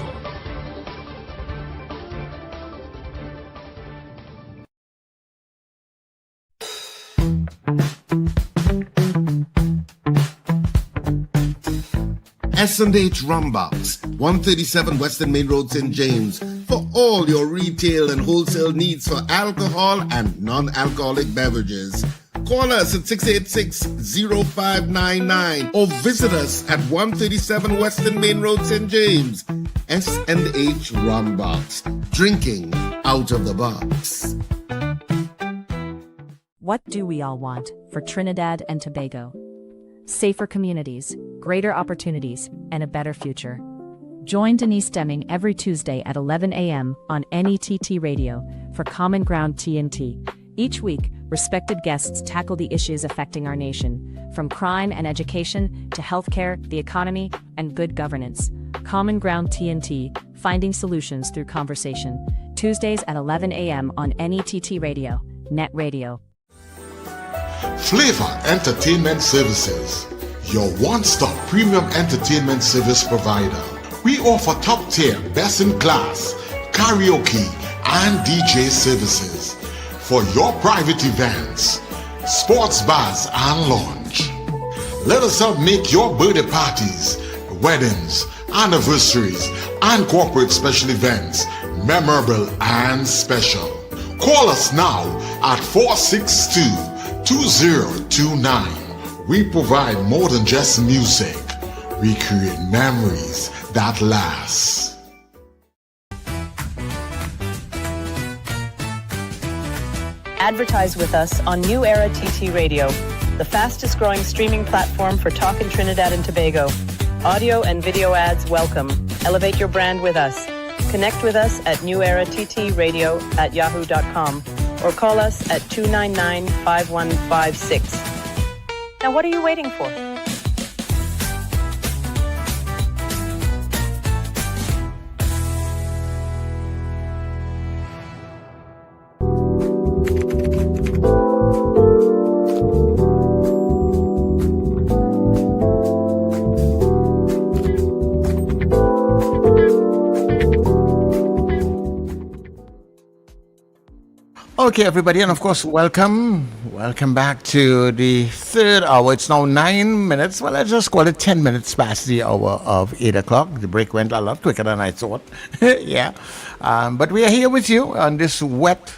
S&H Rumbox, 137 Western Main Road, St. James, for all your retail and wholesale needs for alcohol and non-alcoholic beverages. Call us at 686-0599 or visit us at 137 Western Main Road, St. James. S&H Rumbox, drinking out of the box. What do we all want for Trinidad and Tobago? Safer communities, greater opportunities, and a better future. Join Denise Deming every Tuesday at 11 a.m. on NETT Radio for Common Ground TNT. Each week, respected guests tackle the issues affecting our nation, from crime and education to healthcare, the economy, and good governance. Common Ground TNT, finding solutions through conversation. Tuesdays at 11 a.m. on NETT Radio, Net Radio. Flavor Entertainment Services, your one-stop premium entertainment service provider. We offer top-tier, best-in-class karaoke and DJ services for your private events, sports bars and lounge. Let us help make your birthday parties, weddings, anniversaries, and corporate special events memorable and special. Call us now at 462-2029. We provide more than just music. We create memories that last. Advertise with us on New Era TT Radio, the fastest growing streaming platform for talk in Trinidad and Tobago. Audio and video ads welcome. Elevate your brand with us. Connect with us at newerattradio@yahoo.com or call us at 299-5156. Now what are you waiting for? Okay, everybody, and of course, welcome back to the third hour. It's now 9 minutes. Well, let's just call it 10 minutes past the hour of 8 o'clock. The break went a lot quicker than I thought. Yeah, but we are here with you on this wet,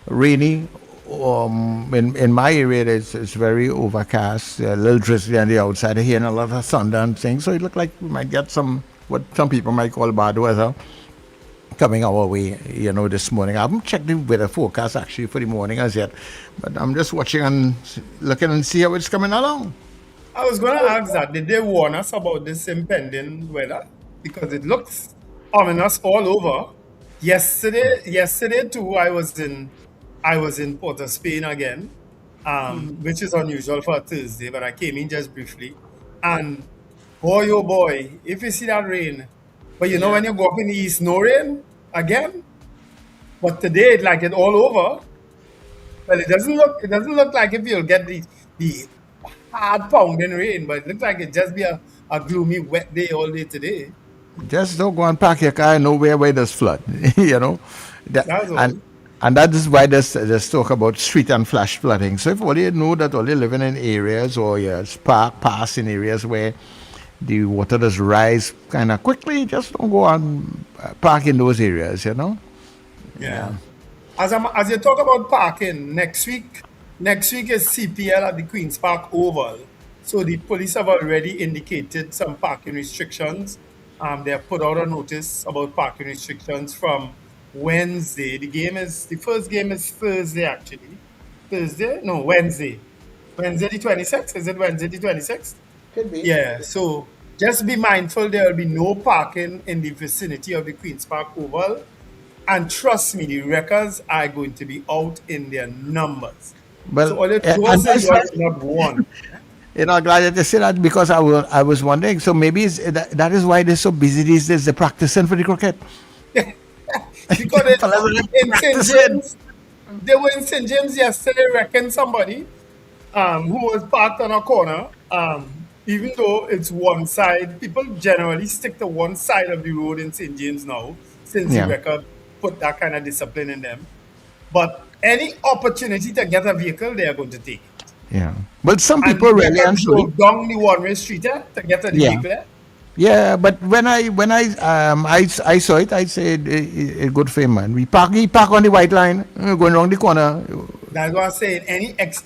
rainy. In my area, it's very overcast, a little drizzly on the outside here, and a lot of thunder and things. So it looked like we might get what some people might call bad weather coming our way, this morning. I haven't checked the weather forecast actually for the morning as yet, but I'm just watching and looking and see how it's coming along. I was going to ask that, did they warn us about this impending weather? Because it looks ominous all over. Yesterday too, I was in Port of Spain again, which is unusual for a Thursday, but I came in just briefly, and boy, oh boy, if you see that rain. But when you go up in the east, no rain again. But today, it's all over. Well, it doesn't look like if you'll get the hard pounding rain, but it looks like it just be a gloomy, wet day all day today. Just don't go and park your car nowhere where there's flood, That's all. And that is why there's talk about street and flash flooding. So if all you know that all you're living in areas or you pass in areas where the water does rise kind of quickly, just don't go and park in those areas, Yeah. As you talk about parking, next week is CPL at the Queen's Park Oval. So the police have already indicated some parking restrictions. They have put out a notice about parking restrictions from Wednesday. The first game is Thursday actually. Wednesday. Wednesday the 26th? Is it Wednesday the 26th? Could be. Yeah, so just be mindful there will be no parking in the vicinity of the Queen's Park Oval. And trust me, the wreckers are going to be out in their numbers. Well, So all your and doors say that's you why, are not one. glad that you say that because I was wondering. So maybe that is why they're so busy these days. They're practicing for the cricket. Because Fellas are in St. practicing. James, they were in St. James yesterday, reckon somebody who was parked on a corner, even though it's one side, people generally stick to one side of the road in St. James now, since the Yeah, record put that kind of discipline in them. But any opportunity to get a vehicle, they are going to take it. yeah. But some And people the really record and truly. drove down the one-way street to get to the Yeah. vehicle. Yeah, but when I saw it, I said good for him, man. He park on the white line, going around the corner. That's what I'm saying.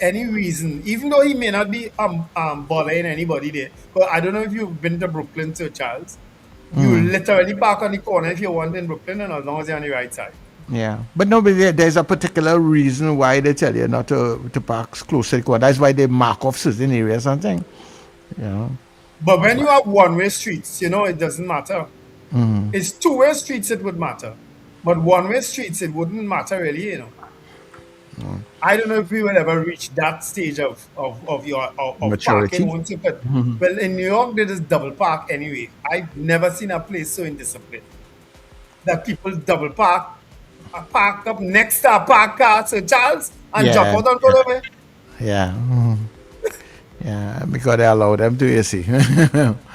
Any reason, even though he may not be bothering anybody there, but I don't know if you've been to Brooklyn, Sir Charles. You Mm, literally park on the corner if you want in Brooklyn, and as long as you're on the right side. yeah, but no, but there's a particular reason why they tell you not to park close to the corner. That's why they mark off certain areas and thing. You know. But when you have one-way streets, it doesn't matter. Mm, It's two-way streets it would matter, but one-way streets it wouldn't matter really. I don't know if we will ever reach that stage of parking maturity. once you put. Mhm. Well, in New York, there is double park anyway. I've never seen a place so indisciplined that people double park up next to a parked car, Sir Charles, and jump Yeah, out and go away. yeah, yeah. Because they allow them to, you see.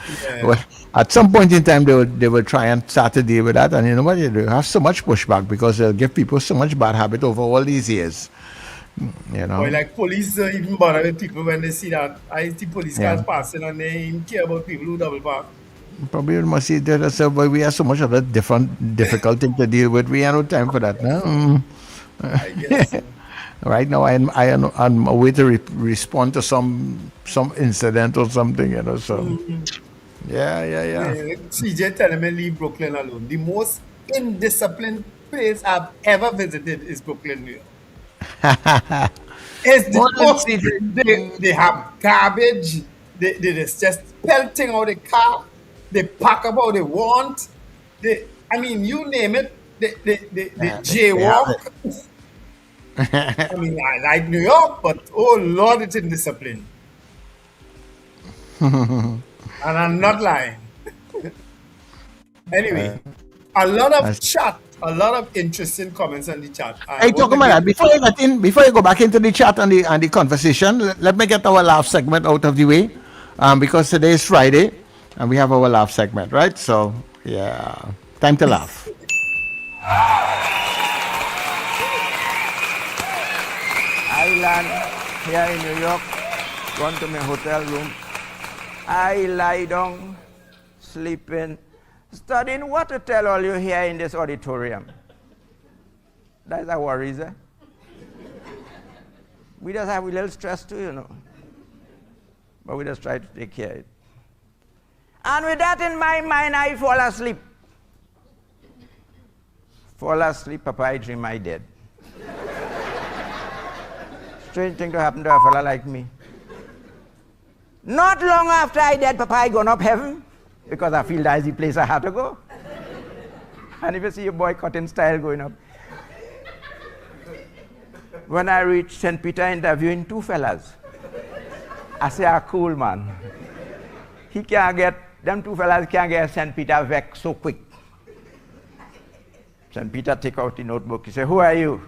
Yeah. Well, at some point in time, they will try and start to deal with that, and you know what? They have so much pushback because they'll give people so much bad habit over all these years. You Or know. like police even bother with people when they see that. I see police cars Yeah. passing and they even care about people who double park. Probably you must see that as well. We have so much of a different difficult thing to deal with. We have no time for that. No? I guess so. Right now, I'm away to respond to some incident or something. So yeah, yeah, yeah. CJ telling me leave Brooklyn alone. The most indisciplined place I've ever visited is Brooklyn, New York. It's the More than most. CJ. They have garbage. They just pelting out the car. They pack up how they want. I mean, you name it. They Yeah, they have jaywalk. I mean, I like New York, but oh Lord, it's indiscipline. it. And I'm not lying. Anyway, a lot of chat, a lot of interesting comments on the chat. I Hey, want talking to about that, give. before you go back into the chat and the conversation, let me get our laugh segment out of the way, because today is Friday, and we have our laugh segment, right? So yeah, time to laugh. I land here in New York, gone to my hotel room. I lie down, sleeping, studying what to tell all you here in this auditorium. That's our worries, eh? We just have a little stress too, But we just try to take care of it. And with that in my mind, I fall asleep. Fall asleep, Papa, I dream I dead. Strange thing to happen to a fella like me. Not long after I dead, Papa, I gone up heaven because I feel that's the place I had to go. And if you see your boy cutting style going up. When I reached St. Peter interviewing two fellas, I say, cool man. Them two fellas can't get St. Peter vexed so quick. St. Peter take out the notebook. He said, who are you?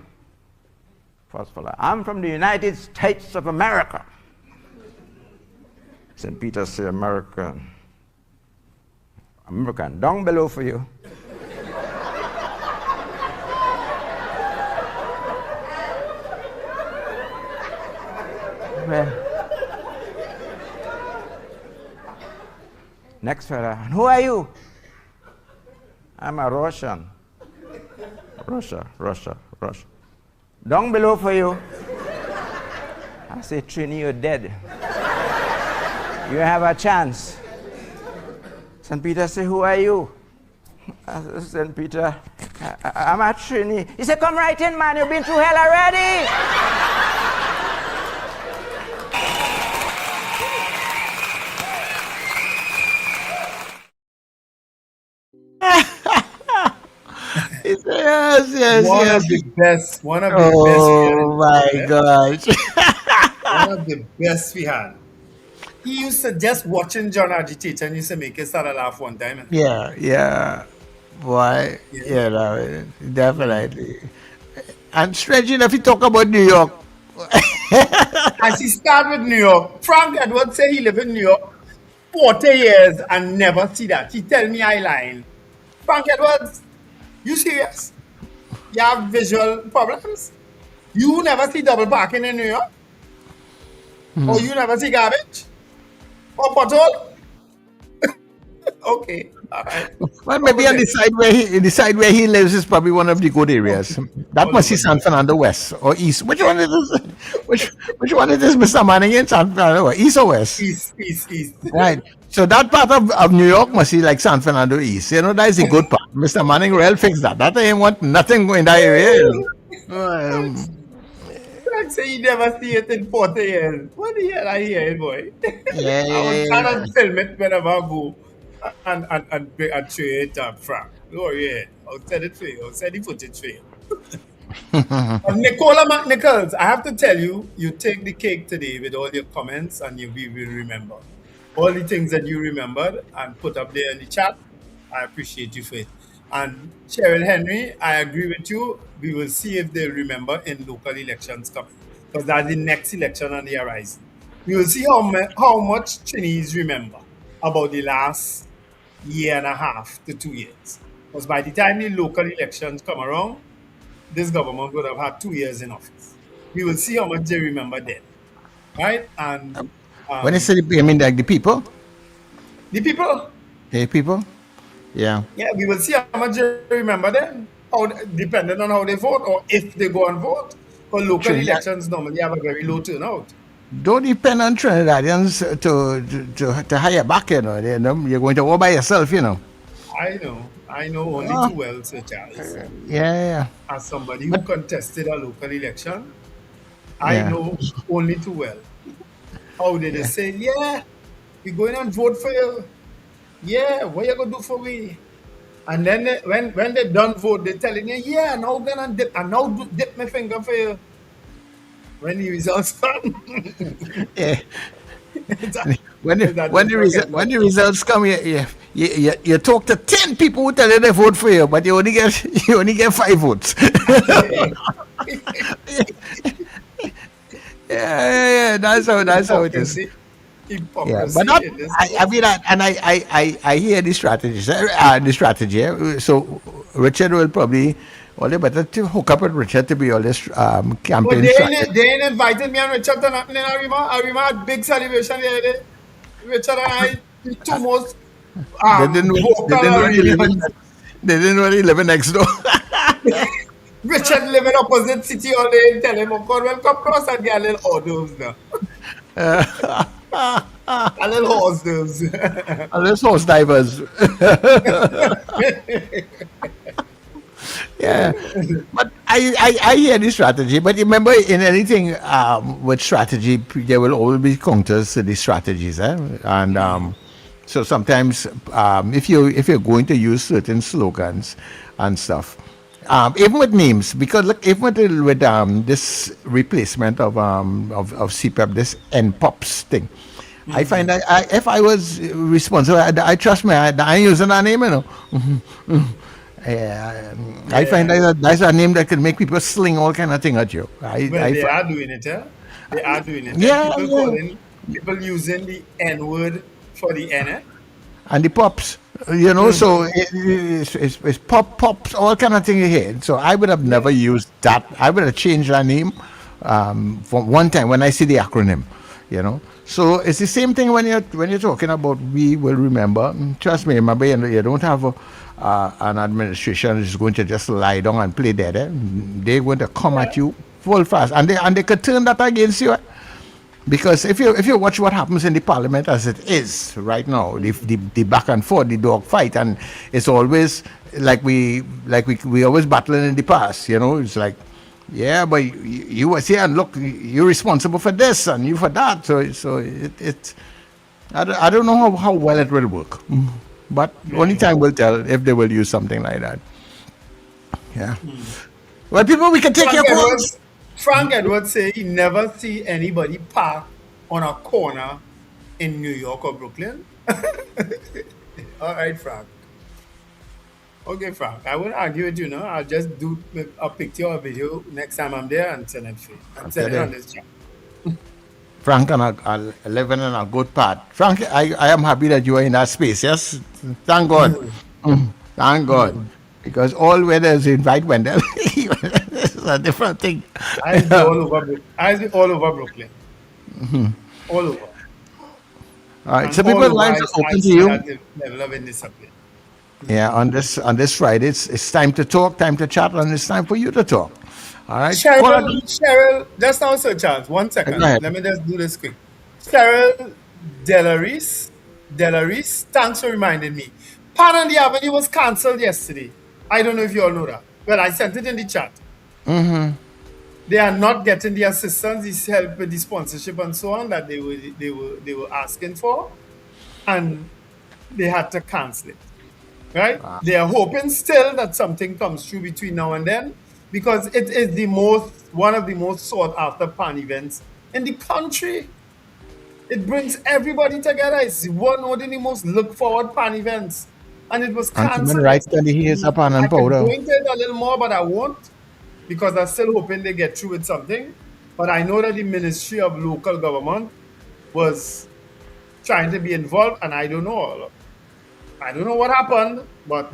First fella, I'm from the United States of America. St. Peter say, American. Down below for you. Well, next fella, who are you? I'm a Russian. Russia. Down below for you. I say, Trini, you're dead. You have a chance. St. Peter say, who are you? I said, St. Peter, I'm a Trini. He said, come right in, man. You've been through hell already. Yes. One of the best. Oh my gosh. one of the best we had. He used to just watching John Agitator and used to make us start a laugh one time. Yeah. Boy, Yeah. you know, definitely. And strange enough, you talk about New York. As he started with New York, Frank Edwards say he live in New York 40 years and never see that. He tell me I lying. Frank Edwards, you serious? You have visual problems? You never see double parking in New York? Or you never see garbage? Or pothole? Okay, all right. Well, maybe on the side where he lives is probably one of the good areas. That must be San Fernando West or East. Which one is this? Which one is this, Mr. Manning, in San Fernando? East or West? East. Right. So that part of New York must be like San Fernando East. You know, that is the good part. Mr. Manning will fix that. That ain't want nothing in that area. Frank say he never see it in 40 years. What the hell I hear, boy? Yeah. I will film it whenever I go and show it up, Frank. Oh, yeah. I'll send it for you. I'll send the footage for you. Nicola McNichols, I have to tell you, you take the cake today with all your comments and we will remember. All the things that you remembered and put up there in the chat, I appreciate you for it. And Cheryl Henry, I agree with you. We will see if they remember in local elections coming. Because that's the next election on the horizon. We will see how much Chinese remember about the last year and a half to 2 years. Because by the time the local elections come around, this government would have had 2 years in office. We will see how much they remember then. Right? And when you say I mean like the people? The people? The people? Yeah. Yeah, we will see how much they remember then. Depending on how they vote or if they go and vote. Because local elections normally have a very low turnout. Don't depend on Trinidadians to hire back, you know. You're going to go by yourself, you know. I know only too well, Sir Charles. Yeah. As somebody who contested a local election, I know only too well. How did they say, yeah, we're going and vote for you. Yeah, what you going to do for me? And then when they done vote, they're telling you, yeah, now I'm going to dip my finger for you. When the results come. Yeah. When the results come, you talk to 10 people who tell you they vote for you, but you only get 5 votes. yeah. That's how it is. Yeah, but I hear the strategy. So Richard will probably. Well, they better to hook up with Richard to be all this campaign. They ain't invited me and Richard to nothing in Arima. Arima had big celebration the other day. Richard and I, the two most they didn't really live next door. Richard live in opposite city all day and tell him, of course, welcome cross and get a little hors d'oeuvres now. A little hors d'oeuvres. A little horse divers. Yeah, but I hear the strategy. But remember, in anything with strategy, there will always be counters to the strategies, and so sometimes if you're going to use certain slogans and stuff, even with names, because look, even with this replacement of CPAP, this NPOPs thing. I find that if I was responsible, I trust me. I ain't using that name, you know. I find that's a name that can make people sling all kind of thing at you. They are doing it, huh? They are doing it. Yeah, people using the N word for the N, and the pops, you know. So it's pops, all kind of thing here. So I would have never used that. I would have changed that name for one time when I see the acronym, you know. So it's the same thing when you're talking about we will remember. Trust me, remember, you don't have an administration is going to just lie down and play dead. They're going to come at you full fast, and they could turn that against you. Because if you watch what happens in the parliament as it is right now, the back and forth, the dog fight, and it's always like we always battling in the past. You know, it's like, yeah, but you was here and look, you're responsible for this and you for that. So it's I don't know how well it will work. But only time will tell if they will use something like that. Yeah. Well, people, we can take your calls. Frank Edwards say he never see anybody park on a corner in New York or Brooklyn. All right, Frank. Okay, Frank. I won't argue with you, no. I'll just do a picture or video next time I'm there and send it for you. And send it on this chat. Frank and I living in a good part. Frank, I am happy that you are in that space. Yes, thank God. Thank God. Because all weathers invite Wendell. It's a different thing. I'll be all over Brooklyn. All over. All right. And So all people's over, lines I are open to see you. that level of indiscipline. Yeah, on this Friday, it's time to talk, time to chat, and it's time for you to talk. All right. Cheryl, just also, Charles, 1 second. Go ahead. Let me just do this quick. Cheryl Delaris, thanks for reminding me. Pan on the Avenue was cancelled yesterday. I don't know if you all know that. Well, I sent it in the chat. They are not getting the assistance, the help with the sponsorship and so on that they were asking for, and they had to cancel it. Right? They are hoping still that something comes through between now and then, because it is one of the most sought after pan events in the country. It brings everybody together. It's one of the most look forward pan events, and it was cancelled. Right when he hits up on I can powder. go into it a little more, but I won't, because I'm still hoping they get through with something. But I know that the Ministry of Local Government was trying to be involved, and I don't know what happened, but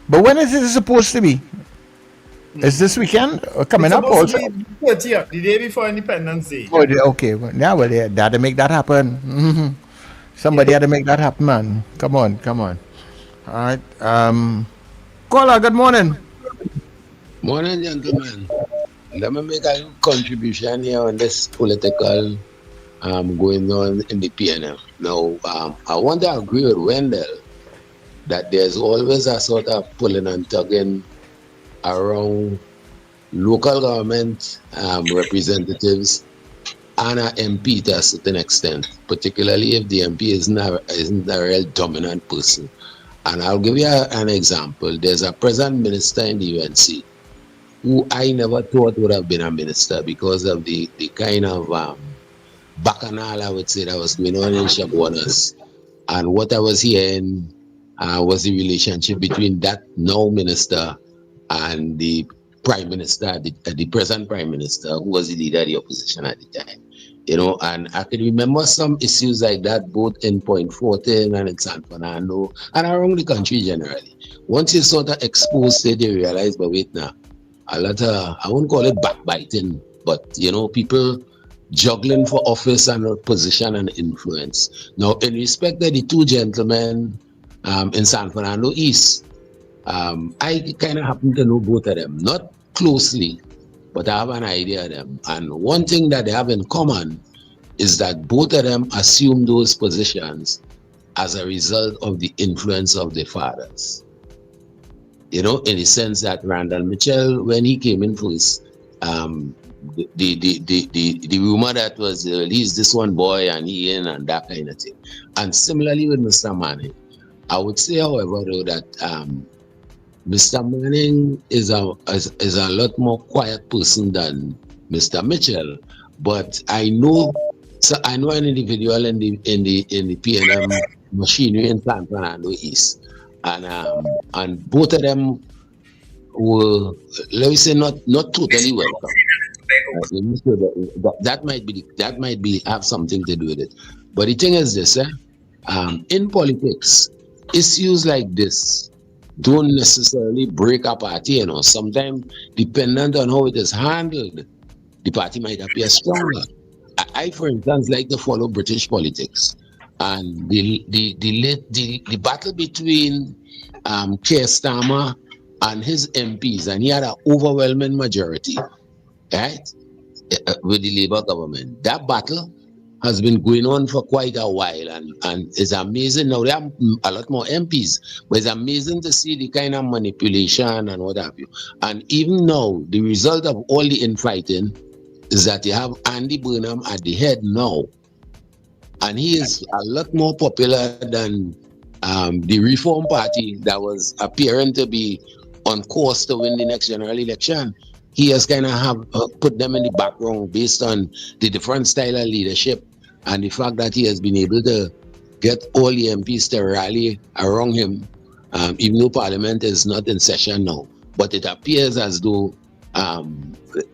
But when is it supposed to be? Is this weekend coming up also? 30th, the day before Independence Day. Oh, okay. Yeah, well, they had to make that happen. Somebody had to make that happen, man. Come on. All right. Caller, good morning. Morning, gentlemen. Let me make a contribution here on this political going on in the PNM. Now, I want to agree with Wendell that there's always a sort of pulling and tugging around local government representatives and an MP to a certain extent, particularly if the MP isn't a real dominant person. And I'll give you an example. There's a present minister in the UNC who I never thought would have been a minister because of the kind of bacchanal, I would say, that was going on in Chaguanas. And what I was hearing was the relationship between that now minister and the prime minister, the present prime minister, who was the leader of the opposition at the time. And I can remember some issues like that both in Point 14 and in San Fernando and around the country generally. Once you sort of expose it, they realize, but wait now, a lot of, I won't call it backbiting, but people juggling for office and position and influence. Now, in respect of the two gentlemen in San Fernando East, I kind of happen to know both of them, not closely, but I have an idea of them. And one thing that they have in common is that both of them assume those positions as a result of the influence of their fathers. In the sense that Randall Mitchell, when he came in first, the rumor that was he's this one boy and he in and that kind of thing. And similarly with Mr. Manning, I would say, however, though, that Mr. Manning is a lot more quiet person than Mr. Mitchell, but I know an individual in the PNM machinery in San Fernando East, and both of them were, let me say, not totally welcome. That might be have something to do with it. But the thing is this, in politics, issues like this don't necessarily break a party. Sometimes, dependent on how it is handled, the party might appear stronger. I, for instance, like to follow British politics, and the battle between Keir Starmer and his MPs, and he had an overwhelming majority, right, with the Labour government. That battle has been going on for quite a while, and it's amazing. Now, there are a lot more MPs, but it's amazing to see the kind of manipulation and what have you. And even now, the result of all the infighting is that you have Andy Burnham at the head now, and he is a lot more popular than the Reform Party that was appearing to be on course to win the next general election. he has kind of have put them in the background based on the different style of leadership and the fact that he has been able to get all the MPs to rally around him, even though Parliament is not in session now. But it appears as though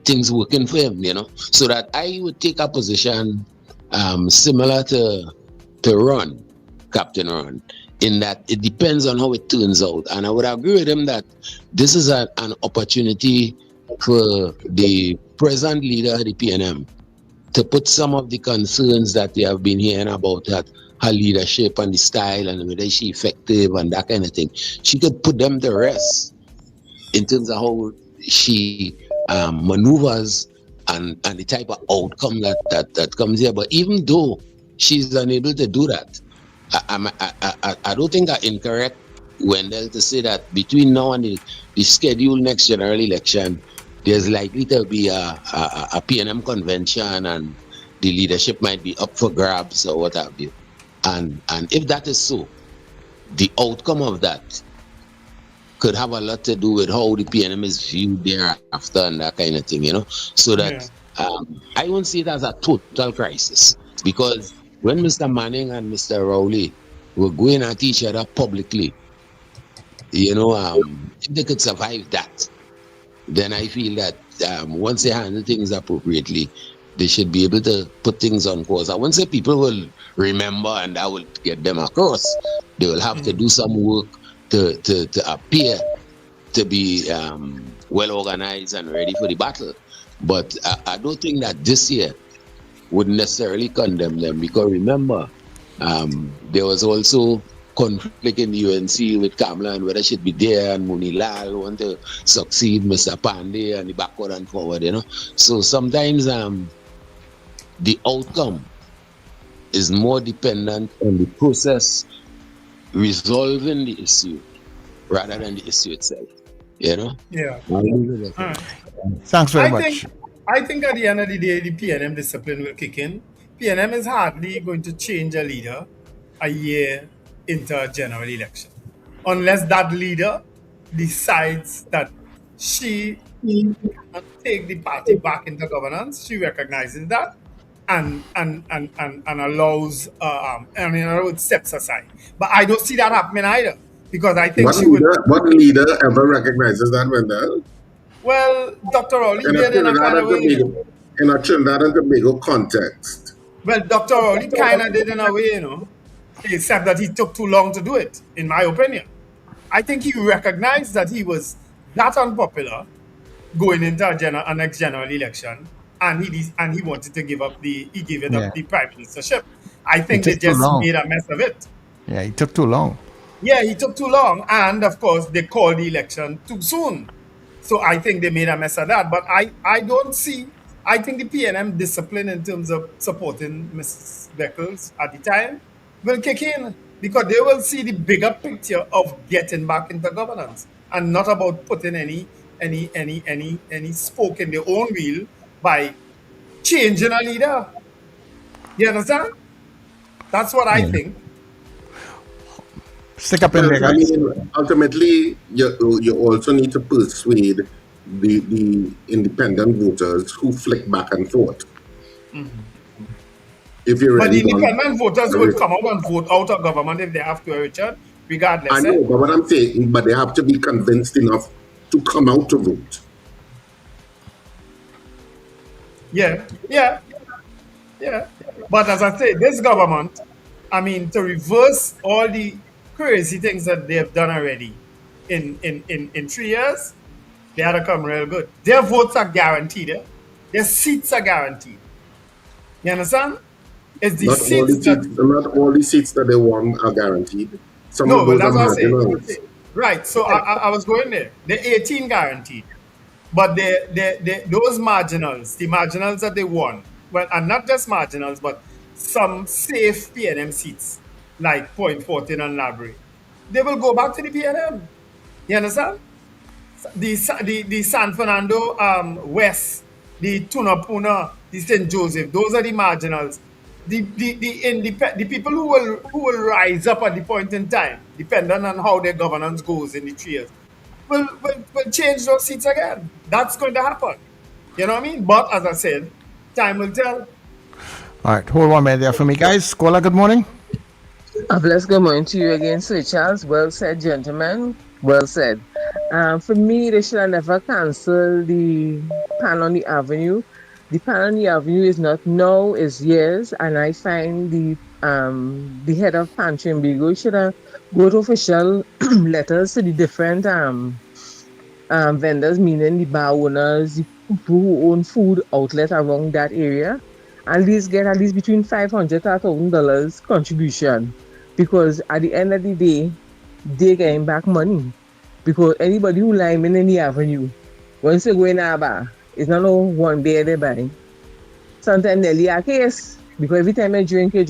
things working for him, So that I would take a position similar to Ron, Captain Ron, in that it depends on how it turns out. And I would agree with him that this is an opportunity for the present leader of the PNM to put some of the concerns that they have been hearing about that her leadership and the style and whether she effective and that kind of thing. She could put them to rest in terms of how she maneuvers and the type of outcome that comes here. But even though she's unable to do that, I don't think I'm incorrect, Wendell, to say that between now and the scheduled next general election, there's likely to be a PNM convention and the leadership might be up for grabs or what have you. And if that is so, the outcome of that could have a lot to do with how the PNM is viewed thereafter and that kind of thing, So that I won't see it as a total crisis, because when Mr. Manning and Mr. Rowley were going at each other publicly, if they could survive that, then I feel that once they handle things appropriately, they should be able to put things on course. I won't say people will remember and that will get them across. They will have to do some work to appear to be well organized and ready for the battle. But I don't think that this year would necessarily condemn them, because remember, there was also conflict in the UNC with Kamala and whether she'd be there, and Munilal want to succeed Mr. Pandey and the backward and forward, So sometimes the outcome is more dependent on the process resolving the issue rather than the issue itself, Yeah. Thanks very much. I think at the end of the day, the PNM discipline will kick in. PNM is hardly going to change a leader a year into a general election, unless that leader decides that she cannot take the party back into governance. She recognizes that and allows, in other words, steps aside. But I don't see that happening either, because I think what leader ever recognizes that, Wendell? Well, Dr. Rowley did in a kind of way. In a Trinidad and Tobago context. Well, Dr. Rowley kind of did in a way, except that he took too long to do it, in my opinion. I think he recognized that he was that unpopular going into a next general election, and he wanted to give up the prime ministership. I think they just made a mess of it. Yeah, it took too long. Yeah, he took too long, and of course they called the election too soon. So I think they made a mess of that. But I don't see. I think the PNM discipline in terms of supporting Mrs. Beckles at the time will kick in, because they will see the bigger picture of getting back into governance, and not about putting any spoke in their own wheel by changing a leader. You understand? That's what I think. Stick up in there, guys. I mean, ultimately, you also need to persuade the independent voters who flick back and forth. If you're but the independent voters will come out and vote out of government if they have to, Richard, regardless. I know, but what I'm saying, but they have to be convinced enough to come out to vote. Yeah. But as I say, this government, to reverse all the crazy things that they have done already in 3 years, they had to come real good. Their votes are guaranteed. Their seats are guaranteed. You understand? It's the not all the seats that they won are guaranteed. Some of those are marginals. Right. So I was going there. The 18 guaranteed, but those marginals, the marginals that they won, well, and not just marginals, but some safe PNM seats like Point 14 and Labrie, they will go back to the PNM. You understand? The San Fernando West, the Tunapuna, the St. Joseph, those are the marginals. The people who will rise up at the point in time, depending on how their governance goes in the 3 years, will change those seats again. That's going to happen. You know what I mean? But as I said, time will tell. All right, hold 1 minute there for me, guys. Kola, good morning. A blessed good morning to you again, Sir Charles. Well said, gentlemen. Well said. For me, they should have never canceled the pan on the avenue. The pan on the avenue is not now, it's years, and I find the head of Pan Trinidad should have go to official letters to the different vendors, meaning the bar owners, the people who own food outlet around that area, at least get at least between $500 to $1,000 contribution, because at the end of the day, they're getting back money. Because anybody who lime in the avenue, once they go in a bar, it's not no one beer they buy. Sometimes nearly a case, because every time I drink, you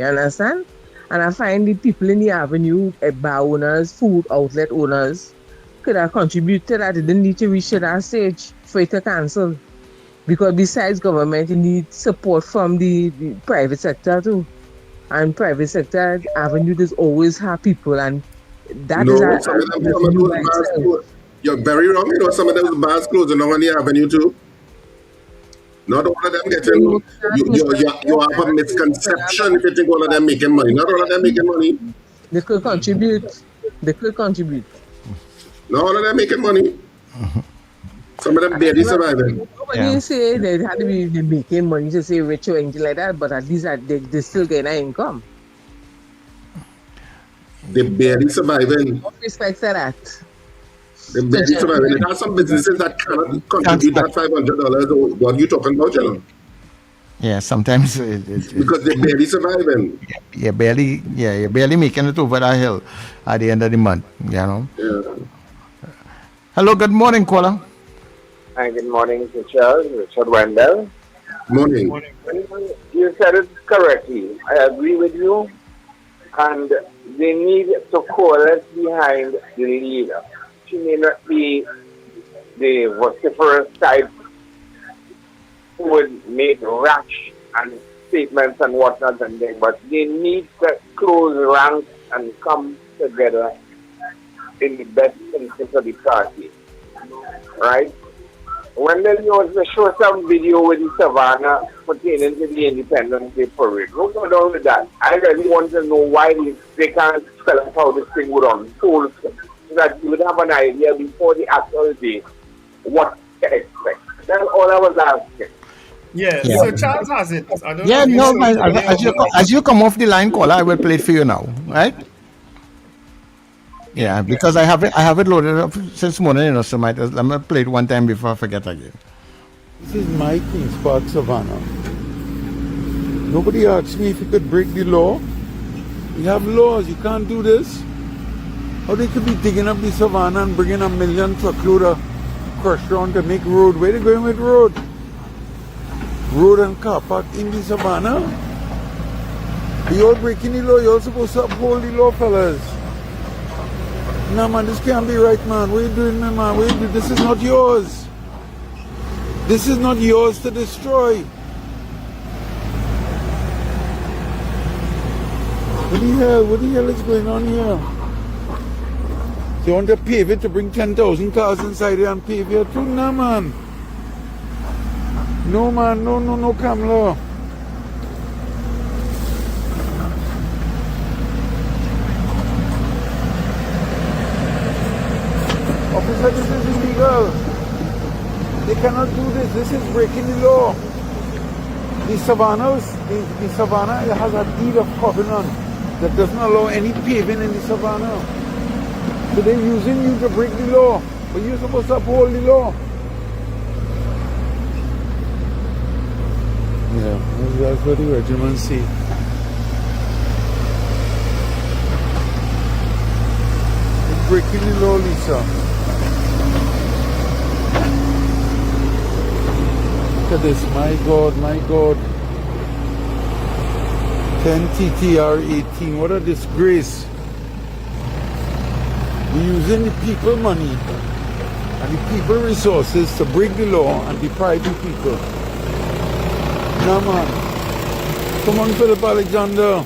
understand? And I find the people in the avenue, bar owners, food outlet owners, could have contributed to that. They didn't need to reach to that stage for it to cancel. Because besides government, you need support from the private sector too. And private sector avenue does always have people, and that is some of those bars closed. You're very wrong. You know, some of those bars closed on the avenue too. Not all of them getting. You have a misconception if you think all of them making money. Not all of them making money. They could contribute. Not all of them making money. Some of them barely surviving. Nobody say they had to be making money to say rich or anything like that, but at least they still get an income. They barely surviving. What respect to that? They barely surviving. There are some businesses that cannot contribute that $500. What are you talking about, you know? Yeah, sometimes because they're barely surviving. You're barely making it over that hill at the end of the month. You know. Yeah. Hello, good morning, caller. Hi, good morning, Richard Wendell. Morning. You said it correctly. I agree with you. And they need to coalesce behind the leader. She may not be the vociferous type who would make rash and statements and whatnot and things, but they need to close ranks and come together in the best interest of the party. Right? When they show some video with the Savannah pertaining to the Independence Day parade, we'll go down with that. I really want to know why they can't spell out how this thing would unfold, so that you would have an idea before the actual day what to expect. That's all I was asking. Yeah. So Charles has it. As you come off the line, caller, I will play it for you now, right? Yeah, because I have it loaded up since morning, you know, so I'm gonna play it one time before I forget again. This is my King's Park, Savannah. Nobody asked me if you could break the law. We have laws, you can't do this. How they could be digging up the Savannah and bringing a million truckload of crushed on to make road. Where they going with road? Road and car park in the Savannah? You all breaking the law, you're all supposed to uphold the law, fellas. No, man, this can't be right, man. What are you doing, man? This is not yours. This is not yours to destroy. What the hell is going on here? They want to pave it to bring 10,000 cars inside here and pave here too? No, man. No, man. No, Kamala. Officer, this is illegal. They cannot do this. This is breaking the law. The Savannah has a deed of covenant that doesn't allow any paving in the Savannah. So they're using you to break the law, but you're supposed to uphold the law. Yeah, that's what the regiment see. You're breaking the law, Lisa. Look at this, my God. 10 TTR 18, what a disgrace. We're using the people money and the people resources to break the law and deprive the people. No, man. Come on, Philip Alexander.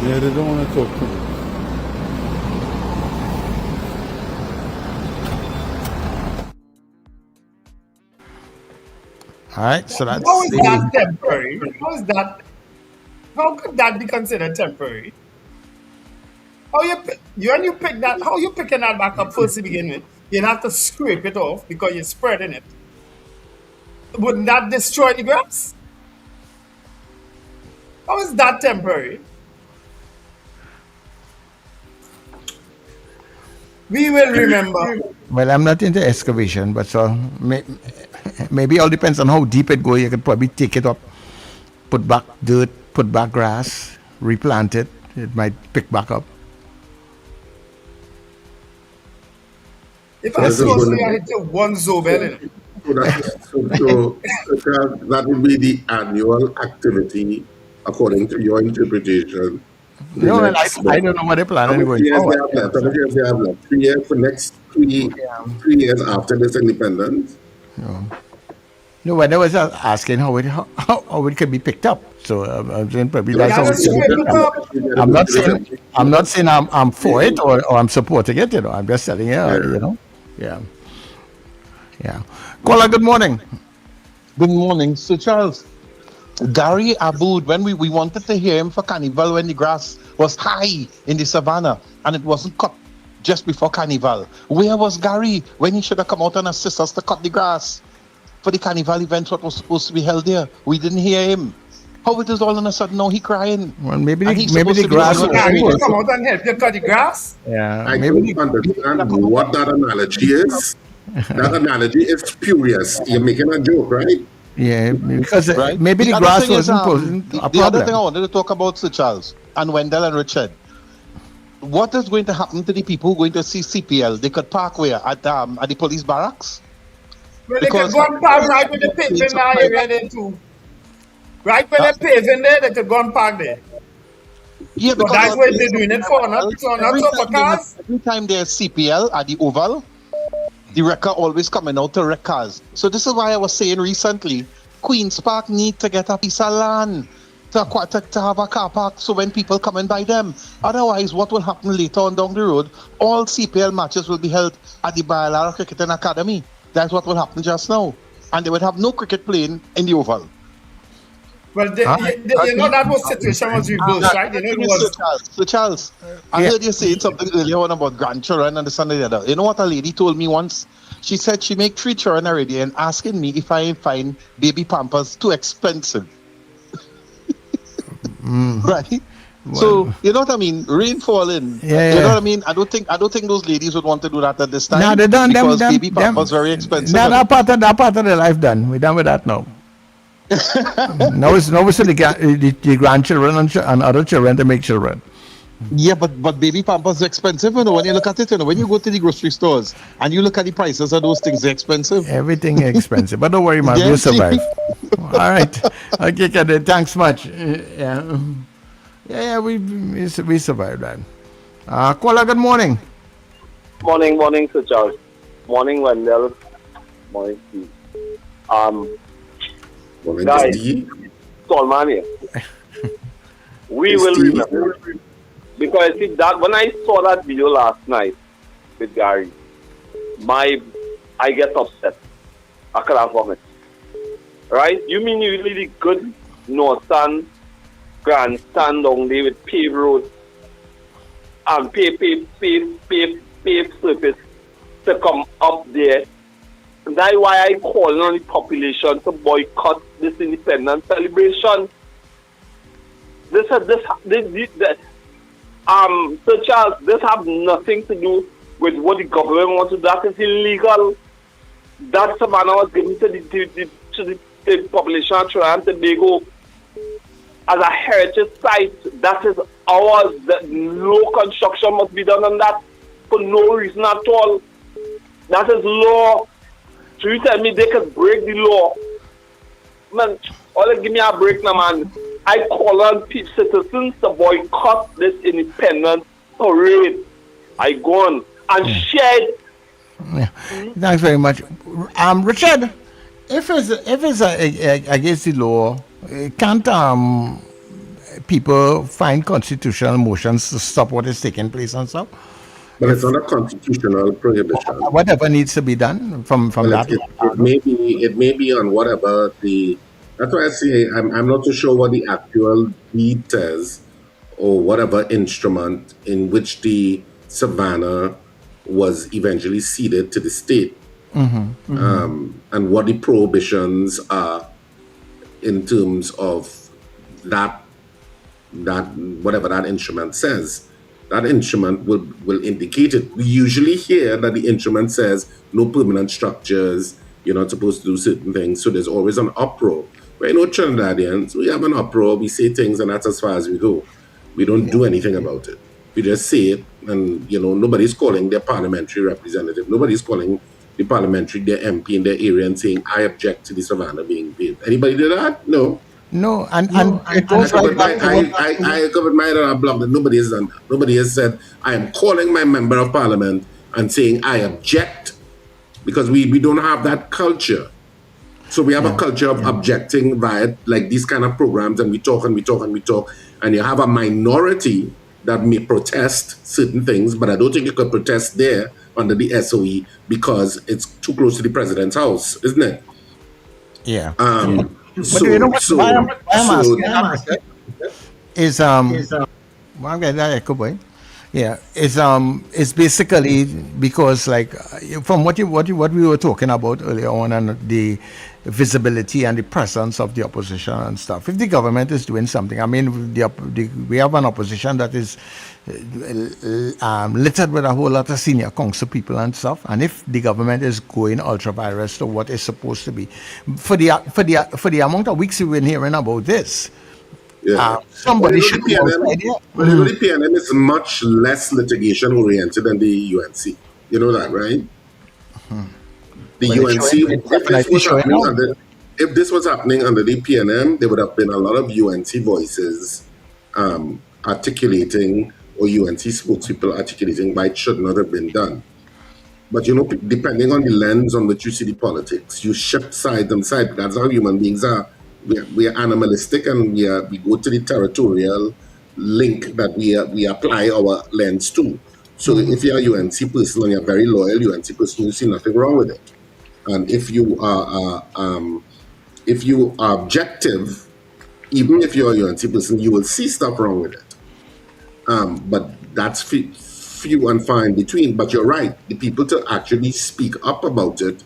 Yeah, they don't want to talk to me. All right, so that's How is that temporary? How is that? How could that be considered temporary? How when you pick that? How you picking that back up first to begin with? You'd have to scrape it off because you're spreading it. Wouldn't that destroy the grass? How is that temporary? We will remember. Well, I'm not into excavation, but so maybe it all depends on how deep it goes. You could probably take it up, put back dirt, put back grass, replant it. It might pick back up. If I suppose we are into one zobel, so that would be the annual activity, according to your interpretation. No, I don't know what they're planning going forward. How many years they have left? 3 years for next 3 years after this independence. No, when I was asking how it could be picked up, so I'm saying probably that's how it. I'm not saying I'm for it or I'm supporting it. I'm just telling you, yeah. Kola, good morning. Good morning, Sir Charles. Gary Aboud, when we wanted to hear him for Carnival when the grass was high in the savannah and it wasn't cut just before Carnival. Where was Gary when he should have come out and assist us to cut the grass for the Carnival event what was supposed to be held there? We didn't hear him. How it is all of a sudden now he crying? Well, maybe the grass was Gary to come out and help you cut the grass? Yeah, I don't understand what that analogy is. That analogy is spurious. You're making a joke, right? Yeah, because right? maybe the grass wasn't posing a problem. The other thing I wanted to talk about, Sir Charles, and Wendell and Richard. What is going to happen to the people who are going to see CPL? They could park where? At the police barracks? Well, they could go and park right with the pavement area there too. Right where they're paving there, they could go and park there. Yeah, because that's what they're doing it for, not for cars. Every time there's CPL at the Oval, the wrecker always coming out to wreck cars. So this is why I was saying recently, Queen's Park need to get a piece of land to have a car park so when people come and buy them. Otherwise, what will happen later on down the road, all CPL matches will be held at the Bayalara Cricketing Academy. That's what will happen just now. And they would have no cricket playing in the Oval. Well, you know that was situation was reversed, right? You know it was. So Charles, I heard you saying something earlier on about grandchildren and this and the other. You know what a lady told me once? She said she make 3 children already and asking me if I find baby pampers too expensive. Right? Well, so you know what I mean? Rain falling. Yeah, you know what I mean? I don't think those ladies would want to do that at this time. No, they done because baby pampers very expensive. No, that part of the life done. We're done with that now. now it's the grandchildren and other children to make children. Yeah, but baby pampers are expensive, you know, when you look at it, you know, when you go to the grocery stores and you look at the prices of those things, they're expensive. Everything is expensive, but don't worry, man, we'll survive. All right. Okay, Kade, thanks much. We survived that. Kola, good morning. Morning, Sir Charles. Morning, Wendell. Morning, Steve. Guys, Solman here. We will remember. Because see that when I saw that video last night with Gary, I get upset. I could have vomit. Right? You mean you really good northern grandstand down there with paved roads and paved surface to come up there. And that's why I call on the population to boycott this independence celebration. Sir Charles, this have nothing to do with what the government wants to do. That is illegal. That savannah was given to the population of Trinidad and Tobago as a heritage site. That is ours. No construction must be done on that for no reason at all. That is law. So you tell me they can break the law? Man, all give me a break now, man. I call on citizens to boycott this independence parade. I go on and share it. Yeah. Thanks very much. Richard, if it's against the law, can't people find constitutional motions to stop what is taking place and stuff. But it's not a constitutional prohibition. Whatever needs to be done from that. It may be on whatever the. That's why I say I'm not too sure what the actual deed says, or whatever instrument in which the Savannah was eventually ceded to the state, and what the prohibitions are in terms of that whatever that instrument says. That instrument will indicate it. We usually hear that the instrument says no permanent structures, you're not supposed to do certain things. So there's always an uproar. We're no Trinidadians, we have an uproar, we say things, and that's as far as we go. We don't do anything about it. We just say it, and nobody's calling their parliamentary representative. Nobody's calling their MP in their area and saying, I object to the Savannah being built. Anybody do that? No. No, and I covered my other blog that nobody has done that. Nobody has said, I am calling my member of parliament and saying I object, because we don't have that culture. So we have a culture of objecting via like these kind of programs, and we talk and we talk and we talk, and you have a minority that may protest certain things, but I don't think you could protest there under the SOE because it's too close to the president's house, isn't it? Yeah. So, but you know what? so, why I'm asking is it's basically because like from what we were talking about earlier on, and the visibility and the presence of the opposition and stuff. If the government is doing something, I mean, we have an opposition that is littered with a whole lot of senior council people and stuff. And if the government is going ultra virus to what is supposed to be, for the amount of weeks we've been hearing about this, somebody should be outside here. But the PNM is much less litigation oriented than the UNC. You know that, right? The UNC, if this was happening under the PNM, there would have been a lot of UNC voices articulating, or UNC spokespeople articulating why it should not have been done. But depending on the lens on which you see the politics, you shift side and side. That's how human beings are. We are animalistic, and we go to the territorial link that we apply our lens to. So if you're a UNC person and you're very loyal UNC person, you see nothing wrong with it. And if you are objective, even if you're a UNC person, you will see stuff wrong with it. But that's few and far in between. But you're right, the people to actually speak up about it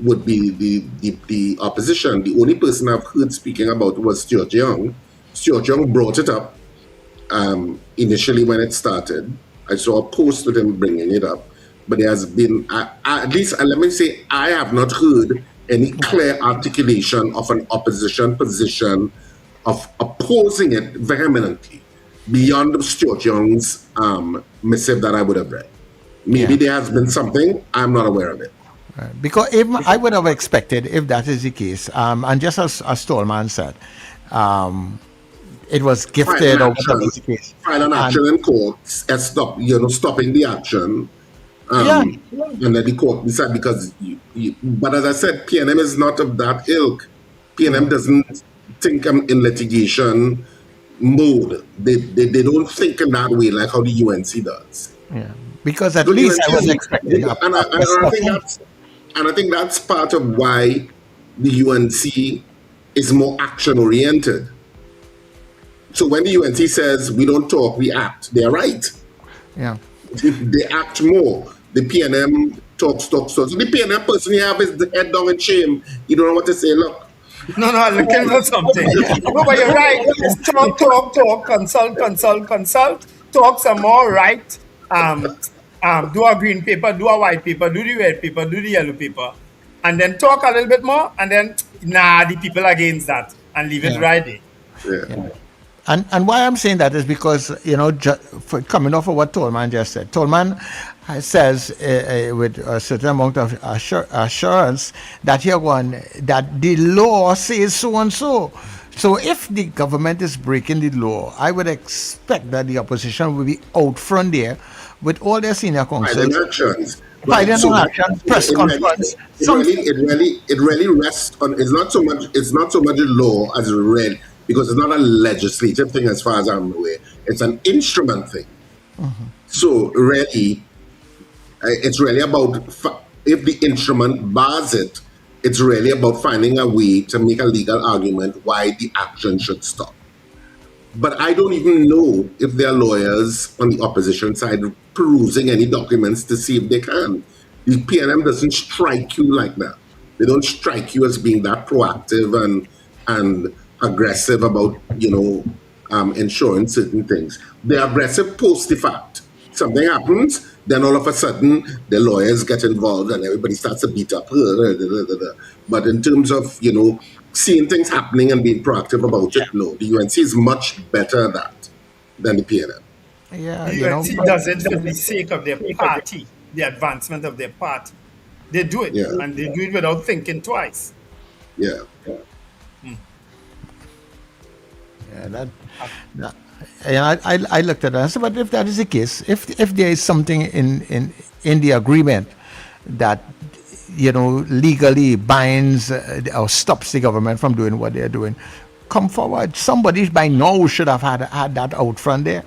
would be the opposition. The only person I've heard speaking about it was Stuart Young. Stuart Young brought it up initially when it started. I saw a post with him bringing it up. But there has been, at least, let me say, I have not heard any clear articulation of an opposition position of opposing it vehemently beyond Stuart Young's missive that I would have read. Maybe there has been something, I'm not aware of it. Right. Because I would have expected, if that is the case, and just as Tolman said, it was gifted or whatever the case. File an action in court, stopping the action. And then the court decide, because but as I said, PNM is not of that ilk. PNM doesn't think in litigation mode. They don't think in that way like how the UNC does. Yeah, because at least I was expecting. And I think that's part of why the UNC is more action oriented. So when the UNC says we don't talk, we act, they're right. Yeah. They act more. The PNM talks. So the PNM person you have is the head down in shame. You don't know what to say. Look. No, looking for something. No, but you're right. It's talk, consult. Talk some more, right? Do a green paper, do a white paper, do the red paper, do the yellow paper, and then talk a little bit more, and then the people against that, and leave it right there. Yeah. And why I'm saying that is because, coming off of what Tolman just said, Tolman says with a certain amount of assurance that that the law says so and so. So if the government is breaking the law, I would expect that the opposition will be out front there with all their senior councils. Press conference. It really rests on. It's not so much the law as because it's not a legislative thing as far as I'm aware. It's an instrument thing. So really, it's really about, if the instrument bars it, it's really about finding a way to make a legal argument why the action should stop. But I don't even know if there are lawyers on the opposition side perusing any documents to see if they can. The PNM doesn't strike you like that. They don't strike you as being that proactive and aggressive about, ensuring certain things. They're aggressive post the fact. Something happens, then all of a sudden the lawyers get involved and everybody starts to beat up. But in terms of, seeing things happening and being proactive about it, no, the UNC is much better at that than the PNM. Yeah, the UNC does it for the sake of their party, the advancement of their party. They do it, and they do it without thinking twice. Yeah. Yeah, I looked at that. So, but if that is the case, if there is something in the agreement that legally binds or stops the government from doing what they're doing, come forward. Somebody by now should have had that out front there.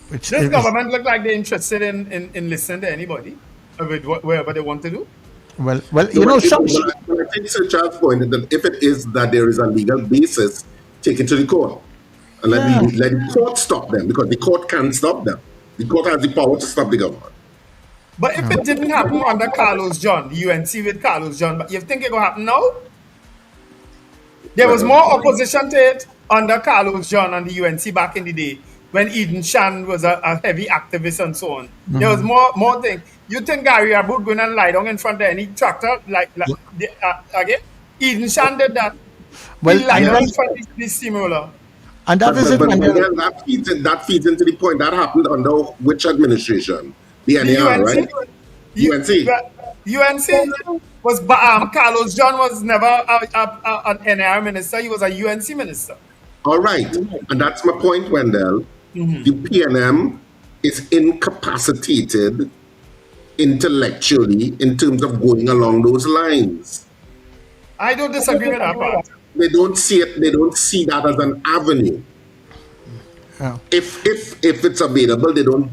This government look like they're interested in listening to anybody with whatever they want to do. Well, I think Sir Charles pointed that if it is that there is a legal basis, take it to the court. And let the court stop them, because the court can't stop them. The court has the power to stop the government. But if it didn't happen under Carlos John, the UNC with Carlos John, but you think it's going to happen now? There was more opposition to it under Carlos John and the UNC back in the day, when Eden Shan was a heavy activist and so on. There was more thing. You think Gary Aboud going and lie down in front of any tractor again? Eden Shan did that. Well, he lied down in front of the steamroller. And that that feeds into the point that happened under which administration? The NAR, right? UNC. UNC was Carlos John was never an NAR minister. He was a UNC minister. All right, and that's my point, Wendell. The PNM is incapacitated intellectually in terms of going along those lines. I don't disagree with that part. They don't see it. They don't see that as an avenue. Oh. If it's available, they don't.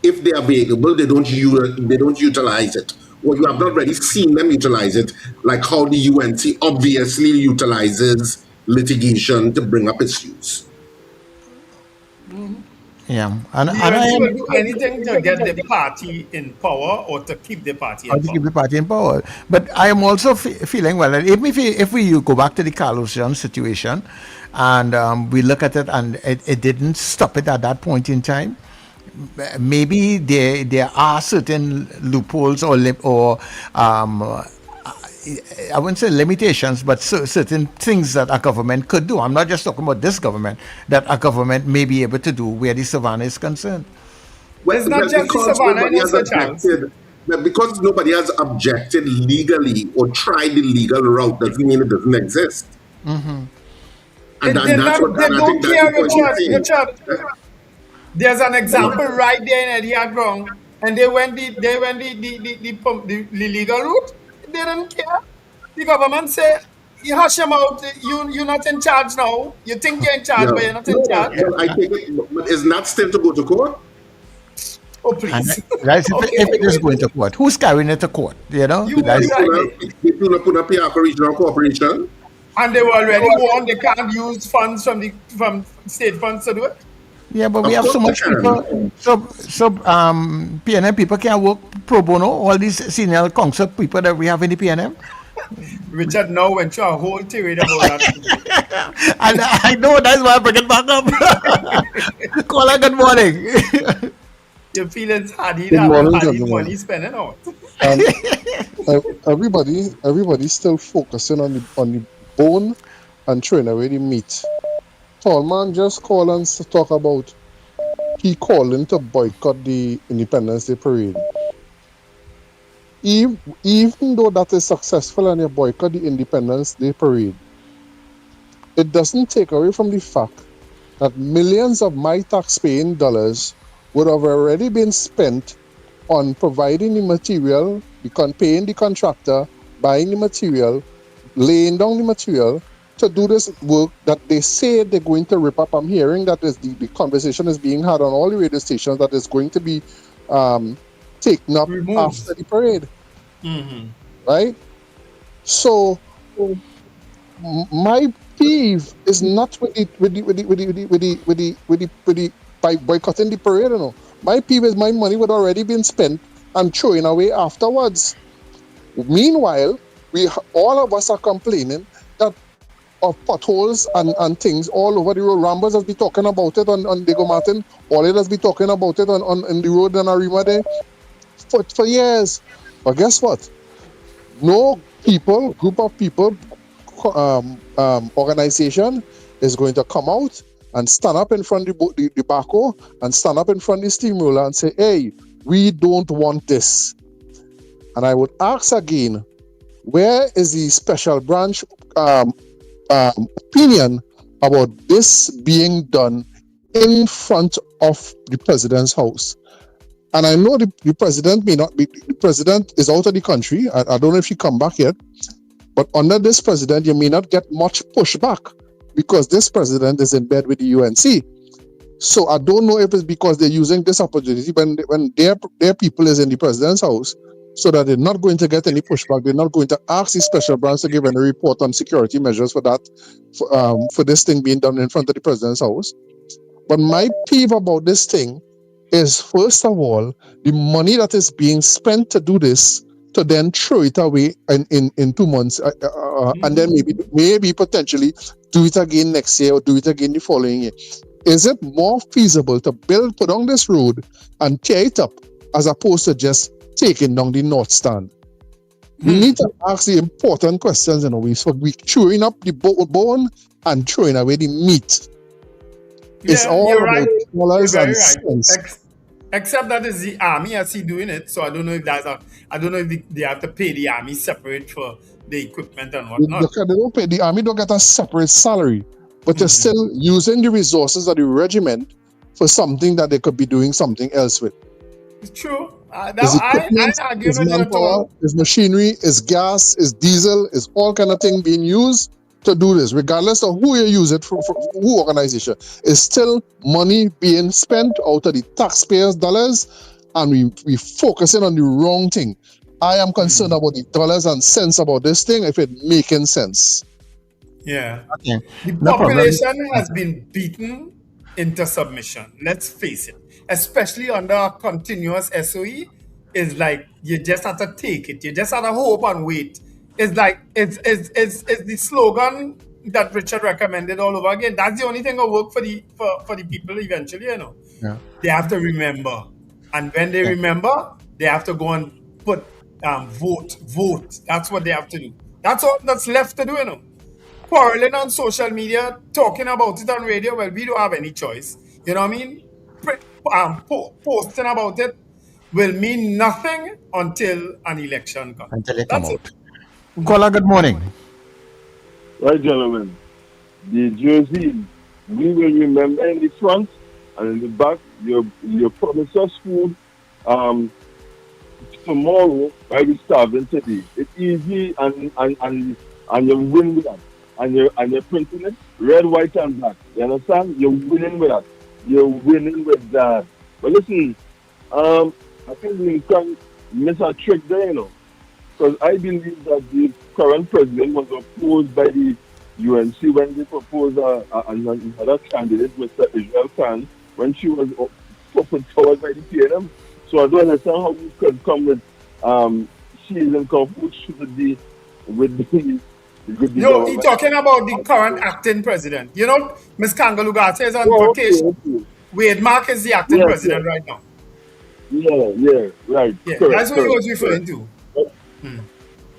If they're available, they don't utilize it. Or you have not already seen them utilize it, like how the UNC obviously utilizes litigation to bring up issues. Yeah, and I will do anything to get the party in power or to keep the party in power. But I am also feeling, well, if we go back to the Carlos John situation and we look at it and it didn't stop it at that point in time, maybe there are certain loopholes or I wouldn't say limitations, but certain things that a government could do. I'm not just talking about this government, that a government may be able to do where the Savannah is concerned. Well, it's not just the Savannah, because nobody has objected legally or tried the legal route doesn't mean it doesn't exist. Mm-hmm. And that's what I think Richard. There's an example right there in Eddie Agrong, and they went the legal route. They didn't care. The government said, you hush him out, you're not in charge now. You think you're in charge, but you're not in charge. Well, I think isn't that still to go to court? Oh, please. If it is going to court, who's carrying it to court? People put up here for regional cooperation. And they were already warned they can't use funds from state funds to do it. Yeah, but we have so much people. So PNM people can work pro bono. All these senior council people that we have in the PNM. Richard now went through a whole theory about that. And I know that's why I bring it back up. Caller, good morning. Your feelings had money spending out. Everybody's still focusing on the bone and throwing away the meat. Tallman just called and talk about he calling to boycott the Independence Day parade. Even though that is successful and you boycott the Independence Day parade, it doesn't take away from the fact that millions of my taxpaying dollars would have already been spent on providing the material, paying the contractor, buying the material, laying down the material, to do this work that they say they're going to rip up. I'm hearing that the conversation is being had on all the radio stations that is going to be taken up Removed. after the parade. Mm-hmm. Right? So my peeve is not by boycotting the parade. You know, my peeve is my money would already been spent and thrown away afterwards. Meanwhile, all of us are complaining that of potholes and things all over the road. Rambers has been talking about it on Diego Martin. All has been talking about it on the road in Arima there for years. But guess what? No group of people, organization is going to come out and stand up in front of the backhoe and stand up in front of the steamroller and say, hey, we don't want this. And I would ask again, where is the special branch opinion about this being done in front of the president's house? And I know the president may not be, the president is out of the country. I don't know if she come back yet, but under this president, you may not get much pushback because this president is in bed with the UNC. So I don't know if it's because they're using this opportunity when their people is in the president's house, so that they're not going to get any pushback. They're not going to ask the special branch to give any report on security measures for that, for this thing being done in front of the president's house. But my peeve about this thing is, first of all, the money that is being spent to do this, to then throw it away in 2 months, and then maybe potentially do it again next year or do it again the following year. Is it more feasible to put on this road and tear it up as opposed to just taking down the North Stand? We need to ask the important questions, you know. We chewing up the bone and throwing away the meat. It's all you're about right. dollars You're and very right. cents. Except that is the army I see doing it, so I don't know if I don't know if they have to pay the army separate for the equipment and whatnot. They don't pay, the army don't get a separate salary, but they're still using the resources of the regiment for something that they could be doing something else with. It's true. I argue It's with you at manpower, all. it's machinery, it's gas, it's diesel, it's all kind of thing being used to do this, regardless of who you use it for who organization. It's still money being spent out of the taxpayers' dollars, and we focusing on the wrong thing. I am concerned about the dollars and cents about this thing, if it making sense. Yeah. Okay. The No problem. population has been beaten into submission. Let's face it. Especially under a continuous SOE, it's like you just have to take it. You just have to hope and wait. It's like it's the slogan that Richard recommended all over again. That's the only thing that work for the people eventually, you know. Yeah. They have to remember. And when they remember, they have to go and put vote. That's what they have to do. That's all that's left to do, you know. Quarreling on social media, talking about it on radio, well, we don't have any choice. You know what I mean? Posting about it will mean nothing until an election comes. Until they come That's out. Kola, good morning. Right, gentlemen. The jersey, we will remember in the front and in the back. You promise us food. Tomorrow, I will starving today. It's easy and you win with that. And you're printing it red, white, and black. You understand? You're winning with that. You're winning with that. But listen, I think we can miss a trick there, you know. Because I believe that the current president was opposed by the UNC when they proposed another candidate, Mr. Israel Khan, when she was put forward by the PNM. So I don't understand how we could come with shields and camouflage with the No, he's talking about the current acting president. You know, Ms. Kangalugate is on vacation. Okay. Wade Mark is the acting president right now. Yeah, right. Yeah, correct, that's what he was correct, referring to.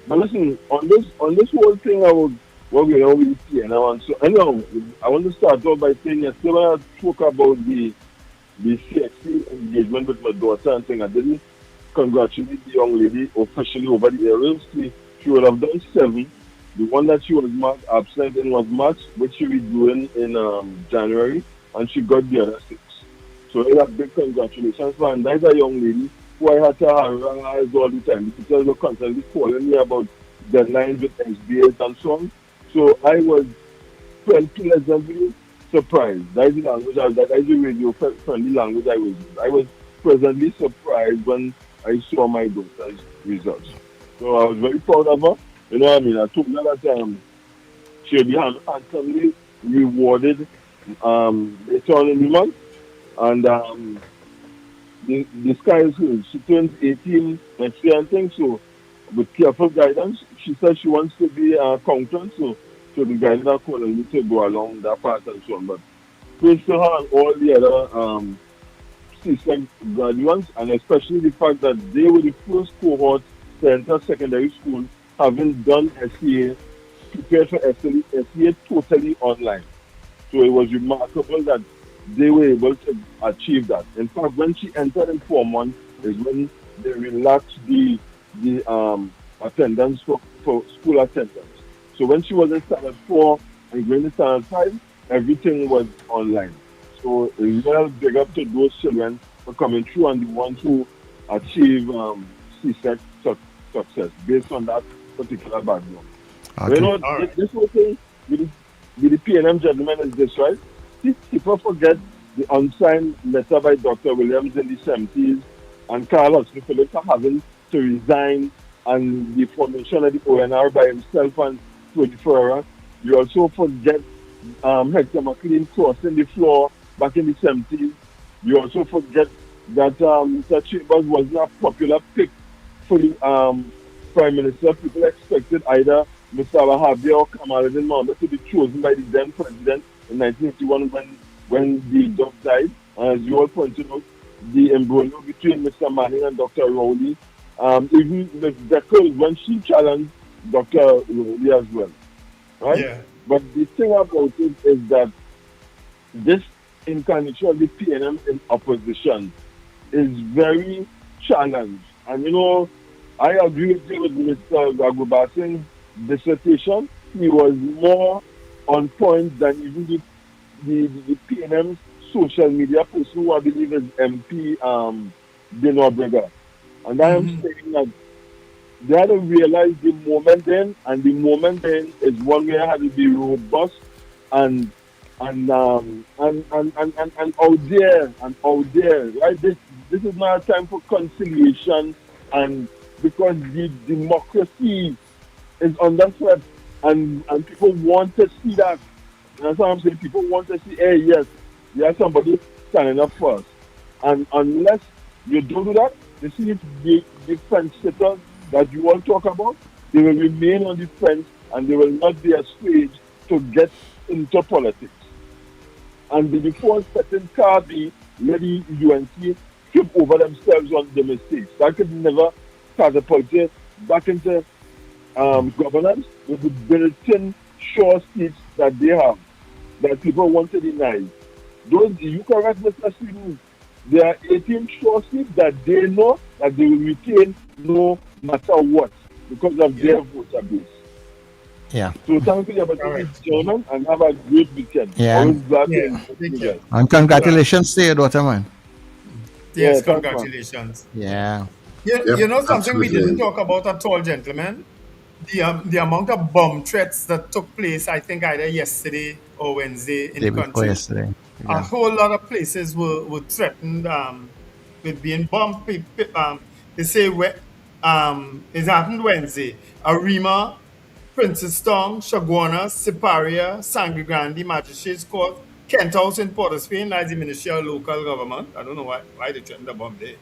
But listen, on this whole thing, I was working on with the PNM. So I want to start off by saying yesterday when I spoke about the CXC engagement with my daughter and thing, I didn't congratulate the young lady officially over the aerials. She would have done 7. The one that she was absent in was March, which she was doing in January, and she got the other 6. So it's a big congratulations for her. And that's a young lady who I had to harass all the time. The teachers were constantly calling me about deadlines with SBAs and so on. So I was pleasantly surprised. That is the language, that is the radio friendly language I was using. I was pleasantly surprised when I saw my daughter's results. So I was very proud of her. You know what I mean? I told her that she'll be handsomely rewarded later on in the month. And the sky is good. She turns 18 next year, I think. So, with careful guidance, she said she wants to be an accountant. So the guidance accordingly to go along that path and so on. But praise to her and all the other CSEC graduates, and especially the fact that they were the first cohort to enter secondary school having done SEA, prepared for SEA totally online. So it was remarkable that they were able to achieve that. In fact, when she entered in Form 1 is when they relaxed the attendance for school attendance. So when she was in Standard 4 and going to Standard 5, everything was online. So a real big up to those children for coming through and the ones who achieve CSEC success based on that particular background. Okay. You know, this whole thing with the PNM gentleman is this, right? People forget the unsigned letter by Dr. Williams in the 70s and Carlos Phillips having to resign and the formation of the ONR by himself and 24 hours. You also forget Hector McLean crossing the floor back in the 70s. You also forget that Mr. Chambers wasn't a popular pick for the Prime Minister. People expected either Mr. Wahhabia or Kamaluddin Mohammed to be chosen by the then president in 1981 when the Dove died. As you all pointed out, the imbroglio between Mr. Manning and Dr. Rowley, even Ms. Deckles when she challenged Dr. Rowley as well. Right? Yeah. But the thing about it is that this incarnation of the PNM in opposition is very challenged. And you know, I agree with you with Mr. Ragubasin's dissertation. He was more on point than even the PNM's social media person who I believe is MP Dino Brega. And I am saying that they had to realize the moment then, and the moment then is one where had to be robust and out there, right? This is not a time for conciliation, and because the democracy is under threat, and people want to see that. That's what I'm saying. People want to see, hey, yes, there's somebody standing up for us. And unless you don't do that, you see the fence sitters that you all talk about, they will remain on the fence and they will not be afraid to get into politics. And the default setting can't be let the UNC trip over themselves on the mistakes. That could never catapult it back into governance with the built-in sure seats that they have, that people want to deny. Those, you correct Mr. Sweden, there are 18 sure seats that they know that they will retain no matter what because of their voter base. Yeah. So thank you for the gentlemen and have a great weekend. Yeah. Always glad to invite you guys. And congratulations to your daughter, man. Yes, Yeah, thanks, congratulations. Yeah. You know something we absolutely. didn't talk about at all, gentlemen? The amount of bomb threats that took place, I think either yesterday or Wednesday in Day the before country. yesterday. A Yeah. whole lot of places were threatened with being bombed. They say it happened Wednesday. Arima, Princestown, Chaguanas, Siparia, Sangre Grande, Magistrates Court, Kent House in Port of Spain, that's the Ministry of Local Government. I don't know why they threatened the bomb there.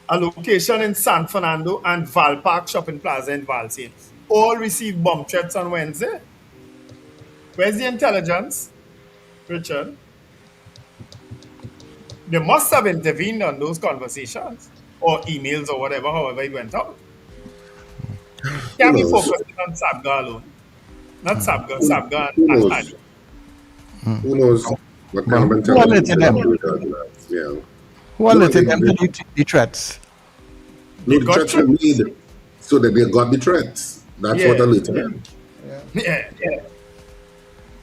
A location in San Fernando and Val Park Shopping Plaza in Valsine. All received bomb threats on Wednesday. Where's the intelligence, Richard? They must have intervened on those conversations or emails or whatever, however it went out. Can't be focusing on Sabga alone. Not Sabga, Sabga Who and knows? Ali. Who knows what kind of Who mentality alerted them? Yeah. Who alerted them to the threats? No, the threats were made so that they got the threats. That's what alerted them. Yeah.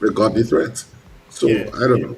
They got the threats. So I don't know.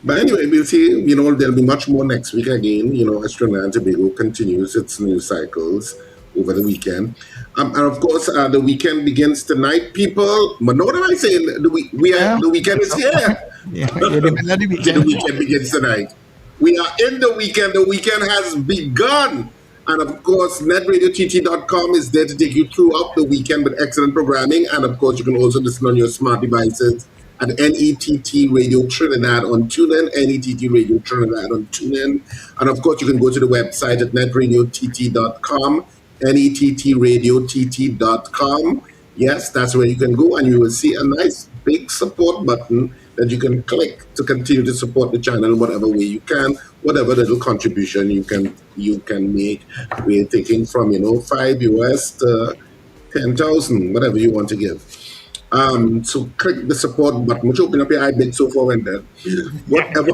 But anyway, we'll see, there'll be much more next week again, as Trinidad and Tobago continues its news cycles over the weekend. And of course, the weekend begins tonight, people. But know what am I saying? The weekend is here. The weekend begins tonight. We are in the weekend. The weekend has begun. And of course, netradiott.com is there to take you throughout the weekend with excellent programming. And of course, you can also listen on your smart devices at NETT Radio Trinidad on TuneIn, NETT Radio Trinidad on TuneIn. And of course, you can go to the website at netradiott.com, NETTRadioTT.com. Yes, that's where you can go, and you will see a nice big support button that you can click to continue to support the channel in whatever way you can, whatever little contribution you can make. We're taking from $5 US to 10,000, whatever you want to give. So click the support button. Which open up your eye bit so far and then. Whatever.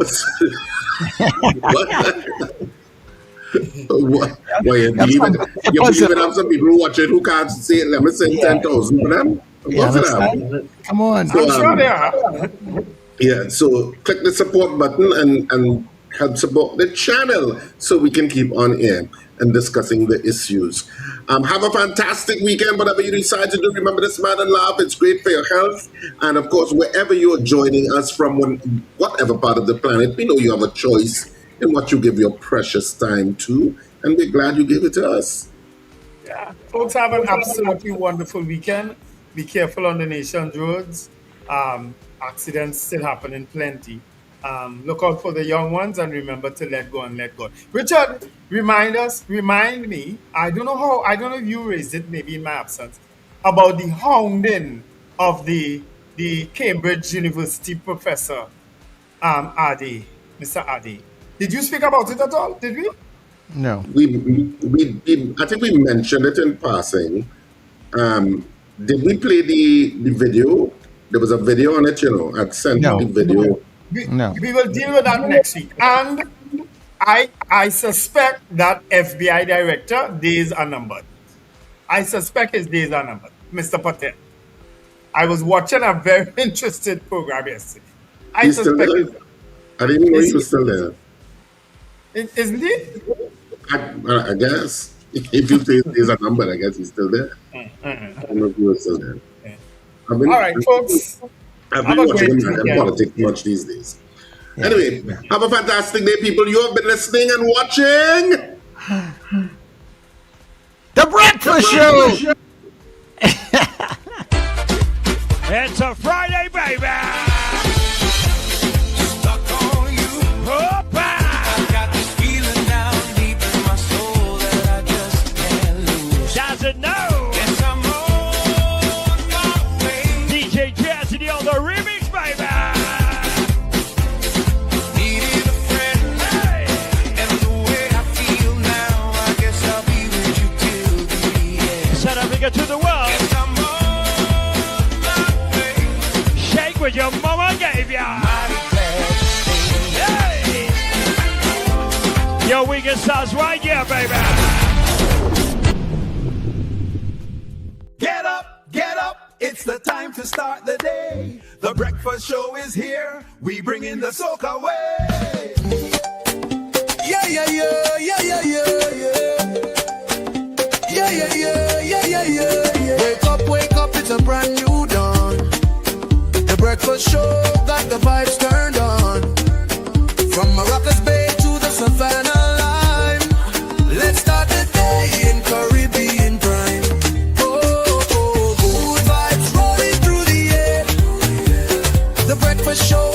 Why you believe it? You believe it? Have some people watching who can't say it. Let me send 10,000 for them. Come on. So, I'm sure they are. Yeah, so click the support button and help support the channel so we can keep on air and discussing the issues. Have a fantastic weekend. Whatever you decide to do, remember to smile and laugh. It's great for your health. And of course, wherever you're joining us from, whatever part of the planet, we know you have a choice in what you give your precious time to. And we're glad you gave it to us. Yeah, folks, have an absolutely wonderful weekend. Be careful on the nation's roads. Accidents still happening plenty. Look out for the young ones and remember to let go and let God. Richard, remind me, I don't know if you raised it, maybe in my absence, about the hounding of the Cambridge University professor, Adi, Mr. Adi. Did you speak about it at all? Did we? No. I think we mentioned it in passing. Did we play the video? There was a video on it, I'd sent the video. We will deal with that next week. And I suspect that FBI director days are numbered. I suspect his days are numbered, Mr. Patel. I was watching a very interested program yesterday. He's still there? I didn't know he was still there. Isn't he? I guess. If you say his days are numbered, I guess he's still there. I don't know if he was still there. All right, folks. I've been watching politics much these days. Yeah. Anyway, have a fantastic day, people. You have been listening and watching The Breakfast Show. It's a Friday, baby. Stuck on you. Opa. I got this feeling down deep in my soul that I just can't lose. Doesn't know. Yes, I'm on my way. DJ Jazzy on the remix, baby. Needed a friend. Hey. And the way I feel now, I guess I'll be with you till the end. Set up and get to the world. Yes, I'm with your mama gave ya. Hey. Your weekend starts right here, baby. Get up, it's the time to start the day. The breakfast show is here, we bring in the soca way. Yeah, yeah, yeah, yeah, yeah, yeah, yeah. Yeah, yeah, yeah, yeah, yeah, yeah, yeah. Wake up, it's a brand new dawn. The breakfast show got the vibes turned on. From Maracas Bay to the Savannah line. Let's start the day in Caribbean prime. Oh, good vibes rolling through the air. The breakfast show